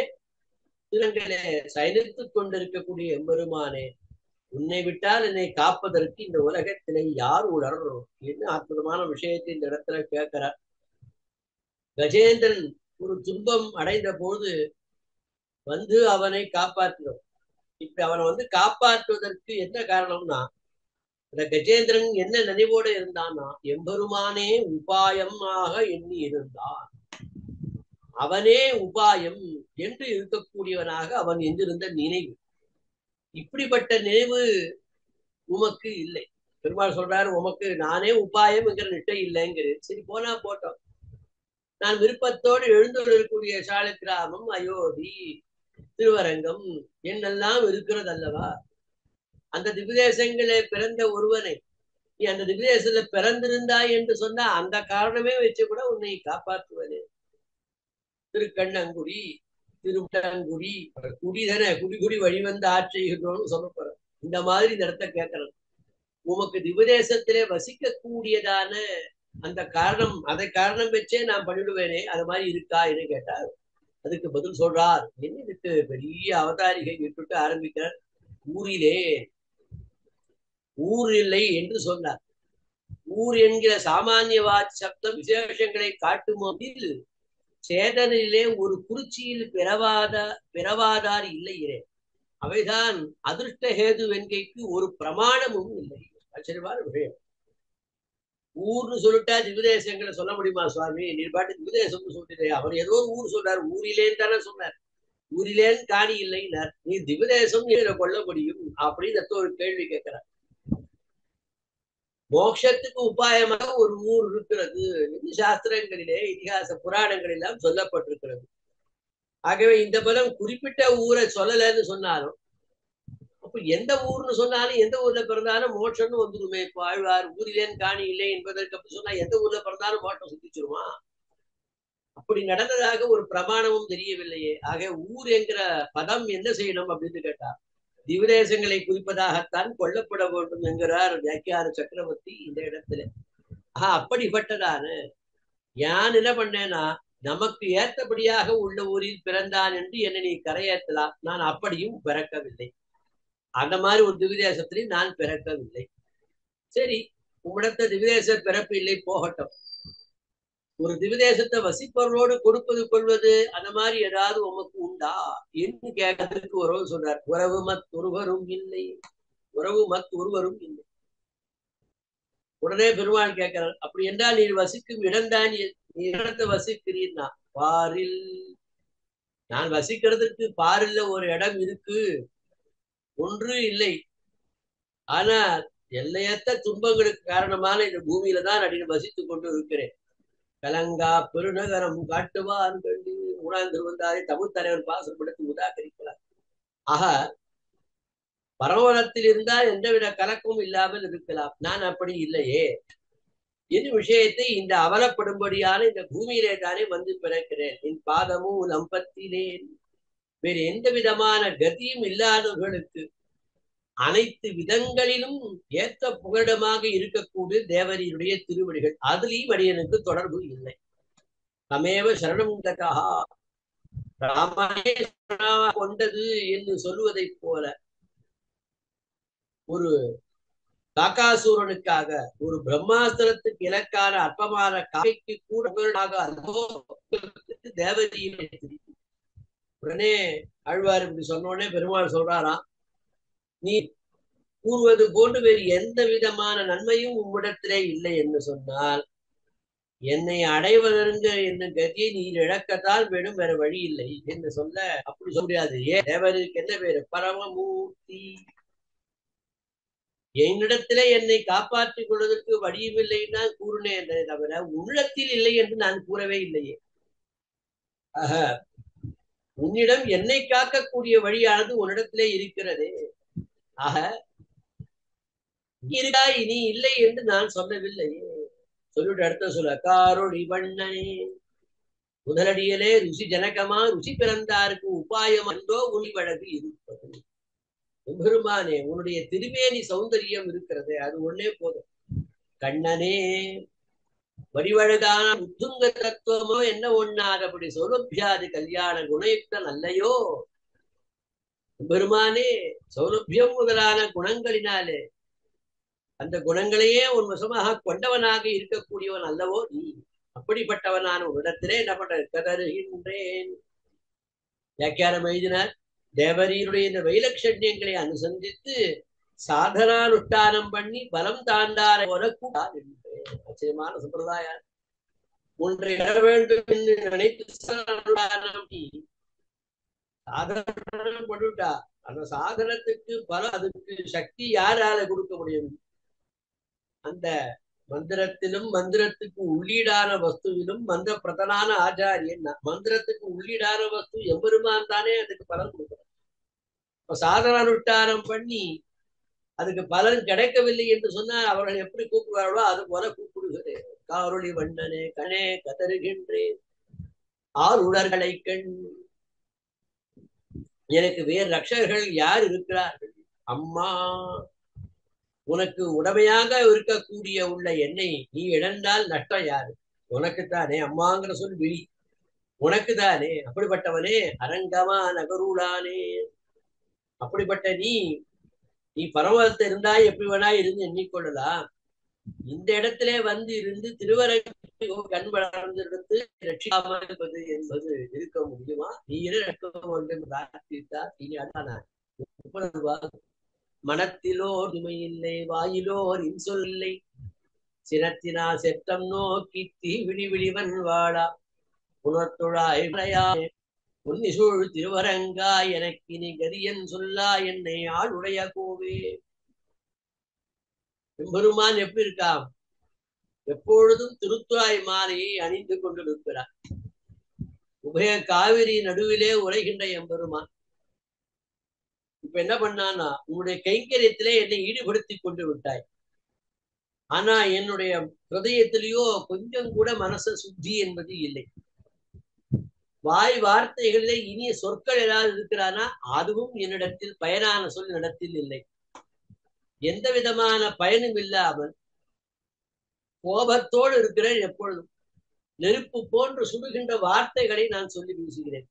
திருநங்களே சயனித்துக் கொண்டிருக்கக்கூடிய எம்பெருமானே, உன்னை விட்டால் என்னை காப்பதற்கு இந்த உலகத்திலே யார் உணர்றோம் என்று அற்புதமான விஷயத்தை இந்த இடத்துல கேட்கிறார். கஜேந்திரன் ஒரு துன்பம் அடைந்த போது வந்து அவனை காப்பாற்றுவோம். இப்ப அவனை காப்பாற்றுவதற்கு என்ன காரணம்னா, இந்த கஜேந்திரன் என்ன நினைவோடு இருந்தான்னா, எம்பெருமானே உபாயமாக எண்ணி இருந்தான். அவனே உபாயம் என்று இருக்கக்கூடியவனாக அவன் என்றிருந்த நினைவு. இப்படிப்பட்ட நினைவு உமக்கு இல்லை. பெருமாள் சொல்றாரு, உமக்கு நானே உபாயம் என்கிற நிட்டை இல்லைங்கிறது. சரி, போனா போட்டோம். நான் விருப்பத்தோடு எழுந்துள்ளக்கூடிய சால கிராமம், அயோத்தி, திருவரங்கம் என்னெல்லாம் இருக்கிறது அல்லவா? அந்த திவ்யதேசங்களே பிறந்த ஒருவனை நீ அந்த திவ்யதேசத்துல பிறந்திருந்தாய் என்று சொன்னா அந்த காரணமே வச்சு கூட உன்னை காப்பாற்றுவனே. திருக்கண்ணங்குடி, திருவிட்டங்குடி, குடிதன குடி வழிவந்து ஆட்சிகிறோம்னு சொல்ல போறோம். இந்த மாதிரி இந்த இடத்த கேட்கறது. உமக்கு திவ்யதேசத்திலே வசிக்க கூடியதான அந்த காரணம், அதை காரணம் வச்சே நான் பண்ணிடுவேனே, அது மாதிரி இருக்கா என்று கேட்டார். அதுக்கு பதில் சொல்றார். என்ன இதுக்கு பெரிய அவதாரிகை விட்டுட்டு ஆரம்பிக்கிறார். ஊரிலே, ஊர் இல்லை என்று சொன்னார். ஊர் என்கிற சாமானிய வாட்சி சப்தம் விசேஷங்களை காட்டும் போதில் சேதனிலே ஒரு குறிச்சியில் பிறவாதார் இல்லையிலே. அவைதான் அதிர்ஷ்ட ஹேது வெண்கைக்கு ஒரு பிரமாணமும் இல்லை. ஆச்சரியமான விஷயம். ஊர்னு சொல்லிட்டா திவிதேசங்களை சொல்ல முடியுமா சுவாமி? நீ பாட்டு திவிதேசம்னு சொல்லிட்டு அவர் ஏதோ ஊர் சொல்றாரு, ஊரிலேன்னு தானே சொன்னார். ஊரிலேன்னு காணி இல்லைன்னார். நீ திவிதேசம் கொள்ள முடியும் அப்படின்னு ஒரு கேள்வி கேட்கிறார். மோட்சத்துக்கு உபாயமாக ஒரு ஊர் இருக்கிறது என்று சாஸ்திரங்களிலே இதிகாச புராணங்கள் எல்லாம் சொல்லப்பட்டிருக்கிறது. ஆகவே இந்த பலம் குறிப்பிட்ட ஊரை சொல்லலன்னு சொன்னாலும், அப்ப எந்த ஊர்னு சொன்னாலும் எந்த ஊர்ல பிறந்தாலும் மோட்சம்னு வந்துருமே. இப்போ ஆழ்வார் ஊரிலேன்னு காணி இல்லை என்பதற்கு அப்படி சொன்னா எந்த ஊர்ல பிறந்தாலும் மோட்சம் சித்திச்சிருமா? அப்படி நடந்ததாக ஒரு பிரமாணமும் தெரியவில்லையே. ஆக ஊர் என்கிற பதம் என்ன செய்யணும் அப்படின்னு கேட்டா, திவிதேசங்களை குறிப்பதாகத்தான் கொல்லப்பட வேண்டும் என்கிறார் வியாக்கியான சக்கரவர்த்தி இந்த இடத்துல. அப்படிப்பட்டதான யான் என்ன பண்ணேன்னா, நமக்கு ஏற்றபடியாக உள்ள ஊரில் பிறந்தான் என்று என்னை நீ கரையேற்றலாம். நான் அப்படியும் பிறக்கவில்லை. அந்த மாதிரி ஒரு திவிதேசத்திலையும் நான் பிறக்கவில்லை. சரி, உம்மிடத்த திவிதேச பிறப்பு இல்லை, போகட்டும். ஒரு திவிதேசத்தை வசிப்பவர்களோடு கொடுப்பது கொள்வது அந்த மாதிரி ஏதாவது உமக்கு உண்டா என்று கேட்டதற்கு உறவு சொன்னார். உறவு மத் ஒருவரும் இல்லை, உறவு மத் ஒருவரும் இல்லை. உடனே பெருமாள் கேட்கிறார், அப்படி என்றால் நீ வசிக்கும் இடம்தான், நீ இடத்தை வசிக்கிறீன்னா பாரில். நான் வசிக்கிறதுக்கு பாரில் ஒரு இடம் இருக்கு, ஒன்று இல்லை. ஆனால் எல்லையற்ற துன்பங்களுக்கு காரணமான இந்த பூமியில தான் அடி வசித்துக் கொண்டு இருக்கிறேன். கலங்கா பெருநகரம் காட்டுவான் கண்டு உணர்ந்து வந்தாரே தமிழ் தலைவர் பாசப்படுத்தி உதாகரிக்கிறார். ஆக பரமவனத்தில் இருந்தால் எந்தவித கலக்கமும் இல்லாமல் இருக்கலாம். நான் அப்படி இல்லையே. என் விஷயத்தை இந்த அவலப்படும்படியான இந்த பூமியிலே தானே வந்து பிறக்கிறேன். என் பாதமும் நம்பத்திலேன். வேறு எந்த விதமான கதியும் இல்லாதவர்களுக்கு அனைத்து விதங்களிலும் ஏற்ற புகலிடமாக இருக்கக்கூடிய தேவரியுடைய திருவடிகள், அதுலேயும் அடியனுக்கு தொடர்பு இல்லை. தமேவ சரணம் கதா, ராமனே கொண்டது என்று சொல்லுவதை போல ஒரு காக்காசூரனுக்காக ஒரு பிரம்மாஸ்திரத்துக்கு இலக்கான அற்பமான காய்க்கு கூட தேவரியை உடனே ஆழ்வார் இப்படி சொன்னோடனே பெருமாள் சொல்றாராம், நீ கூறுவது போன்று வேறு எந்த விதமான நன்மையும் உம்மிடத்திலே இல்லை என்று சொன்னால் என்னை அடைவதற்கு என்ன கதியை நீர் இழக்கத்தான் வேணும், வேற வழி இல்லை என்று சொல்ல. அப்படி சொல்ல முடியாது. ஏன் தேவருக்கு என்ன பேரு? பரமமூர்த்தி. என்னிடத்திலே என்னை காப்பாற்றிக் கொள்வதற்கு வழியும் இல்லைன்னா கூறினேன் என்றே தவிர உள்ளத்தில் இல்லை என்று நான் கூறவே இல்லையே. ஆக உன்னிடம் என்னை காக்கக்கூடிய வழியானது உன்னிடத்திலே இருக்கிறதே. ஆக இருக்கா இனி இல்லை என்று நான் சொல்லவில்லையே. சொல்லிட்டு அடுத்த சொல்ல, காரொளி வண்ணனே முதலடியிலே ருசி ஜனகமா ருசி பிறந்தாருக்கு உபாயம் அன்றோ உனி வழக்கு இருப்பது. பெருமானே, உன்னுடைய திருமேனி சௌந்தரியம் இருக்கிறது, அது ஒன்னே போதும். கண்ணனே வடிவழகான உத்துங்க தத்துவமோ என்ன ஒண்ணாதபடி சௌலபியாதி கல்யாண குணயுக்தன் அல்லையோ பெருமானே. சௌலபியம் முதலான குணங்களினாலே அந்த குணங்களையே உன் வசமாக கொண்டவனாக இருக்கக்கூடியவன் அல்லவோ நீ. அப்படிப்பட்டவனான உன்னிடத்திலே என்ன பண்ற கதறுகின்றேன். வியாக்கியானம் எழுதினார். தேவரீருடைய இந்த வைலட்சண்யங்களை அனுசந்தித்து சாதனானுஷ்டானம் பண்ணி பலம் தாண்டார போல கூடாது. ஆச்சரியமான சம்பிரதாயம். ஒன்றை இட வேண்டும் என்று நினைத்து சாதனம் பண்ணிவிட்டா அந்த சாதனத்துக்கு பலம், அதுக்கு சக்தி யாரால கொடுக்க முடியும்? அந்த மந்திரத்திலும் மந்திரத்துக்கு உள்ளீடான வஸ்துவிலும் மந்திர பிரதனான ஆச்சாரியன். மந்திரத்துக்கு உள்ளீடான வஸ்து எம்பெருமான் தானே அதுக்கு பலன் கொடுக்கணும். இப்ப சாதனானுஷ்டானம் பண்ணி அதுக்கு பலன் கிடைக்கவில்லை என்று சொன்னால் அவர்கள் எப்படி கூப்பிடுவார்களோ அது போல கூப்பிடுகிறேன். காரொளி வண்ணனே கணே கதறுகின்றேன் ஆளுடர்களை கண். எனக்கு வேறு ரட்சகர்கள் யார் இருக்கிறார்கள்? அம்மா, உனக்கு உடமையாக இருக்கக்கூடிய உள்ள என்னை நீ இழந்தால் நஷ்டம் யாரு? உனக்குத்தானே. அம்மாங்கிற சொல் விழி, உனக்குதானே. அப்படிப்பட்டவனே அரங்கமா நகருளானே. அப்படிப்பட்ட நீ பரமத்தை இருந்தாய் எப்படி வேணா இருந்து எண்ணிக்கொள்ளலாம். இந்த இடத்திலே வந்து இருந்து திருவரங்கு கண் வளர்ந்திருந்து ரட்சிக்காமல் இருப்பது என்பது இருக்க முடியுமா? நீ இருக்க வேண்டும் பிரார்த்தித்தார். இனி அதான மனத்திலோர் துமையில்லை, வாயிலோர் இன்சொல் இல்லை, சினத்தினா செத்தம் நோக்கி தீ விழி விழிவன் வாழா உணர்த்துழாய் உன்னிசூழ் திருவரங்கா எனக்கு நீ கரியன் சொல்லா என்னை ஆளுடைய கோவே. பெருமான் எப்படி இருக்கான்? எப்பொழுதும் திருத்துழாய் மாலையை அணிந்து கொண்டிருக்கிறார். உபய காவிரி நடுவிலே உரைகின்ற எம்பெருமான் இப்ப என்ன பண்ணான்னா, உன்னுடைய கைங்கரியத்திலே என்னை ஈடுபடுத்தி கொண்டு விட்டாய். ஆனா என்னுடைய ஹிருதயத்திலேயோ கொஞ்சம் கூட மனச சுத்தி என்பது இல்லை. வாய் வார்த்தைகளிலே இனிய சொற்கள் ஏதாவது இருக்கிறானா அதுவும் என்னிடத்தில் பயனான சொல் இடத்தில் இல்லை. எந்த விதமான பயனும் இல்லாமல் கோபத்தோடு இருக்கிறேன். எப்பொழுதும் நெருப்பு போன்று சுடுகின்ற வார்த்தைகளை நான் சொல்லி வீசுகிறேன்.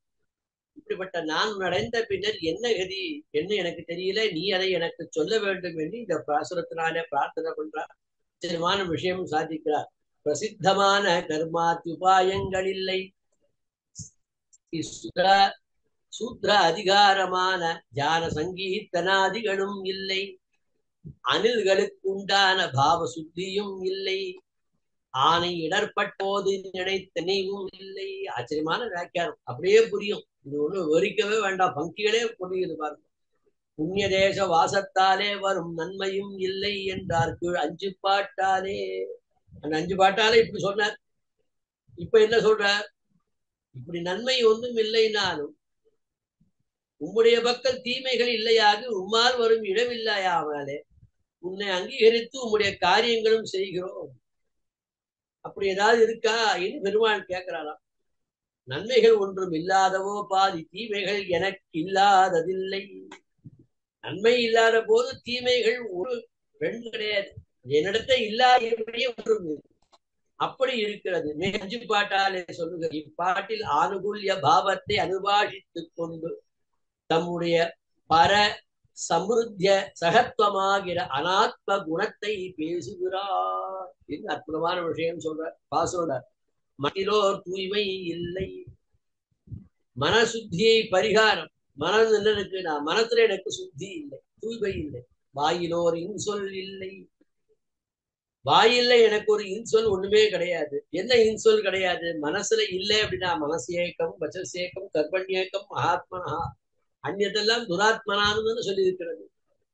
இப்படிப்பட்ட நான் அடைந்த பின்னர் என்ன கதி என்ன எனக்கு தெரியல, நீ அதை எனக்கு சொல்ல வேண்டும் என்று இந்த பாசுரத்தினாலே பிரார்த்தனை பண்றார். நிச்சயமான விஷயம் சாதிக்கிறார். பிரசித்தமான கர்மாத்யுபாயங்கள் இல்லை, சூத்ர அதிகாரமான ஜான சங்கீர்த்தனாதிகளும் இல்லை, அணில்களுக்கு உண்டான பாவ சுத்தியும் இல்லை, ஆனை இடர்பட்டோது நினைத்த நினைவும் இல்லை. ஆச்சரியமான வியாக்கியானம், அப்படியே புரியும். இது ஒண்ணு விவரிக்கவே வேண்டாம், பங்கிகளே புரியுது பாருங்க. புண்ணிய தேச வாசத்தாலே வரும் நன்மையும் இல்லை என்றார்க்கு அஞ்சு பாட்டாலே. அந்த அஞ்சு பாட்டாலே இப்படி சொன்னார். இப்ப என்ன சொல்றார்? இப்படி நன்மை ஒன்றும் இல்லைனாலும் உம்முடைய பக்கம் தீமைகள் இல்லையாக உம்மால் வரும் இடமில்லையாமலே உன்னை அங்கீகரித்து உம்முடைய காரியங்களும் செய்கிறோம். அப்படி ஏதாவது இருக்கா என்று பெருமாள் கேட்கிறாராம். நன்மைகள் ஒன்றும் இல்லாதவோ பாதி தீமைகள் எனக்கு இல்லாததில்லை. நன்மை இல்லாத போது தீமைகள் ஒரு பெண் கிடையாது, என்னிடத்த இல்லாதபடியே ஒன்று அப்படி இருக்கிறது. அஞ்சு பாட்டாலே சொல்லுங்க. இப்பாட்டில் ஆனுகூல்ய பாவத்தை அனுபாஷித்துக் கொண்டு தம்முடைய பர சமிருத்திய சகத்துவமாகிற அனாத்ம குணத்தை பேசுகிறார். இது அற்புதமான விஷயம் சொல்றார் பாசுறார். மனதிலோர் தூய்மை இல்லை, மனசுத்தியை பரிகாரம். மனது என்ன இருக்குன்னா, மனத்துல எனக்கு சுத்தி இல்லை, தூய்மை இல்லை. வாயிலோர் இன்சொல் இல்லை, வாயில்ல எனக்கு ஒரு இன்சொல் ஒண்ணுமே கிடையாது. என்ன இன்சொல் கிடையாது? மனசுல இல்லை அப்படின்னா மனசேக்கம், வச்சசேக்கம், கர்ப்பண்யேக்கம், மகாத்மனா, அந்நியதெல்லாம் துராத்மனான்னு சொல்லி இருக்கிறது.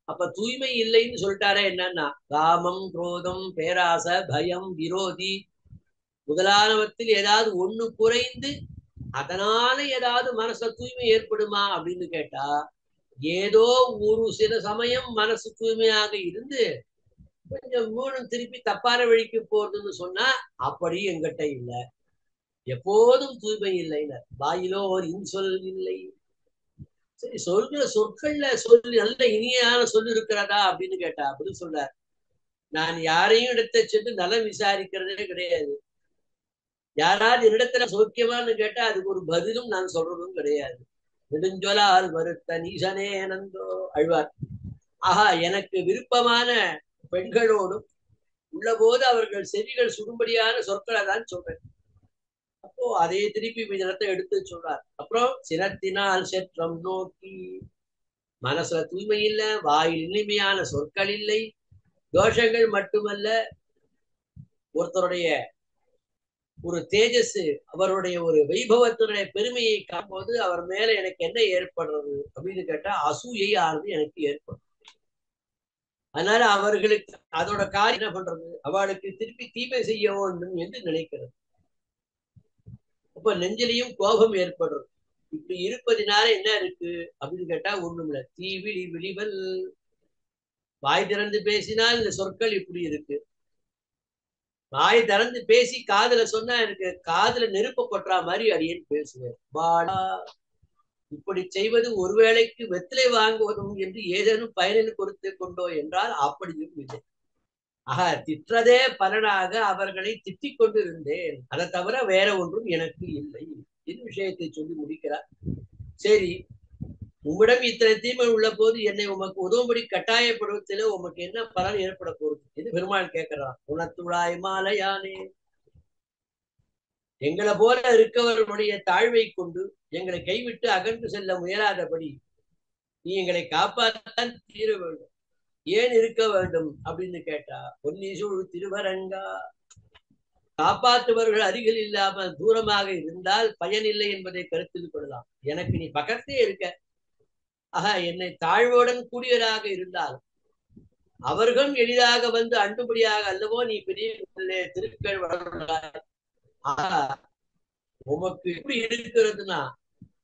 அப்ப தூய்மை இல்லைன்னு சொல்லிட்டாரே என்னன்னா, காமம், குரோதம், பேராச, பயம், விரோதி முதலானவற்றில் ஏதாவது ஒண்ணு குறைந்து அதனால ஏதாவது மனசுல தூய்மை ஏற்படுமா அப்படின்னு கேட்டா, ஏதோ ஒரு சில சமயம் மனசு தூய்மையாக இருந்து கொஞ்சம் மூணும் திருப்பி தப்பான வழிக்கு போறதுன்னு சொன்னா அப்படி எங்கிட்ட இல்லை. எப்போதும் தூய்மை இல்லைன்னு. வாயிலோ ஒரு இன்சொல் இல்லை. சரி, சொல்ற சொற்கள்ல சொல்லி நல்ல இனியான சொல் இருக்கிறதா அப்படின்னு கேட்டா அப்படி சொல்றார். நான் யாரையும் இடத்தை சென்று நலம் விசாரிக்கிறதே கிடையாது. யாராவது என்னிடத்துல சௌக்கியமானு கேட்டா அதுக்கு ஒரு பதிலும் நான் சொல்றதும் கிடையாது. நெடுஞ்சொலால் வருத்த நீசனே நந்தோ அழ்வார். ஆஹா, எனக்கு விருப்பமான பெண்களோடும் உள்ள போது அவர்கள் செவிகள் சுடும்படியான சொற்களை தான் சொல்றேன். அப்போ அதே திருப்பி இடத்தை எடுத்து சொல்றார். அப்புறம் சினத்தினால் செற்றம் நோக்கி, மனசுல தூய்மை இல்லை, வாயில் இனிமையான சொற்கள் இல்லை, தோஷங்கள் மட்டுமல்ல, ஒருத்தருடைய ஒரு தேஜஸ், அவருடைய ஒரு வைபவத்தினுடைய பெருமையை காணும்போது அவர் மேல எனக்கு என்ன ஏற்படுறது அப்படின்னு கேட்டா அசூயை ஆனது எனக்கு ஏற்படும். அதனால அவர்களுக்கு அதோட காரியம் என்ன பண்றது? அவளுக்கு திருப்பி தீமை செய்ய வேண்டும் என்று நினைக்கிறது. அப்ப நெஞ்சிலையும் கோபம் ஏற்படுறது. இப்படி இருப்பதினால என்ன இருக்கு அப்படின்னு கேட்டா ஒண்ணும் இல்லை. தீவிழி விழிவல், வாய் திறந்து பேசினால் இந்த சொற்கள் இப்படி இருக்கு. வாய் திறந்து பேசி காதுல சொன்னா எனக்கு காதுல நெருப்பு கொட்டுற மாதிரி அடியேன் பேசுவேன். பாடா இப்படி செய்வது ஒருவேளைக்கு வெத்திலை வாங்குவதும் என்று ஏதேனும் பயனில் கொடுத்து கொண்டோ என்றால் அப்படியும் இல்லை. ஆக திற்றதே பலனாக அவர்களை திட்டிக் கொண்டு இருந்தேன், அதை தவிர வேற ஒன்றும் எனக்கு இல்லை. இது விஷயத்தை சொல்லி முடிக்கிறார். சரி, உம்மிடம் இத்தனை தீமை உள்ள போது என்னை உமக்கு உதவும்படி கட்டாயப்படுவதிலே உமக்கு என்ன பலன் ஏற்பட போறது இது பெருமாள் கேட்கிறான். உணத்துழாய் மாலையானே, எங்களை போல இருக்கவர்களுடைய தாழ்வை கொண்டு எங்களை கைவிட்டு அகன்று செல்ல முயலாதபடி நீ எங்களை காப்பாற்றான் தீர வேண்டும். ஏன் இருக்க வேண்டும் அப்படின்னு கேட்டா, பொன்னீசூழ் திருவரங்கா, காப்பாற்றுபவர்கள் அருகில் இல்லாமல் தூரமாக இருந்தால் பயனில்லை என்பதை கருத்தில் கொள்ளலாம். எனக்கு நீ பக்கத்தே இருக்க, என்னை தாழ்வுடன் கூடியவராக இருந்தால் அவர்களும் எளிதாக வந்து அண்டுபடியாக அல்லவோ நீ பெரிய திருக்கள் வளர்ந்தாய். உமக்கு எப்படி இருக்கிறதுனா,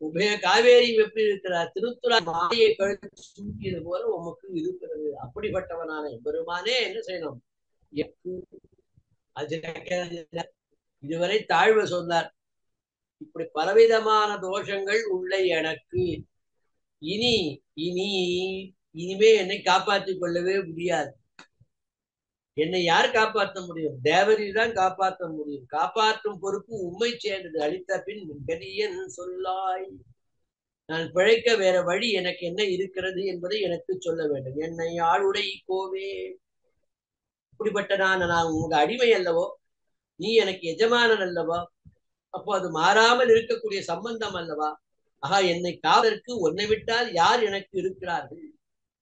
உபய காவேரியும் எப்படி இருக்கிறார், திருத்துறா மாயை கழுத்து சூக்கியது போல உமக்கு இருக்கிறது. அப்படிப்பட்டவனான பெருமானே என்ன செய்யணும்? இதுவரை தாழ்வு சொன்னார். இப்படி பலவிதமான தோஷங்கள் உள்ள எனக்கு இனி இனி இனிமே என்னை காப்பாற்றிக் கொள்ளவே முடியாது. என்னை யார் காப்பாற்ற முடியும்? தேவரி தான் காப்பாற்ற முடியும். காப்பாற்றும் பொறுப்பு உண்மை சேர்ந்தது. அளித்த பின் கதியன் சொல்லாய். நான் பிழைக்க வேற வழி எனக்கு என்ன இருக்கிறது என்பதை எனக்கு சொல்ல வேண்டும். என்னை ஆளுடை கோவே, இப்படிப்பட்ட நான் உங்க அடிமை அல்லவோ, நீ எனக்கு எஜமானன் அல்லவா, அப்போ அது மாறாமல் இருக்கக்கூடிய சம்பந்தம் அல்லவா? என்னை காவதற்கு உன்னை விட்டால் யார் எனக்கு இருக்கிறார்கள்?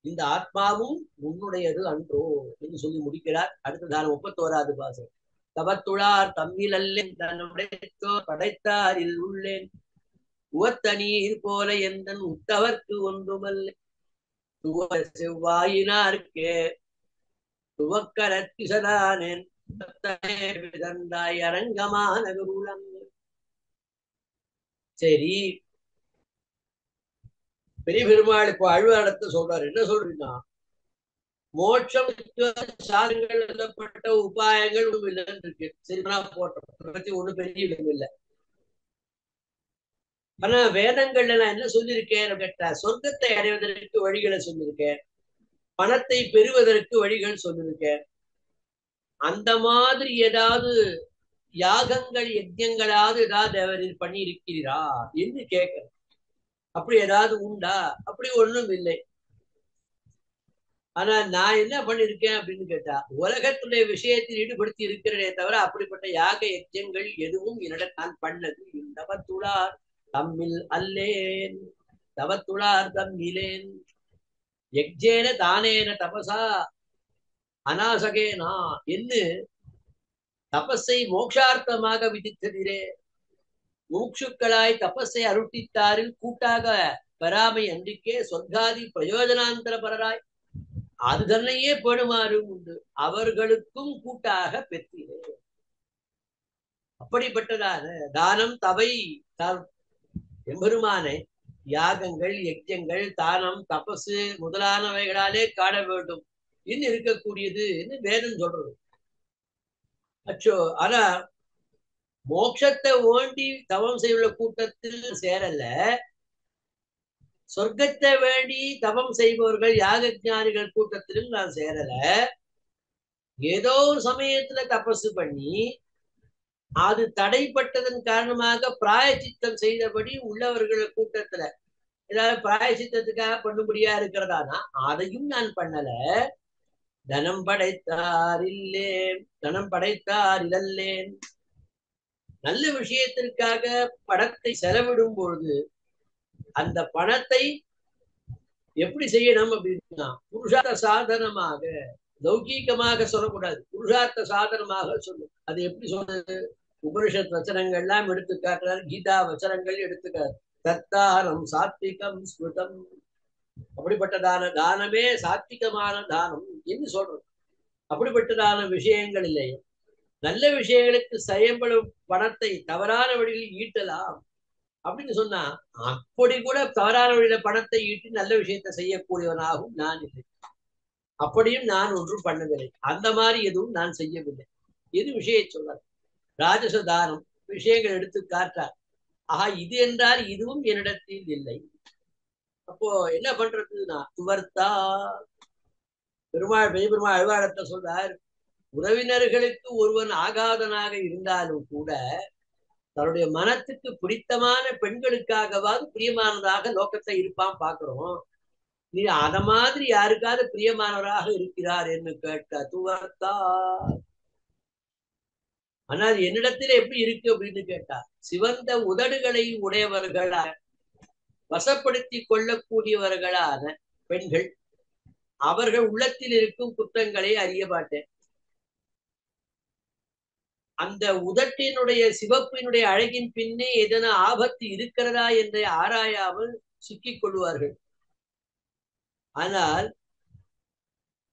இந்த ஆத்மாவும் உன்னுடையது அன்றோ என்று சொல்லி முடிக்கிறார். அடுத்ததான 31வது பாசம். தவத்துளார் தம்மில் அல்லேன் தன்னுடைத்தோர் படைத்தாரில் உள்ளேன், உவத்தனீர் போல எந்தன் உத்தவர்க்கு ஒன்றுமல்ல, செவ்வாயினார்க்கே துவக்கரத்திசதானேன் அரங்கமான குருளம். சரி, பெரிய பெருமாள் இப்போ அழுவாடத்தை சொல்றாரு. என்ன சொல்றீங்கன்னா, மோட்சம் சாதங்கள் எழுதப்பட்ட உபாயங்கள் ஒன்றும் இல்லைன்னு இருக்கு. சரினா போட்டோம், பத்தி ஒண்ணும் பெரிய இல்லை. ஆனா வேதங்கள்ல நான் என்ன சொல்லியிருக்கேன் கேட்டா, சொர்க்கத்தை அடைவதற்கு வழிகளை சொல்லியிருக்கேன், பணத்தை பெறுவதற்கு வழிகள் சொல்லியிருக்கேன். அந்த மாதிரி ஏதாவது யாகங்கள் யஜ்யங்களாவது ஏதாவது அவரில் பண்ணி இருக்கிறீரா என்று கேட்கிறேன். அப்படி ஏதாவது உண்டா? அப்படி ஒண்ணும் இல்லை. ஆனா நான் என்ன பண்ணிருக்கேன் அப்படின்னு கேட்டா, உலகத்துடைய விஷயத்தில் ஈடுபடுத்தி இருக்கிறதே தவிர அப்படிப்பட்ட யாக யஜ்யங்கள் எதுவும் என்னிடம் நான் பண்ணது. தவத்துளார் தம்மில் அல்லேன், தவத்துளார் தம்மிலேன், யஜ்ஜேன தானேன தபசா அநாசகேனா என்று தபஸை மோட்சார்த்தமாக விதித்ததிரே, மூக்ஷுக்களாய் தபஸை அருட்டித்தாரில் கூட்டாக பெறாமை அன்றிக்கே சொர்க்காதி பிரயோஜனாந்தர பரராய் அது தன்னையே பேணுமாறு உண்டு, அவர்களுக்கும் கூட்டாக பெற்றினே. அப்படிப்பட்டதான தானம் தவை எம்பெருமானை யாகங்கள் யஜ்யங்கள் தானம் தபசு முதலானவைகளாலே காண வேண்டும் என்று இருக்கக்கூடியது என்று வேதம் சொல்றது. அச்சோ, ஆனா மோட்சத்தை ஓண்டி தவம் செய்யுள்ள கூட்டத்தில் சேரல, சொர்க்கத்தை வேண்டி தவம் செய்பவர்கள் யாக ஞானிகள் கூட்டத்திலும் நான் சேரல. ஏதோ ஒரு சமயத்துல தபசு பண்ணி அது தடைப்பட்டதன் காரணமாக பிராயச்சித்தம் செய்தபடி உள்ளவர்கள் கூட்டத்துல ஏதாவது பிராயச்சித்தத்துக்காக பண்ணும்படியா இருக்கிறதானா அதையும் நான் பண்ணல. தனம் படைத்தார் இல்லேன், தனம் படைத்தார் இல்லேன். நல்ல விஷயத்திற்காக பணத்தை செலவிடும் பொழுது அந்த பணத்தை எப்படி செய்யணும் அப்படின்னா, புருஷார்த்த சாதனமாக, லௌகீகமாக சொல்லக்கூடாது, புருஷார்த்த சாதனமாக சொல்லும். அது எப்படி சொல்றது? உபனிஷத் வச்சனங்கள்லாம் எடுத்து காட்டுறாரு, கீதா வச்சனங்கள் எடுத்துக்காரு. தத்தானம் சாத்விகம் ஸ்மிருதம், அப்படிப்பட்டதான தானமே சாத்விகமான தானம் என்று சொல்றது. அப்படிப்பட்டதான விஷயங்கள் இல்லை. நல்ல விஷயங்களுக்கு செயல்படும் பணத்தை தவறான வழியில் ஈட்டலாம் அப்படின்னு சொன்னா, அப்படி கூட தவறான வழியில பணத்தை ஈட்டி நல்ல விஷயத்தை செய்யக்கூடியவனாகவும் நான் இல்லை. அப்படியும் நான் ஒன்றும் பண்ணவில்லை, அந்த மாதிரி எதுவும் நான் செய்யவில்லை. இது விஷயம் சொல்றார். ராஜச தானம் விஷயங்கள் எடுத்து காட்டார். இது என்றால் இதுவும் என்னிடத்தில் இல்லை. அப்போ என்ன பண்றதுன்னா, துவர்த்தா பெருமாள் பெருமாள் அழ்வாடத்தை சொல்றார், உறவினர்களுக்கு ஒருவன் ஆகாதனாக இருந்தாலும் கூட தன்னுடைய மனத்துக்கு பிடித்தமான பெண்களுக்காகவாது பிரியமானதாக லோகத்தை இருப்பான் பாக்குறோம். நீ அத மாதிரி யாருக்காவது பிரியமானவராக இருக்கிறார் என்று கேட்ட துவர்த்தா. ஆனா அது என்னிடத்துல எப்படி இருக்கு அப்படின்னு கேட்டா, சிவந்த உதடுகளை உடையவர்களாக வசப்படுத்தி கொள்ளக்கூடியவர்களான பெண்கள் அவர்கள் உள்ளத்தில் இருக்கும் குற்றங்களை அறிய மாட்டேன். அந்த உதட்டினுடைய சிவப்பினுடைய அழகின் பின்னே எதனா ஆபத்து இருக்கிறதா என்று ஆராயாமல் சிக்கிக் கொள்வார்கள். ஆனால்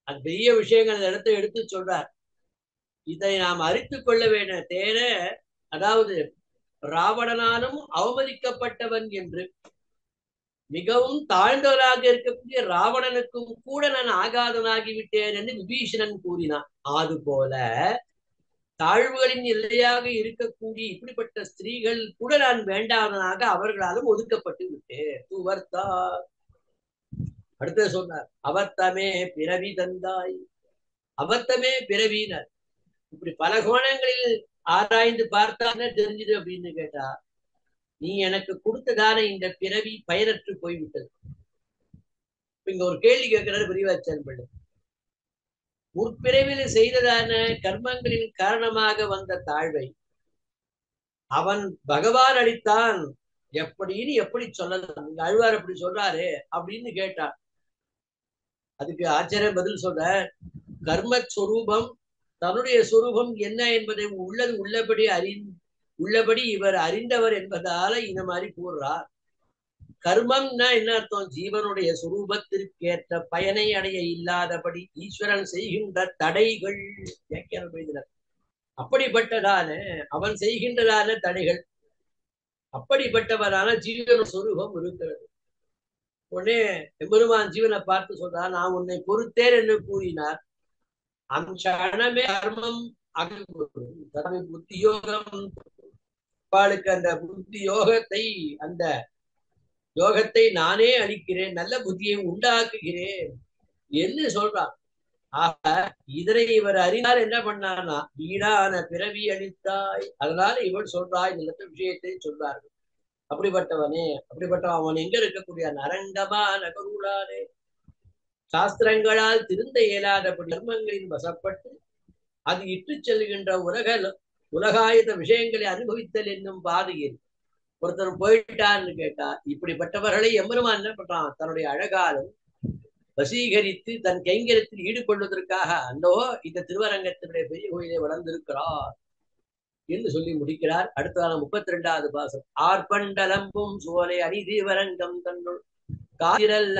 அது பெரிய விஷயங்கள் அந்த இடத்தை எடுத்து சொல்றார். இதை நாம் அறித்துக் கொள்ள வேண்டும். தேன அதாவது ராவணனாலும் அவமதிக்கப்பட்டவன் என்று மிகவும் தாழ்ந்தவராக இருக்கக்கூடிய ராவணனுக்கும் கூட நான் ஆகாதனாகிவிட்டேன் என்று விபீஷணன் கூறினான். அது போல தாழ்வுகளின் எல்லையாக இருக்கக்கூடிய இப்படிப்பட்ட ஸ்திரீகள் கூட நான் வேண்டாதனாக அவர்களாலும் ஒதுக்கப்பட்டு விட்டேன். துவர்த்தா. அடுத்த சொன்னார், அவர்த்தமே பிறவி தந்தாய். அவர்த்தமே பிறவினர். இப்படி பல கோணங்களில் ஆராய்ந்து பார்த்தா தெரிஞ்சுது அப்படின்னு கேட்டா, நீ எனக்கு கொடுத்ததான இந்த பிறவி பயனற்று போய்விட்டது. இங்க ஒரு கேள்வி கேட்கிறாரு பெரியவாச்சான் பிள்ளை. முற்பிறவில செய்ததான கர்மங்களின் காரணமாக வந்த தாழ்வை அவன் பகவான் அளித்தான் எப்படின்னு எப்படி சொல்லலாம்? ஆழ்வார் அப்படி சொல்றாரு அப்படின்னு கேட்டான். அதுக்கு ஆச்சரிய பதில் சொல்ற, கர்மஸ்வரூபம் தன்னுடைய சொரூபம் என்ன என்பதை உள்ளபடி இவர் அறிந்தவர் என்பதால இந்த மாதிரி கூறுறார். கர்மம்னா என்ன அர்த்தம்? ஜீவனுடைய சுரூபத்திற்கேற்ற பயனை அடைய இல்லாதபடி ஈஸ்வரன் செய்கின்ற தடைகள். அப்படிப்பட்டதான அவன் செய்கின்றதான தடைகள், அப்படிப்பட்டவரான ஜீவன சொரூபம் இருக்கிறது. உடனே எம்பெருமான் ஜீவனை பார்த்து சொல்றார், நான் உன்னை பொறுத்தேன் என்று கூறினார். அந்த கணமே கர்மம் புத்தி யோகம். அந்த புத்தி யோகத்தை அந்த யோகத்தை நானே அளிக்கிறேன், நல்ல புத்தியை உண்டாக்குகிறேன் என்று சொல்றான். ஆக இதனை இவர் அறிந்தார் என்ன பண்ணார்னா, ஈடான பிறவி அளித்தாய், அதனால இவர் சொல்றாய் நிலத்த விஷயத்தை சொல்றார்கள். அப்படிப்பட்டவனே, அவன் எங்க இருக்கக்கூடிய அரங்கமா நகருளானே, சாஸ்திரங்களால் திருந்த இயலாதபடி தர்மங்களின் வசப்பட்டு அது இட்டு செல்கின்ற உலகாயுத விஷயங்களை அனுபவித்தல் என்னும் பாதையில் ஒருத்தர் போயிட்டான்னு கேட்டா, இப்படிப்பட்டவர்களை எம்பெருமான் என்ன பண்றான்? தன்னுடைய அழகாலும் வசீகரித்து தன் கைங்கரத்தில் ஈடுபடுவதற்காக அந்தோ இந்த திருவரங்கத்தினுடைய பெரிய கோயிலை வளர்ந்திருக்கிறார் என்று சொல்லி முடிக்கிறார். அடுத்ததான 32வது பாசம். ஆர்பண்டலம்பும் சோலை அடிதீவரங்கம் தன்னுள் காதிரல்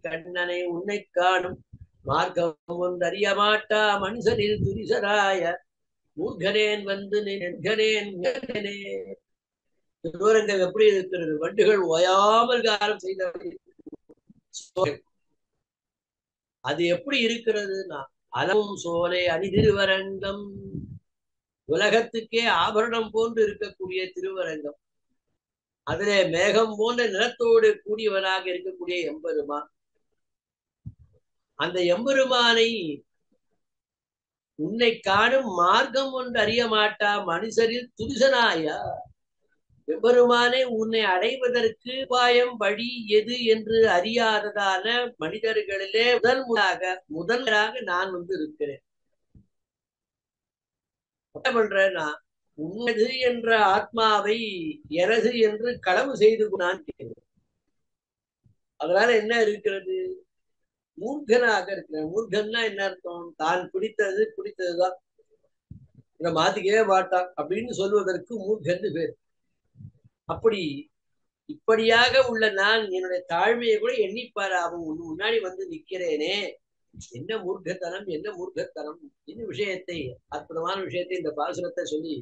கண்ணனை உன்னை காணும் மார்க்கம் ஒன்று அறிய மாட்டா மனுஷனில் துரிசராய மூர்கனேன் வந்து நென்கனேன். திருவரங்கம் எப்படி இருக்கிறது? வண்டுகள் ஓயாமல் காலம் செய்த அது எப்படி இருக்கிறதுனா, அலமும் சோலை அணிதிருவரங்கம், உலகத்துக்கே ஆபரணம் போன்று இருக்கக்கூடிய திருவரங்கம். அதிலே மேகம் போன்ற நிலத்தோடு கூடியவனாக இருக்கக்கூடிய எம்பெருமான். அந்த எம்பெருமானை உன்னை காணும் மார்க்கம் ஒன்று அறிய மாட்டா மனுஷரில் துரிசனாயா. எம்பெருமானை உன்னை அடைவதற்கு உபாயம் வழி எது என்று அறியாததான மனிதர்களிலே முதலாக நான் இருக்கிறேன். என்ன பண்றேன்னா, உன்னது என்ற ஆத்மாவை எனது என்று களவு செய்து நான் கேட்கிறேன். அதனால என்ன இருக்கிறது? மூர்க்கனாக இருக்கிறேன். மூர்க்கன்னா என்ன அர்த்தம்? தான் பிடித்ததுதான் இதை மாத்திக்கவே மாட்டான் அப்படின்னு சொல்வதற்கு மூர்க்கன்னு பேர். அப்படி இப்படியாக உள்ள நான் என்னுடைய தாழ்மையை கூட எண்ணிப்பாரு. அவன் முன்னாடி வந்து நிக்கிறேனே, என்ன மூர்க்கத்தனம், என்ன மூர்க்கத்தனம். இந்த விஷயத்தை, அற்புதமான விஷயத்தை இந்த பாசுரத்தை சொல்லி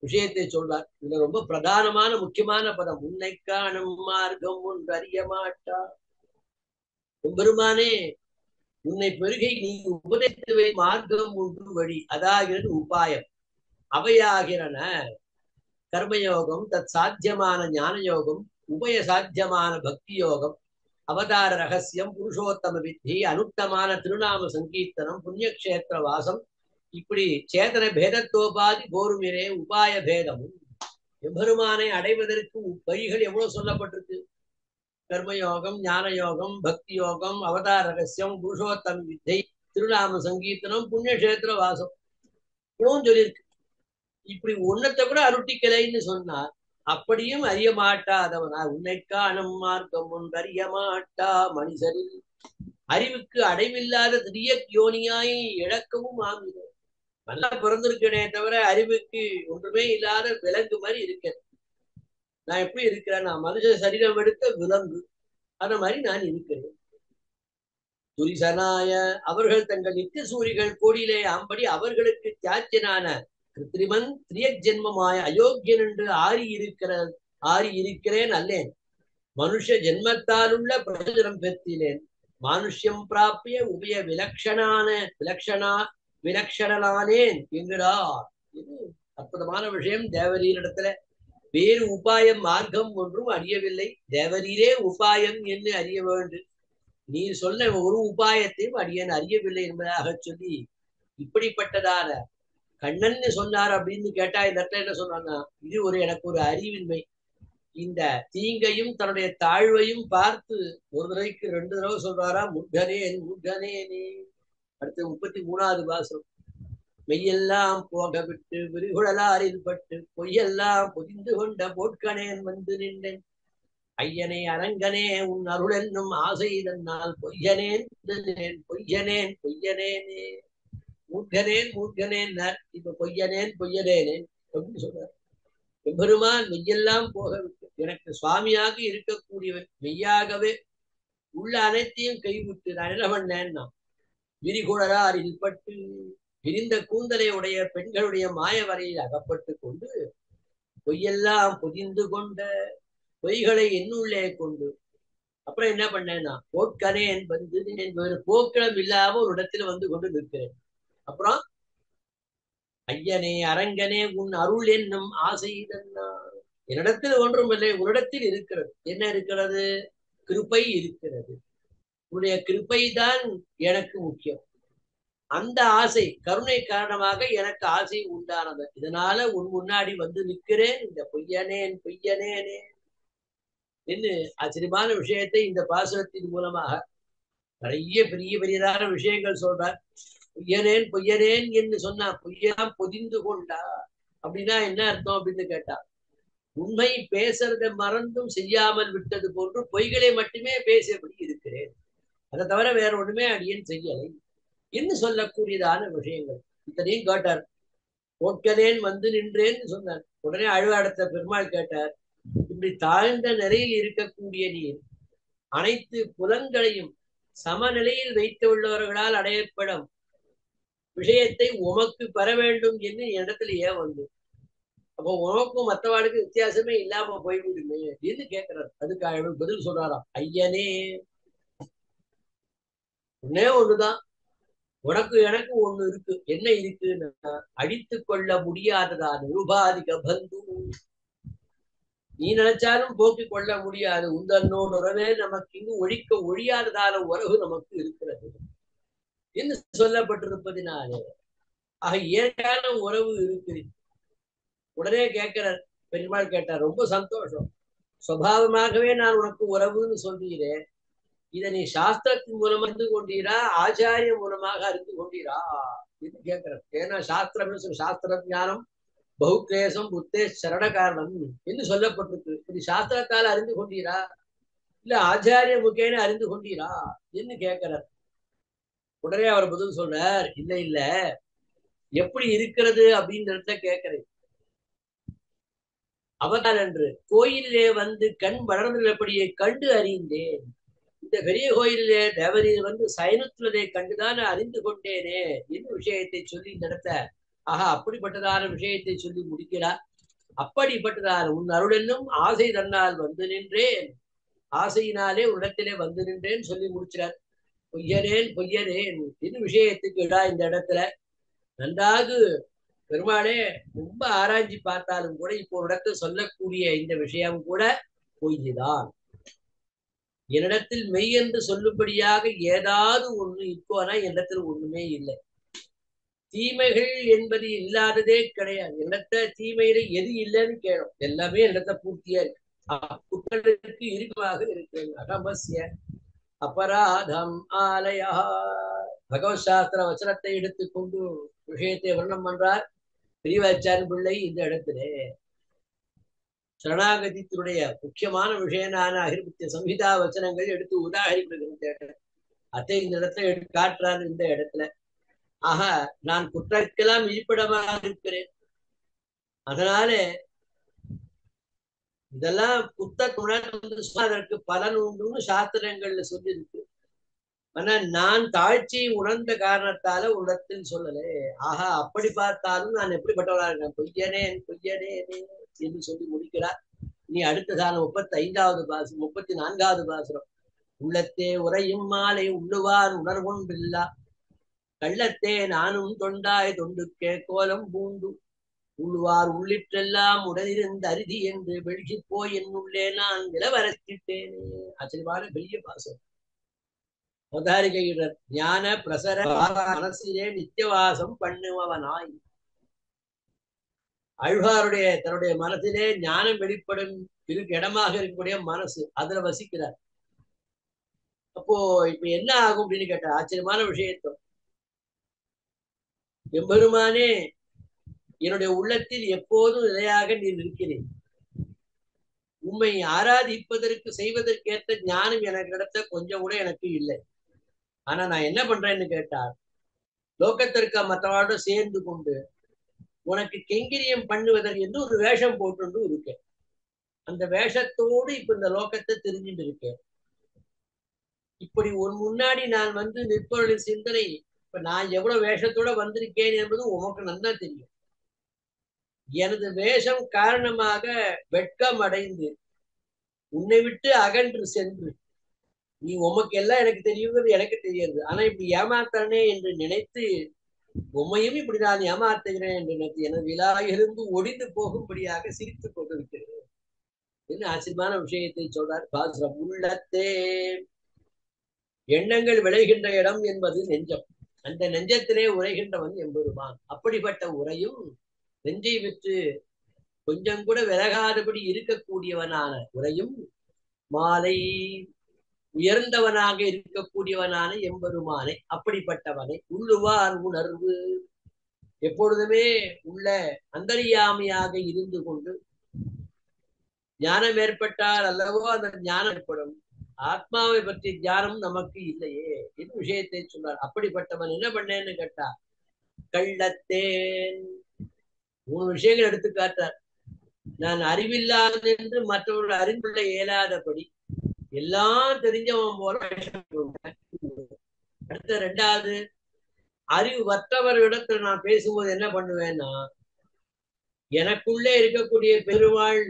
விஷயத்தை சொல்றார். இதுல ரொம்ப பிரதானமான முக்கியமான பதம், உன்னை காணும் மார்க்கம் ஒன்று அறிய மாட்டா. பெருமானே, உன்னை பெருகை நீ உபதேசித்து மார்க்கம் ஒன்று வழி, அதாகிறது உபாயம். அவையாகிறன கர்மயோகம், தத் சாத்தியமான ஞான யோகம், உபய சாத்தியமான பக்தி யோகம், அவதார ரகசியம், புருஷோத்தம வித்தி, அனுத்தமான திருநாம சங்கீர்த்தனம், புண்ணியக்ஷேத்திர வாசம், இப்படி சேதன பேதத்தோபாதி போருமிரே உபாய பேதமும். எம்பெருமானை அடைவதற்கு வழிகள் எவ்வளவு சொல்லப்பட்டிருக்கு. கர்மயோகம், ஞான யோகம், பக்தி யோகம், அவதார ரகசியம், புருஷோத்தம் வித்தை, திருநாம சங்கீர்த்தனம், புண்ணியக்ஷேத்திர வாசம், இவ்வளவும் சொல்லியிருக்கு. இப்படி ஒன்னத்தை கூட அருட்டிக்கலைன்னு சொன்னா அப்படியும் அறிய மாட்டாதவனா உன்னை காணும் மார்க்கம் ஒன்று அறிய மாட்டா மனிதரில் அறிவுக்கு அடைவில்லாத திரிய யோனியாய் இழக்கவும் ஆகுது. நல்லா பிறந்திருக்கனே தவிர அறிவுக்கு ஒன்றுமே இல்லாத விலங்கு மாதிரி இருக்கேன். நான் எப்படி இருக்கிறேன்? நான் மனுஷ சரீரம் எடுத்த விலங்கு, அந்த மாதிரி நான் இருக்கிறேன். துரிசனாய அவர்கள் தங்கள் நித்திய சூரிகள் கோடியிலே ஆம்படி அவர்களுக்கு தியாச்சியனான கிருத்திரிமன் திரிய ஜென்மமாய அயோக்கியன் என்று ஆறி இருக்கிறேன் அல்லேன். மனுஷ ஜென்மத்தாலுள்ள பிரயோஜனம் பெற்றினேன். மானுஷ்யம் பிராப்பிய உபய விலக்ஷணனானேன் என்கிறார். இது அற்புதமான விஷயம். தேவரீரிடத்துல வேறு உபாயம் மார்க்கம் ஒன்றும் அறியவில்லை. தேவரீரே உபாயம் என்று அறிய வேண்டும். நீ சொன்ன ஒரு உபாயத்தையும் அடியன் அறியவில்லை என்பதாக சொல்லி இப்படிப்பட்டதான கண்ணன் சொன்னார் அப்படின்னு கேட்டா இந்த இடத்துல என்ன சொன்னாங்க? இது எனக்கு ஒரு அறிவின்மை. இந்த தீங்கையும் தன்னுடைய தாழ்வையும் பார்த்து ஒரு தடவைக்கு 2 தடவை சொல்றாரா, முர்கனேன் முர்கனேனே. அடுத்து 33வது வாசம். மெய்யெல்லாம் போக விட்டு விரிகுழலாரில் பட்டு பொய்யெல்லாம் பொதிந்து கொண்ட போட்கனேன் வந்து நின்றேன். ஐயனே அரங்கனே உன் அருள் என்னும் ஆசை தன்னால் பொய்யனேன் பொய்யனேன் பொய்யனேனே. மூர்கனேன் மூர்கனேன், இப்ப பொய்யனேன் பொய்யனேனேன் அப்படின்னு சொல்றார். பெருமான் மெய்யெல்லாம் போக விட்டு எனக்கு சுவாமியாக இருக்கக்கூடியவன் மெய்யாகவே உள்ள அனைத்தையும் கைவிட்டு நான் என்ன பண்ணேன்னா விரிகுழலார் இல்பட்டு விரிந்த கூந்தலை உடைய பெண்களுடைய மாய வரையில் அகப்பட்டு கொண்டு பொய்யெல்லாம் பொதிந்து கொண்ட பொய்களை என்னுள்ளே கொண்டு அப்புறம் என்ன பண்ணேன்னா போட்கனேன் வந்து வேறு போக்கிடம் இல்லாம ஒரு இடத்துல வந்து கொண்டு நிற்கிறேன். அப்புறம் ஐயனே அரங்கனே உன் அருள் என்னும் ஆசை தன்னார். என்னிடத்தில் ஒன்றும் இல்லை, உன்னிடத்தில் இருக்கிறது. என்ன இருக்கிறது? கிருபை இருக்கிறது. உன்னுடைய கிருபை தான் எனக்கு முக்கியம். அந்த ஆசை கருணை காரணமாக எனக்கு ஆசை உண்டானது. இதனால உன் முன்னாடி வந்து நிற்கிறேன். இந்த பொய்யனேன் பொய்யனேனே என்று ஆச்சரியமான விஷயத்தை இந்த பாசுரத்தின் மூலமாக நிறைய பெரிய பெரியதான விஷயங்கள் சொல்றார். பொய்யனேன் பொய்யனேன் என்று சொன்னா பொய்யெல்லாம் பொதிந்து கொண்டா அப்படின்னா என்ன அர்த்தம் அப்படின்னு கேட்டா, உண்மை பேசுறத மறந்தும் செய்யாமல் விட்டது போன்று பொய்களை மட்டுமே பேசியபடி இருக்கிறேன். அதை தவிர வேற ஒண்ணுமே அடியேன் செய்யலை என்று சொல்லக்கூடியதான விஷயங்கள் இத்தனையும் கேட்டார். போட்கனேன் வந்து நின்றேன்னு சொன்னார். உடனே அழுவாடத்த பெருமாள் கேட்டார், இப்படி தாழ்ந்த நிலையில் இருக்கக்கூடிய நீர் அனைத்து புலன்களையும் சமநிலையில் வைத்துள்ளவர்களால் அடையப்படும் விஷயத்தை உமக்கு பெற வேண்டும் என்று இடத்துல ஏன் வந்து, அப்போ உனக்கும் மற்றவாளுக்கு வித்தியாசமே இல்லாம போய்விடுமே என்று கேட்கிறார். அதுக்கு பதில் சொல்றாராம், ஐயனே ஒன்னே ஒண்ணுதான், உனக்கு எனக்கு ஒண்ணு இருக்கு. என்ன இருக்குன்னா அழித்து கொள்ள முடியாததான் உபாதிக பந்து. நீ நினைச்சாலும் போக்கிக் கொள்ள முடியாது. உந்தன்னோடு உறவே நமக்கு இங்கு ஒழியாததான உறவு நமக்கு இருக்கிறது என்று சொல்லப்பட்டிருப்பதினாலே ஆக இயற்கையான உறவு இருக்கு. உடனே கேட்கிறார் பெருமாள் கேட்டார், ரொம்ப சந்தோஷம். சுபாவமாகவே நான் உனக்கு உறவுன்னு சொல்கிறேன். இதை நீ சாஸ்திரத்தின் மூலமா அறிந்து கொண்டீரா, ஆச்சாரிய மூலமாக அறிந்து கொண்டீரா என்று கேட்கிறார். ஏன்னா சாஸ்திர ஞானம் பௌக்லேசம் புத்தே சரண காரணம் என்று சொல்லப்பட்டிருக்கு. இது சாஸ்திரத்தால் அறிந்து கொண்டீரா இல்ல ஆச்சாரிய முக்கேன அறிந்து கொண்டீரா என்று கேட்கிறார். உடனே அவர் பதில் சொல்றார், இல்ல இல்ல எப்படி இருக்கிறது அப்படின்றத கேட்கிறேன். அவதார் என்று கோயிலே வந்து கண் வளர்ந்துள்ளபடியை கண்டு அறிந்தேன். இந்த பெரிய கோயிலே தேவரீர் வந்து சயனத்துள்ளதை கண்டுதான் அறிந்து கொண்டேனே என்று விஷயத்தை சொல்லி நடத்த அப்படிப்பட்டதான விஷயத்தை சொல்லி முடிக்கிறார். அப்படிப்பட்டதான உன் அருள் என்னும் ஆசை தன்னால் வந்து நின்றேன், ஆசையினாலே உன்னிடத்திலே வந்து நின்றேன் சொல்லி முடிச்சார். பொய்யனேன் பொய்யனேன் இது விஷயத்துக்கு இடா இந்த இடத்துல நன்றாக பெருமாளே ரொம்ப ஆராய்ச்சி பார்த்தாலும் கூட இப்போ ஒரு இடத்துல சொல்லக்கூடிய இந்த விஷயம் கூட பொய்தான். என்னிடத்தில் மெய் என்று சொல்லும்படியாக ஏதாவது ஒண்ணு இப்போனா என்னிடத்தில் ஒண்ணுமே இல்லை. தீமைகள் என்பது இல்லாததே கிடையாது. என்னத்த தீமையில எது இல்லைன்னு கேளும், எல்லாமே என்னத்த பூர்த்தியா இருக்கு. புத்தருக்கு இருக்குமாக இருக்கு. அகமசிய அபராதம் ஆலயா. பகவத் சாஸ்திர வசனத்தை எடுத்துக்கொண்டு விஷயத்தை வர்ணம் பண்றார் பெரியவாச்சான் பிள்ளை இந்த இடத்திலே. சரணாகதித்தினுடைய முக்கியமான விஷயமான அகிர்பத்திய சம்ஹிதா வச்சனங்கள் எடுத்து உதாகரிக்கிறது. அதை இந்த இடத்துல எடுத்து காட்டுறாரு இந்த இடத்துல. ஆக நான் குற்றக்கெல்லாம் இருப்பிடமாக இருக்கிறேன். அதனால இதெல்லாம் புத்தகத்துடன் அதற்கு பலன் உண்டுன்னு சாஸ்திரங்கள்ல சொல்லி இருக்கு. ஆனா நான் தாழ்ச்சியை உணர்ந்த காரணத்தால உடத்தில் சொல்லலே. ஆஹா, அப்படி பார்த்தாலும் நான் எப்படிப்பட்டவரா இருக்கேன், பொய்யனே பொய்யனே என்று சொல்லி முடிக்கிறார். இனி அடுத்ததான 35வது பாசம் 34வது பாசுரம். உள்ளத்தே உரையும் மாலை உள்ளுவார் உணர்வொன்றில்லா கள்ளத்தே நானும் தொண்டாய் தொண்டுக்கே கோலம் பூண்டு உள்ளுவார் உள்ளிட்டெல்லாம் உடனிருந்த அருதி என்று வெளிச்சி போய் என்னுள்ளே நான் நிலவரத்திட்டேனே. ஆச்சரியமான பெரிய பாசம். அவதாரிகையினர் ஞான பிரசர மனசிலே நித்தியவாசம் பண்ணுவனாய். ஆழ்வாருடைய தன்னுடைய மனசிலே ஞானம் வெளிப்படும் இடமாக இருக்கக்கூடிய மனசு, அதுல வசிக்கிறார். அப்போ இப்ப என்ன ஆகும் அப்படின்னு கேட்ட ஆச்சரியமான விஷயத்தோ, எம்பெருமானே என்னுடைய உள்ளத்தில் எப்போதும் நிலையாக நீ இருக்கிறேன். உண்மை ஆராதிப்பதற்கு செய்வதற்கேற்ற ஞானம் எனக்கு இடத்த கொஞ்சம் கூட எனக்கு இல்லை. ஆனா நான் என்ன பண்றேன்னு கேட்டார், லோகத்திற்கு மற்றவாரோட சேர்ந்து கொண்டு உனக்கு கெங்கிரியம் பண்ணுவதற்கு என்று ஒரு வேஷம் போட்டு இருக்கேன். அந்த வேஷத்தோடு இப்ப இந்த லோகத்தை தெரிஞ்சுட்டு இருக்கேன். இப்படி ஒரு முன்னாடி நான் வந்து நிற்பவர்களின் சிந்தனை, இப்ப நான் எவ்வளவு வேஷத்தோட வந்திருக்கேன் என்பது உனக்கு நல்லா தெரியும். எனது வேஷம் காரணமாக வெட்கம் அடைந்து உன்னை விட்டு அகன்று சென்று நீ உமக்கு எல்லாம் எனக்கு தெரியுங்கிறது எனக்கு தெரியாது, ஆனா இப்படி ஏமாத்தானே என்று நினைத்து உண்மையும் இப்படி நான் ஏமாத்துகிறேன் என்று நினைத்து எனது விழா இருந்து ஒடிந்து போகும்படியாக சிரித்துக் கொண்டிருக்கிறேன் என்று ஆச்சரியமான விஷயத்தை சொல்றார் பாசுரம். உள்ளத்தே எண்ணங்கள் விளைகின்ற இடம் என்பது நெஞ்சம். அந்த நெஞ்சத்திலே உரைகின்றவன் எம்பெருமான். அப்படிப்பட்ட உரையும் நெஞ்சை விட்டு கொஞ்சம் கூட விலகாதபடி இருக்கக்கூடியவனான உரையும் மாலை உயர்ந்தவனாக இருக்கக்கூடியவனான எம்பெருமானை, அப்படிப்பட்டவனை உள்ளுவார் உணர்வு எப்பொழுதுமே உள்ள அந்தரியாமையாக இருந்து கொண்டு ஞானம் ஏற்பட்டால் அல்லவோ அந்த ஞானம் ஏற்படும். ஆத்மாவை பற்றி ஞானம் நமக்கு இல்லையே என்று விஷயத்தை சொன்னார். அப்படிப்பட்டவன் என்ன பண்ணேன்னு கேட்டா, கள்ளத்தேன் 3 விஷயங்கள் எடுத்து காட்டார். நான் அறிவில்லாத என்று மற்றவர்கள் அறிந்துள்ள இயலாதபடி எல்லாம் தெரிஞ்சவன் போல. அடுத்த 2வது, அறிவு மற்றவர்களிடத்துல நான் பேசும்போது என்ன பண்ணுவேன்னா, எனக்குள்ளே இருக்கக்கூடிய பெருமாள்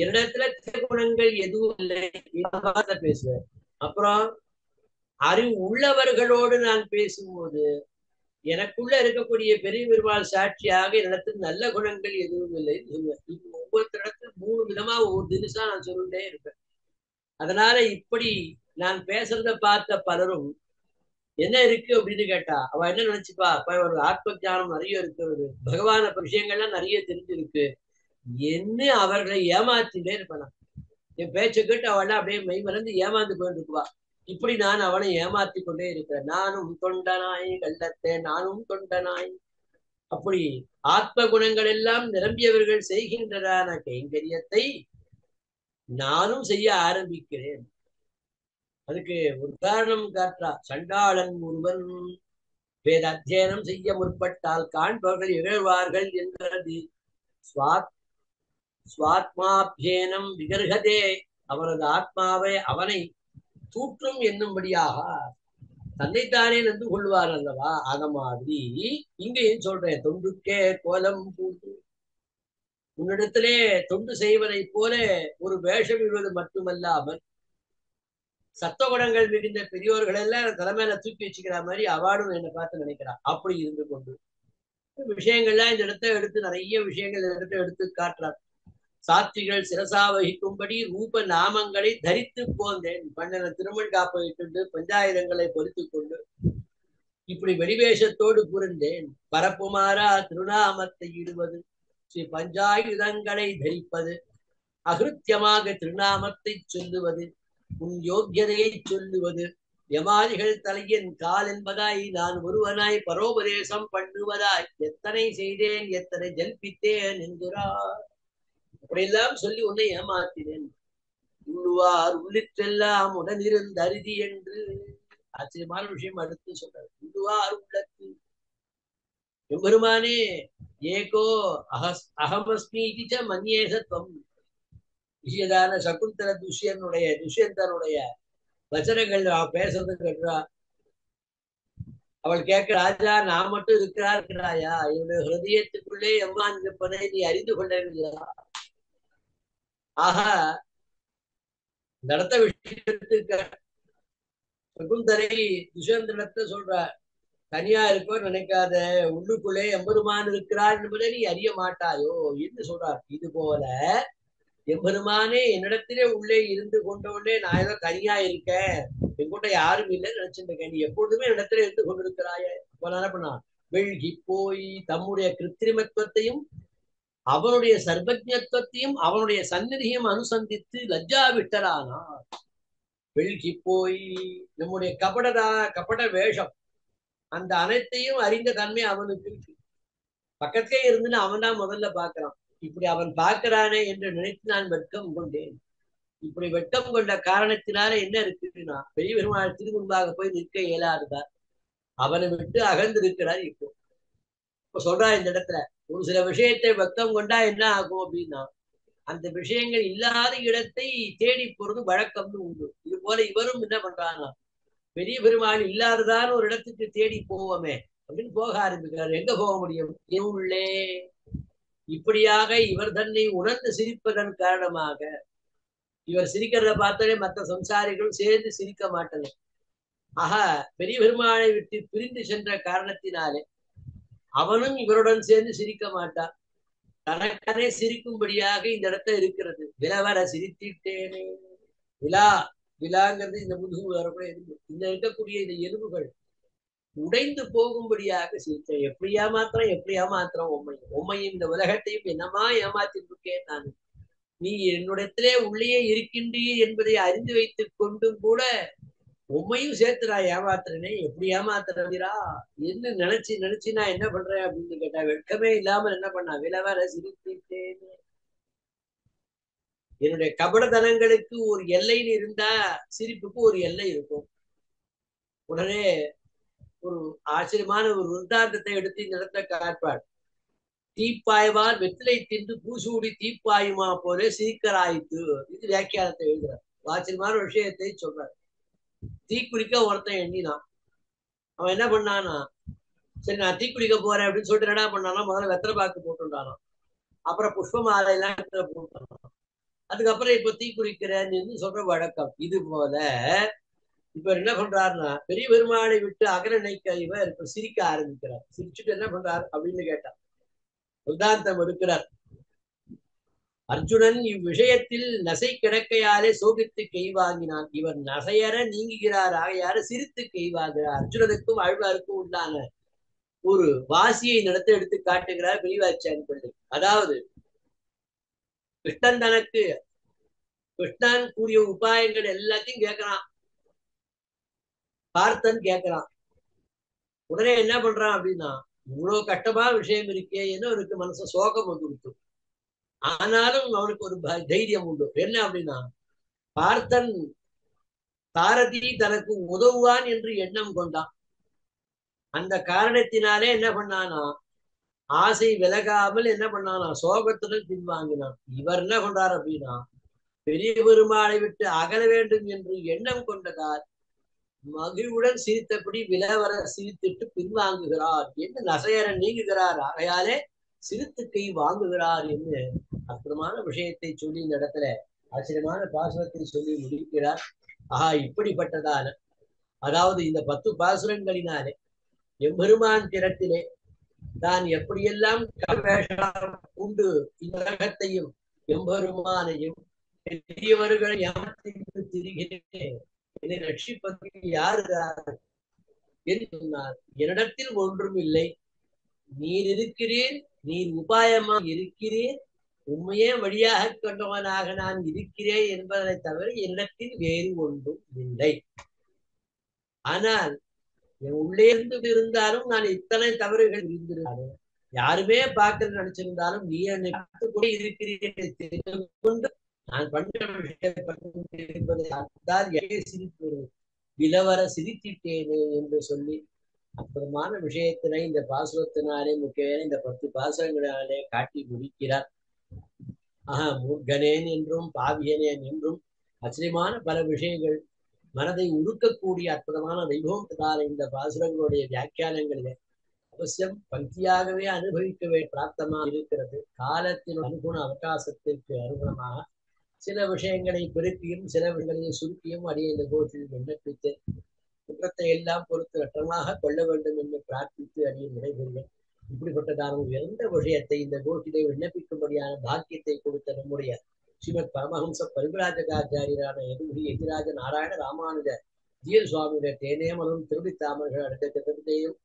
என்னிடத்துல குணங்கள் எதுவும் இல்லை பேசுவேன். அப்புறம் அறிவு உள்ளவர்களோடு நான் பேசும்போது எனக்குள்ள இருக்கக்கூடிய பெரிய பெருமாள் சாட்சியாக என்னிடத்தில் நல்ல குணங்கள் எதுவும் இல்லை. ஒவ்வொருத்தரிடத்துல 3 விதமா ஒவ்வொரு தினசா நான் சொல்லிட்டே இருப்பேன். அதனால இப்படி நான் பேசுறத பார்த்த பலரும் என்ன இருக்கு அப்படின்னு கேட்டா, அவ என்ன நினைச்சுப்பா, அப்ப ஒரு ஆத்ம ஞானம் நிறைய இருக்கிறது, பகவான விஷயங்கள்லாம் நிறைய தெரிஞ்சிருக்கு, என்ன அவர்களை ஏமாத்திட்டே இருப்பான். என் பேச்சை கேட்டு அவள் அப்படியே மெய் மறந்து ஏமாந்து போயிருக்குவா. இப்படி நான் அவனை ஏமாத்தி கொண்டே இருக்கிறேன். நானும் தொண்டனாய் கள்ளத்தே நானும் தொண்டனாய். அப்படி ஆத்ம குணங்கள் எல்லாம் நிரம்பியவர்கள் செய்கின்றன கைங்கரியத்தை நானும் செய்ய ஆரம்பிக்கிறேன். அதுக்கு ஒரு உதாரணம் காட்டுறா. சண்டாளன் ஒருவன் வேத அத்தியனம் செய்ய முற்பட்டால் காண்பவர்கள் இகழ்வார்கள் என்கிறது. ஸ்வாத்மாபியனம் விகர்கதே, அவரது ஆத்மாவை அவனை தூற்றும் என்னும்படியாக தன்னைத்தானே நந்து கொள்வார் அல்லவா. ஆக மாதிரி இங்கேயும் சொல்றேன், தொண்டுக்கே கோலம் பூண்டு. உன்னிடத்திலே தொண்டு செய்வதை போல ஒரு வேஷம் விடுவது மட்டுமல்லாமல் சத்தகுணங்கள் மிகுந்த பெரியோர்கள் எல்லாம் தலைமையில தூக்கி வச்சுக்கிற மாதிரி அவார்டும் என்னை பார்த்து நினைக்கிறான். அப்படி இருந்து கொண்டு விஷயங்கள்லாம் இந்த இடத்த எடுத்து நிறைய விஷயங்கள் இந்த இடத்த எடுத்து காட்டுறார். சாத்திகள் சிரசா வகிக்கும்படி ரூப நாமங்களை தரித்து போந்தேன். பண்ணன திருமண் காப்பை கொண்டு பஞ்சாயுதங்களை பொறித்து கொண்டு இப்படி வெளிவேஷத்தோடு புரிந்தேன். பரப்புமாறா திருநாமத்தை இடுவது, ஸ்ரீ பஞ்சாயுதங்களை தரிப்பது, அகிருத்தியமாக திருநாமத்தை சொல்லுவது, உன் யோக்கியதையை சொல்லுவது, யமாதிகள் தலையின் கால் என்பதாய் நான் ஒருவனாய் பரோபதேசம் பண்ணுவதாய் எத்தனை செய்தேன் எத்தனை ஜல்பித்தேன் என்கிறார். அப்படியெல்லாம் சொல்லி உன்னை ஏமாத்தினேன். உள்ளுவார் உள்ளிட்டெல்லாம் உடனிருந்த அருதி என்று ஆச்சரியமான விஷயம் அடுத்து சொல்றார். உள்ளுவார் உள்ளத்து எம்பெருமானே ஏகோ அகமஸ்மீதிச்ச மன்யேசத்வம். விஷயதான சகுந்தல துஷ்யந்தனுடைய வச்சனங்கள் பேசுறது கேட்கிறா. அவள் கேட்க, ராஜா நான் மட்டும் இருக்கிறாயா? என்னுடைய ஹிருதயத்துக்குள்ளே எம்மான் இருப்பதை நீ அறிந்து கொள்ளவில்லையா? ஆக நடத்த விஷயத்துக்கு சகுந்தலை துஷ்யந்தனத்தை சொல்றார், தனியா இருக்கோ நினைக்காத, உள்ளுக்குள்ளே எம்பெருமான் இருக்கிறார் என்பதை நீ அறிய மாட்டாயோ என்று சொல்றார். இது போல எம்பெருமானே என்னிடத்திலே உள்ளே இருந்து கொண்டோடனே நான் ஏதோ தனியா இருக்கேன், என்கூட்ட யாரும் இல்லைன்னு நினைச்சிட்டு இருக்கேன், நீ எப்பொழுதுமே இடத்துல இருந்து கொண்டிருக்கிறாய. அப்ப என்ன பண்ணா, வெள்கி போய் தம்முடைய கிருத்திரிமத்துவத்தையும் அவனுடைய சர்வஜத்துவத்தையும் அவனுடைய சந்நிதியும் அனுசந்தித்து லஜ்ஜா விட்டரானார். வெள்கி போய் நம்முடைய கபட வேஷம் அந்த அனைத்தையும் அறிந்த தன்மை அவனுக்கு இருக்கு. பக்கத்திலே இருந்துன்னு அவன் தான் முதல்ல பாக்குறான். இப்படி அவன் பார்க்கிறானே என்று நினைத்து நான் வெட்கம் கொண்டேன். இப்படி வெட்கம் கொண்ட காரணத்தினால என்ன இருக்குன்னா, பெரிய பெருமாள் திருமுன்பாக போய் நிற்க இயலாதுதான். அவனை விட்டு அகர்ந்து இருக்கிறார். இப்ப சொல்றா இந்த இடத்துல ஒரு சில விஷயத்தை வெட்கம் கொண்டா என்ன ஆகும் அப்படின்னா, அந்த விஷயங்கள் இல்லாத இடத்தை தேடி போறது வழக்கம்னு உண்டு. இது போல இவரும் என்ன பண்றாங்க, பெரிய பெருமாள் இல்லாததான ஒரு இடத்துக்கு தேடி போவோமே அப்படின்னு போக ஆரம்பிக்கிறார். எங்க போக முடியும்? உள்ளே. இப்படியாக இவர் தன்னை உணர்ந்து சிரிப்பதன் காரணமாக, இவர் சிரிக்கிறத பார்த்தாலே மற்ற சம்சாரிகளும் சேர்ந்து சிரிக்க மாட்டது. ஆக பெரிய பெருமாளை விட்டு பிரிந்து சென்ற காரணத்தினாலே அவனும் இவருடன் சேர்ந்து சிரிக்க மாட்டான். தனக்கனே சிரிக்கும்படியாக இந்த இடத்துல இருக்கிறது. விலவர சிரித்திட்டேனே. விழாங்கிறது இந்த முதுகு வரக்கூட எலும்பு. இந்த இருக்கக்கூடிய இந்த எலும்புகள் உடைந்து போகும்படியாக சிரித்தேன். எப்படியா மாத்திரம் உண்மையும் இந்த உலகத்தையும் என்னமா ஏமாத்திட்டு இருக்கேன் நான். நீ என்னுடத்திலே உள்ளே இருக்கின்றீர் என்பதை அறிந்து வைத்துக் கொண்டும் கூட உண்மையும் சேர்த்து நான் ஏமாத்துறேனே, எப்படி ஏமாத்துறா என்ன நினைச்சு நான் என்ன பண்றேன் அப்படின்னு கேட்டா, வெட்கமே இல்லாமல் என்ன பண்ணா, விலவர சிரித்தேன். என்னுடைய கபடத்தனங்களுக்கு ஒரு எல்லைன்னு இருந்தா சிரிப்புக்கு ஒரு எல்லை இருக்கும். உடனே ஒரு ஆச்சரியமான ஒரு விருத்தாந்தத்தை எடுத்து இந்த இடத்துல காட்பாள். தீப்பாய்வார் வெற்றிலை தின்று பூசூடி தீப்பாயுமா போல சிரிக்கராயித்து. இது வியாக்கியானத்தை எழுதுறார். ஆச்சரியமான விஷயத்தை சொல்றார். தீக்குளிக்க ஒருத்தன் எண்ணினான். அவன் என்ன பண்ணானா, சரி நான் தீக்குளிக்க போறேன் அப்படின்னு சொல்லிட்டு என்ன பண்ணானா, முதல்ல வெத்தலை பாக்கு போட்டுட்டானா, அப்புறம் புஷ்ப மாலை எல்லாம் போட்டானா, அதுக்கப்புறம் இப்ப தீக்குளிக்கிறேன்னு சொல்ற வழக்கம். இது போல இப்ப என்ன பண்றாருன்னா, பெரிய பெருமாளை விட்டு அகர நினைக்க இவர் இப்ப சிரிக்க ஆரம்பிக்கிறார். சிரிச்சுட்டு என்ன பண்றார் அப்படின்னு கேட்டார். உதாந்தம் எடுக்கிறார். அர்ஜுனன் இவ்விஷயத்தில் நசை கிடக்கையாலே சோபித்து கெய்வாங்கினான். இவர் நசையற நீங்குகிறார், ஆகையார சிரித்து கெய்வாகிறார். அர்ஜுனனுக்கும் ஆழ்வாருக்கும் உண்டான ஒரு வாசியை நடத்த எடுத்து காட்டுகிறார் பெரியவாச்சான் பிள்ளை. அதாவது கிருஷ்ணன் கூறிய உபாயங்கள் எல்லாத்தையும் கேட்கிறான். பார்த்தன் கேட்கிறான். உடனே என்ன பண்றான் அப்படின்னா, இவ்வளவு கஷ்டமா விஷயம் இருக்கே என்ன அவனுக்கு மனசு சோகம் வந்து கொடுத்து. ஆனாலும் அவனுக்கு ஒரு தைரியம் உண்டு. என்ன அப்படின்னா, பார்த்தன் சாரதி தனக்கு உதவுவான் என்று எண்ணம் கொண்டான். அந்த காரணத்தினாலே என்ன பண்ணானா, ஆசை விலகாமல் என்ன பண்ணானா, சோகத்துடன் பின்வாங்கினான். இவர் என்ன பண்றார் அப்படின்னா, பெரிய பெருமாளை விட்டு அகல வேண்டும் என்று எண்ணம் கொண்டதால் மகிழ்வுடன் சிரித்தபடி விலவர சிரித்திட்டு பின்வாங்குகிறார் என்று நசையரன் நீங்குகிறார், ஆகையாலே சிரித்து கை வாங்குகிறார் என்று அற்புதமான விஷயத்தை சொல்லி இந்த இடத்துல ஆச்சரியமான பாசுரத்தை சொல்லி முடிக்கிறார். இப்படிப்பட்டதான, அதாவது இந்த 10 பாசுரங்களினாலே எம்பெருமான் திறத்திலே தான் எப்படியெல்லாம் உண்டு இந்த உலகத்தையும் எம்பெருமானையும் பெரியவர்களை ஏமாற்றி திரிகிறேன், என்னை ரட்சிப்பதற்கு யாரு என்று சொன்னார். என்னிடத்தில் ஒன்றும் இல்லை, நீர் இருக்கிறீர், நீர் உபாயமாக இருக்கிறீர், உண்மையே வழியாக கொண்டவனாக நான் இருக்கிறேன் என்பதை தவிர என்னிடத்தில் வேறு ஒன்றும் இல்லை. ஆனால் என் உள்ளே இருந்து இருந்தாலும் நான் இத்தனை தவறுகள் இருந்தாலும் யாருமே பார்க்க நினைச்சிருந்தாலும் நீ என்னை பார்த்து கொண்டே இருக்கிறீர்கள் தெரிந்து கொண்டு நான் பண்ண என்பதை சிரிப்பு இளவர சிரித்திட்டேனே என்று சொல்லி அற்புதமான விஷயத்தினை இந்த பாசுரத்தினாலே முக்கிய இந்த 10 பாசுரங்களினாலே காட்டி முடிக்கிறார். மூர்கனேன் என்றும் பாவியனேன் என்றும் ஆச்சரியமான பல விஷயங்கள் மனதை உருக்கக்கூடிய அற்புதமான வைபவத்தான இந்த பாசுரங்களுடைய வியாக்கியானங்களிலே அவசியம் பக்தியாகவே அனுபவிக்கவே பிராப்தமாக இருக்கிறது. காலத்தின் அனுகுண அவகாசத்திற்கு அனுகுணமாக சில விஷயங்களை பெருக்கியும் சில விஷயங்களை சுருக்கியும் அடிய இந்த கோஷத்தில் விண்ணப்பித்து குற்றத்தை எல்லாம் பொறுத்து ரட்டமாக கொள்ள வேண்டும் என்று பிரார்த்தித்து அடிய நடைபெறுவேன். இப்படிப்பட்டதான உயர்ந்த விஷயத்தை இந்த கோஷிலை விண்ணப்பிக்கும்படியான பாக்கியத்தை கொடுத்த நம்முடைய ஸ்ரீமத் பரமஹம்ச பரிவிராஜகாச்சாரியரான எதிரி எதிராஜ நாராயண ராமானுஜ ஜீயர் சுவாமியுடைய தேனேமலும் திருவித்தாமர்கள் அடுத்த திட்டத்தையும்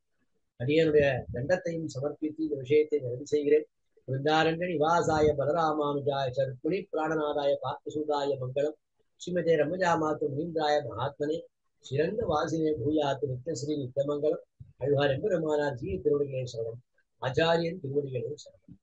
அடியனுடைய தண்டத்தையும் சமர்ப்பித்து இந்த விஷயத்தை நிறைவு செய்கிறேன். விருந்தாரண்ய நிவாசாய பலராமானுஜாய சர்க்குணி பிராணநாதாய பார்த்தசூதாய மங்களம் ஸ்ரீமதே ரமஜா மாத்து முனீந்திராய மகாத்மனே சிறந்த வாசினே பூயாத்து நித்தியஸ்ரீ நித்தியமங்கலம் அழ்வார் எம்பெருமானார் ஜீ திருவடிகளே சரணம், ஆச்சாரியன் திருவடிகளே சரணம்.